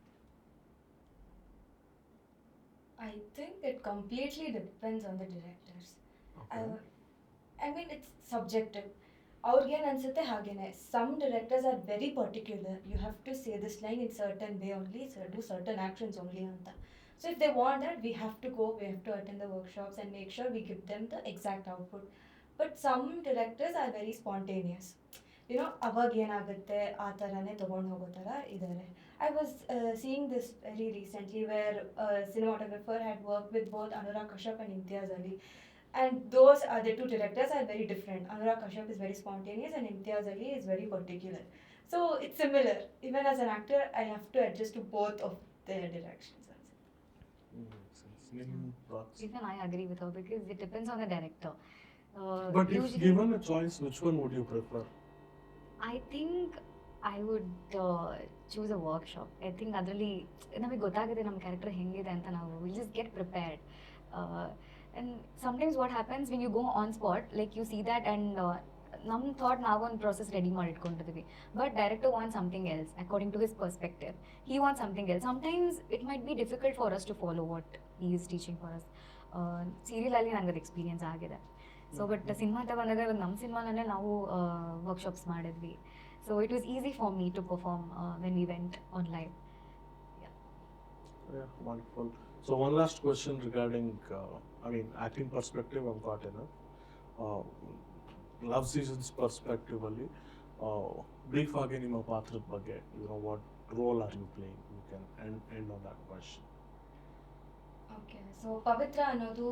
I think it completely depends on the directors. I mean, it's subjective. ಅವ್ರಿಗೇನು ಅನ್ಸುತ್ತೆ ಹಾಗೇನೆ. Some directors are very particular. You have to say this line in certain way only, do certain actions only ಅಂತ. So if they want that, we have to go, we have to attend the workshops and make sure we give them the exact output. But some directors are very spontaneous. You know, ಅವಾಗ ಏನಾಗುತ್ತೆ ಆ ಥರನೇ ತೊಗೊಂಡು ಹೋಗೋ ಥರ ಇದ್ದಾರೆ. I was seeing this very recently where a cinematographer had worked with both Anurag Kashyap and Imtiaz Ali. And those are the two directors are very different. Anurag Kashyap is very spontaneous and Imtiaz Ali is very particular. So it's similar. Even as an actor, I have to adjust to both of their directions. Even I agree with her because it depends on the director. But if Usually- given a choice, which one would you prefer? I think I would choose a workshop. I think ಅದರಲ್ಲಿ ನಮಗೆ ಗೊತ್ತಾಗುತ್ತೆ ನಮ್ಮ character ಹೆಂಗಿದೆ ಅಂತ ನಾವು will just get prepared. And sometimes what happens when you go on spot like you see that and ನಮ್ಮ thought ನಾವೊಂದು process ready ಮಾಡಿ ಇಟ್ಕೊಂಡಿರ್ತೀವಿ. But director want something else according to his perspective. He want something else. Sometimes it might be difficult for us to follow what he is teaching for us. ಸೀರಿಯಲಲ್ಲಿ ನಂಗೆ ಅದು experience ಆಗಿದೆ. So but cinema ಅಂತ ಬಂದಾಗ ನಮ್ಮ ಸಿನಿಮಾನಲ್ಲೇ ನಾವು workshops ಮಾಡಿದ್ವಿ. So it was easy for me to perform when we went on live. Yeah, wonderful. So one last question regarding, acting perspective, I'm caught in it. Love Seasons perspective ಅಲ್ಲಿ brief ಆಗಿ ನಿಮ್ಮ ಪಾತ್ರದ ಬಗ್ಗೆ, what role are you playing? You can end on that question. Okay, so Pavithra ಅನ್ನೋದು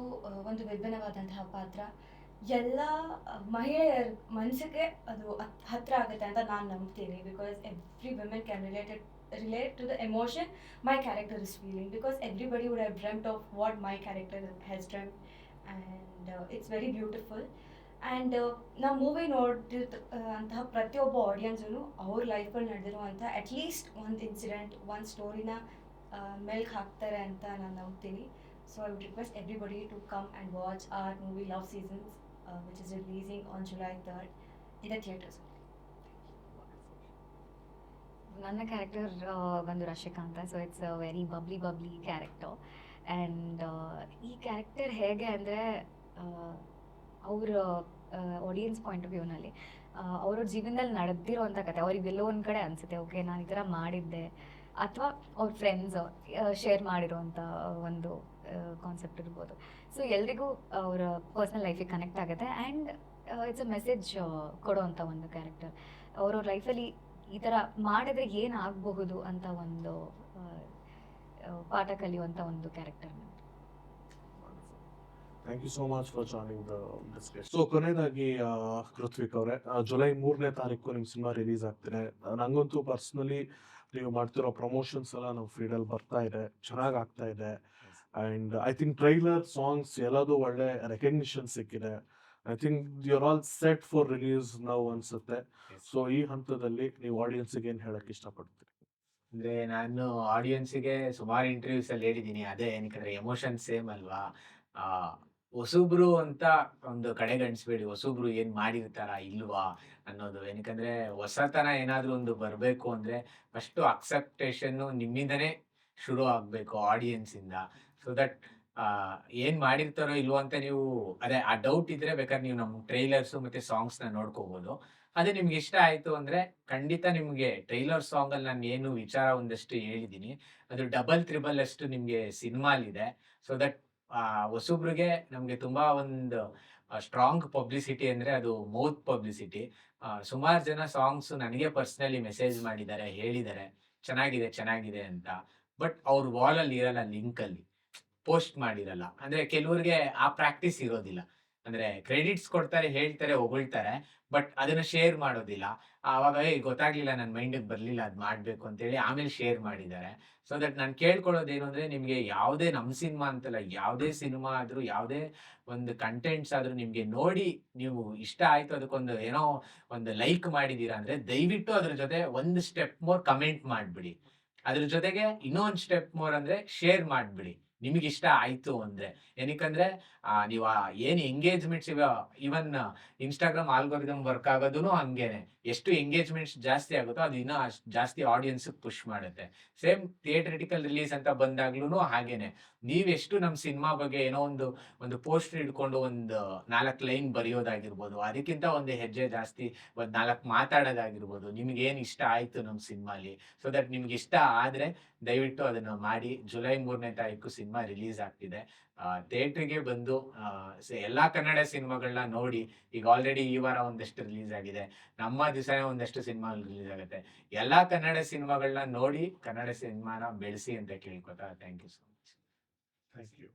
ಒಂದು ವಿಭಿನ್ನವಾದಂತಹ ಪಾತ್ರ. ಎಲ್ಲ ಮಹಿಳೆಯರ ಮನಸ್ಸಿಗೆ ಅದು ಹತ್ತಿರ ಆಗುತ್ತೆ ಅಂತ ನಾನು ನಂಬ್ತೀನಿ. Because every women can relate to the emotion my character is feeling. Because everybody would have dreamed of what my character has dreamed and it's very beautiful. And ನಾವು ಮೂವಿ ನೋಡಿದ ಅಂತಹ ಪ್ರತಿಯೊಬ್ಬ ಆಡಿಯನ್ಸೂ ಅವ್ರ ಲೈಫಲ್ಲಿ ನಡೆದಿರುವಂಥ ಅಟ್ಲೀಸ್ಟ್ ಒಂದು ಇನ್ಸಿಡೆಂಟ್, ಒಂದು ಸ್ಟೋರಿನ ಮೆಲ್ಕ್ ಹಾಕ್ತಾರೆ ಅಂತ ನಾನು ನಂಬ್ತೀನಿ. So I would request everybody to come and watch our movie Love Seasons, which is releasing on July 3rd in the theatres. ನನ್ನ ಕ್ಯಾರೆಕ್ಟರ್ ಬಂದು ರಶಿಕಾ ಅಂತ. So it's a very bubbly character. And ಈ character ಹೇಗೆ ಅಂದರೆ ಅವರ audience point of ವ್ಯೂನಲ್ಲಿ ಅವ್ರ ಜೀವನದಲ್ಲಿ ನಡೆದಿರೋವಂಥ ಕತೆ ಅವ್ರಿಗೆ ಎಲ್ಲೋ ಒಂದು ಕಡೆ ಅನಿಸುತ್ತೆ, ಓಕೆ ನಾನು ಈ ಥರ ಮಾಡಿದ್ದೆ, ಅಥವಾ ಅವ್ರ ಫ್ರೆಂಡ್ಸ್ ಶೇರ್ ಮಾಡಿರೋವಂಥ ಒಂದು ಕಾನ್ಸೆಪ್ಟ್ ಇರ್ಬೋದು. ಸೊ ಎಲ್ರಿಗೂ ಅವರ ಪರ್ಸ್ನಲ್ ಲೈಫಿಗೆ ಕನೆಕ್ಟ್ ಆಗುತ್ತೆ. ಆ್ಯಂಡ್ ಇಟ್ಸ್ ಅ ಮೆಸೇಜ್ ಕೊಡೋವಂಥ ಒಂದು ಕ್ಯಾರೆಕ್ಟರ್. ಅವ್ರವ್ರ ಲೈಫಲ್ಲಿ ಈ ಥರ ಮಾಡಿದ್ರೆ ಏನಾಗಬಹುದು ಅಂತ ಒಂದು ಪಾಠ ಕಲಿಯುವಂಥ ಒಂದು character. Thank you so much for joining the discussion. So ಕೊನೆಯದಾಗಿ ಕೃತ್ವಿಕ್ ಅವರೇ, ಜುಲೈ 3ನೇ ತಾರೀಕು ನಿಮ್ಮ ಸಿನಿಮಾ ರಿಲೀಸ್ ಆಗ್ತಿದೆ. ನಂಗಂತೂ ಪರ್ಸ್ನಲಿ ನೀವು ಮಾಡ್ತಿರೋ ಪ್ರಮೋಷನ್ಸ್ ಎಲ್ಲ ನಮ್ಮ ಫೀಲ್ಡಲ್ಲಿ ಬರ್ತಾ ಇದೆ, ಚೆನ್ನಾಗಿ ಆಗ್ತಾ ಇದೆ. And I think trailer, songs ಎಲ್ಲದೂ ಒಳ್ಳೆ ರೆಕಗ್ನಿಷನ್ ಸಿಕ್ಕಿದೆ. I think you are all set for release ನಾವು ಅನ್ಸುತ್ತೆ. ಸೊ ಈ ಹಂತದಲ್ಲಿ ನೀವು ಆಡಿಯನ್ಸಿಗೆ ಏನು ಹೇಳಕ್ಕೆ ಇಷ್ಟಪಡ್ತೀರಿ? ಅಂದ್ರೆ ನಾನು ಆಡಿಯನ್ಸಿಗೆ ಸುಮಾರು ಇಂಟರ್ವ್ಯೂಸ್ ಅಲ್ಲಿ ಹೇಳಿದ್ದೀನಿ, ಅದೇ ಏನಕ್ಕೆ ಎಮೋಷನ್ ಸೇಮ್ ಅಲ್ವಾ. ಹೊಸಬ್ರು ಅಂತ ಒಂದು ಕಡೆಗಣಿಸ್ಬೇಡಿ, ಹೊಸಬ್ರು ಏನ್ ಮಾಡಿರ್ತಾರ ಇಲ್ವಾ ಅನ್ನೋದು. ಏನಕ್ಕಂದ್ರೆ ಹೊಸತನ ಏನಾದ್ರೂ ಒಂದು ಬರ್ಬೇಕು ಅಂದ್ರೆ ಫಸ್ಟ್ ಅಕ್ಸೆಪ್ಟೇಷನ್ ನಿಮ್ಮಿಂದನೇ ಶುರು ಆಗ್ಬೇಕು, ಆಡಿಯನ್ಸ್ ಇಂದ. ಸೊ ದಟ್ ಏನ್ ಮಾಡಿರ್ತಾರೋ ಇಲ್ವೋ ಅಂತ ನೀವು ಅದೇ ಆ ಡೌಟ್ ಇದ್ರೆ ಬೇಕಾದ್ರೆ ನೀವು ನಮ್ಮ ಟ್ರೈಲರ್ಸ್ ಮತ್ತೆ ಸಾಂಗ್ಸ್ ನ ನೋಡ್ಕೋಬಹುದು. ಅದೇ ನಿಮ್ಗೆ ಇಷ್ಟ ಆಯ್ತು ಅಂದ್ರೆ ಖಂಡಿತ ನಿಮ್ಗೆ ಟ್ರೈಲರ್ ಸಾಂಗ್ ಅಲ್ಲಿ ನಾನು ಏನು ವಿಚಾರ ಒಂದಷ್ಟು ಹೇಳಿದೀನಿ ಅದು ಡಬಲ್ ತ್ರಿಬಲ್ ಅಷ್ಟು ನಿಮ್ಗೆ ಸಿನಿಮಾಲಿದೆ. ಸೊ ದಟ್ ಹೊಸಬ್ರಿಗೆ ನಮ್ಗೆ ತುಂಬಾ ಒಂದು ಸ್ಟ್ರಾಂಗ್ ಪಬ್ಲಿಸಿಟಿ ಅಂದ್ರೆ ಅದು ಮೌತ್ ಪಬ್ಲಿಸಿಟಿ. ಸುಮಾರು ಜನ ಸಾಂಗ್ಸ್ ನನಗೆ ಪರ್ಸನಲಿ ಮೆಸೇಜ್ ಮಾಡಿದ್ದಾರೆ, ಹೇಳಿದ್ದಾರೆ ಚೆನ್ನಾಗಿದೆ ಅಂತ. ಬಟ್ ಅವ್ರ ವಾಲ್ ಅಲ್ಲಿ ಇರಲ್ಲ, ಲಿಂಕ್ ಅಲ್ಲಿ ಪೋಸ್ಟ್ ಮಾಡಿರಲ್ಲ. ಅಂದ್ರೆ ಕೆಲವ್ರಿಗೆ ಆ ಪ್ರಾಕ್ಟೀಸ್ ಇರೋದಿಲ್ಲ. ಅಂದ್ರೆ ಕ್ರೆಡಿಟ್ಸ್ ಕೊಡ್ತಾರೆ, ಹೇಳ್ತಾರೆ, ಹೊಗಳ್ತಾರೆ, ಬಟ್ ಅದನ್ನ ಶೇರ್ ಮಾಡೋದಿಲ್ಲ. ಆವಾಗ ಗೊತ್ತಾಗ್ಲಿಲ್ಲ, ನನ್ನ ಮೈಂಡಿಗೆ ಬರ್ಲಿಲ್ಲ ಅದ್ ಮಾಡ್ಬೇಕು ಅಂತೇಳಿ ಆಮೇಲೆ ಶೇರ್ ಮಾಡಿದ್ದಾರೆ. ಸೊ ದಟ್ ನಾನು ಕೇಳ್ಕೊಳ್ಳೋದೇನು ಅಂದ್ರೆ ನಿಮ್ಗೆ ಯಾವುದೇ ನಮ್ ಸಿನಿಮಾ ಅಂತಲ್ಲ, ಯಾವುದೇ ಸಿನಿಮಾ ಆದ್ರೂ ಯಾವುದೇ ಒಂದು ಕಂಟೆಂಟ್ಸ್ ಆದ್ರೂ ನಿಮ್ಗೆ ನೋಡಿ ನೀವು ಇಷ್ಟ ಆಯ್ತು, ಅದಕ್ಕೊಂದು ಏನೋ ಒಂದು ಲೈಕ್ ಮಾಡಿದೀರಾ ಅಂದ್ರೆ ದಯವಿಟ್ಟು ಅದ್ರ ಜೊತೆ ಒಂದು ಸ್ಟೆಪ್ ಮೋರ್ ಕಮೆಂಟ್ ಮಾಡ್ಬಿಡಿ. ಅದ್ರ ಜೊತೆಗೆ ಇನ್ನೊಂದು ಸ್ಟೆಪ್ ಮೋರ್ ಅಂದ್ರೆ ಶೇರ್ ಮಾಡ್ಬಿಡಿ. ನಿಮಗೆ ಇಷ್ಟ ಆಯ್ತು ಅಂದ್ರೆ. ಏನಕ್ಕಂದ್ರೆ ನೀವು ಏನು ಎಂಗೇಜ್ಮೆಂಟ್ಸ್ ಇವನ್ ಇನ್ಸ್ಟಾಗ್ರಾಮ್ ಆಲ್ಗೋರಿದಮ್ ವರ್ಕ್ ಆಗೋದೂ ಹಂಗೇನೆ. ಎಷ್ಟು ಎಂಗೇಜ್ಮೆಂಟ್ಸ್ ಜಾಸ್ತಿ ಆಗುತ್ತೋ ಅದು ಇನ್ನೂ ಅಷ್ಟು ಜಾಸ್ತಿ ಆಡಿಯನ್ಸ್ ಪುಷ್ ಮಾಡುತ್ತೆ. ಸೇಮ್ ಥಿಯೇಟ್ರಿಟಿಕಲ್ ರಿಲೀಸ್ ಅಂತ ಬಂದಾಗ್ಲೂ ಹಾಗೇನೆ. ನೀವೆಷ್ಟು ನಮ್ಮ ಸಿನಿಮಾ ಬಗ್ಗೆ ಏನೋ ಒಂದು ಪೋಸ್ಟರ್ ಇಟ್ಕೊಂಡು ಒಂದು 4 ಲೈನ್ ಬರೆಯೋದಾಗಿರ್ಬೋದು, ಅದಕ್ಕಿಂತ ಒಂದು ಹೆಜ್ಜೆ ಜಾಸ್ತಿ ಒಂದು 4 ಮಾತಾಡೋದಾಗಿರ್ಬೋದು, ನಿಮ್ಗೆ ಏನು ಇಷ್ಟ ಆಯ್ತು ನಮ್ಮ ಸಿನಿಮಾಲಿ, ಸೊ ದಟ್ ನಿಮ್ಗೆ ಇಷ್ಟ ಆದ್ರೆ ದಯವಿಟ್ಟು ಅದನ್ನ ಮಾಡಿ. ಜುಲೈ 3ನೇ ತಾರೀಕು ಸಿನಿಮಾ ರಿಲೀಸ್ ಆಗ್ತಿದೆ. ಥಿಯೇಟ್ರಿಗೆ ಬಂದು ಎಲ್ಲಾ ಕನ್ನಡ ಸಿನಿಮಾಗಳನ್ನ ನೋಡಿ. ಈಗ ಆಲ್ರೆಡಿ ಈ ವಾರ ಒಂದಷ್ಟು ರಿಲೀಸ್ ಆಗಿದೆ, ನಮ್ಮ ದಿವಸನೇ ಒಂದಷ್ಟು ಸಿನಿಮಾ ರಿಲೀಸ್ ಆಗುತ್ತೆ. ಎಲ್ಲಾ ಕನ್ನಡ ಸಿನಿಮಾಗಳನ್ನ ನೋಡಿ ಕನ್ನಡ ಸಿನಿಮಾನ ಬೆಳೆಸಿ ಅಂತ ಕೇಳ್ಕೊತಾ. Thank you so much. Thank you.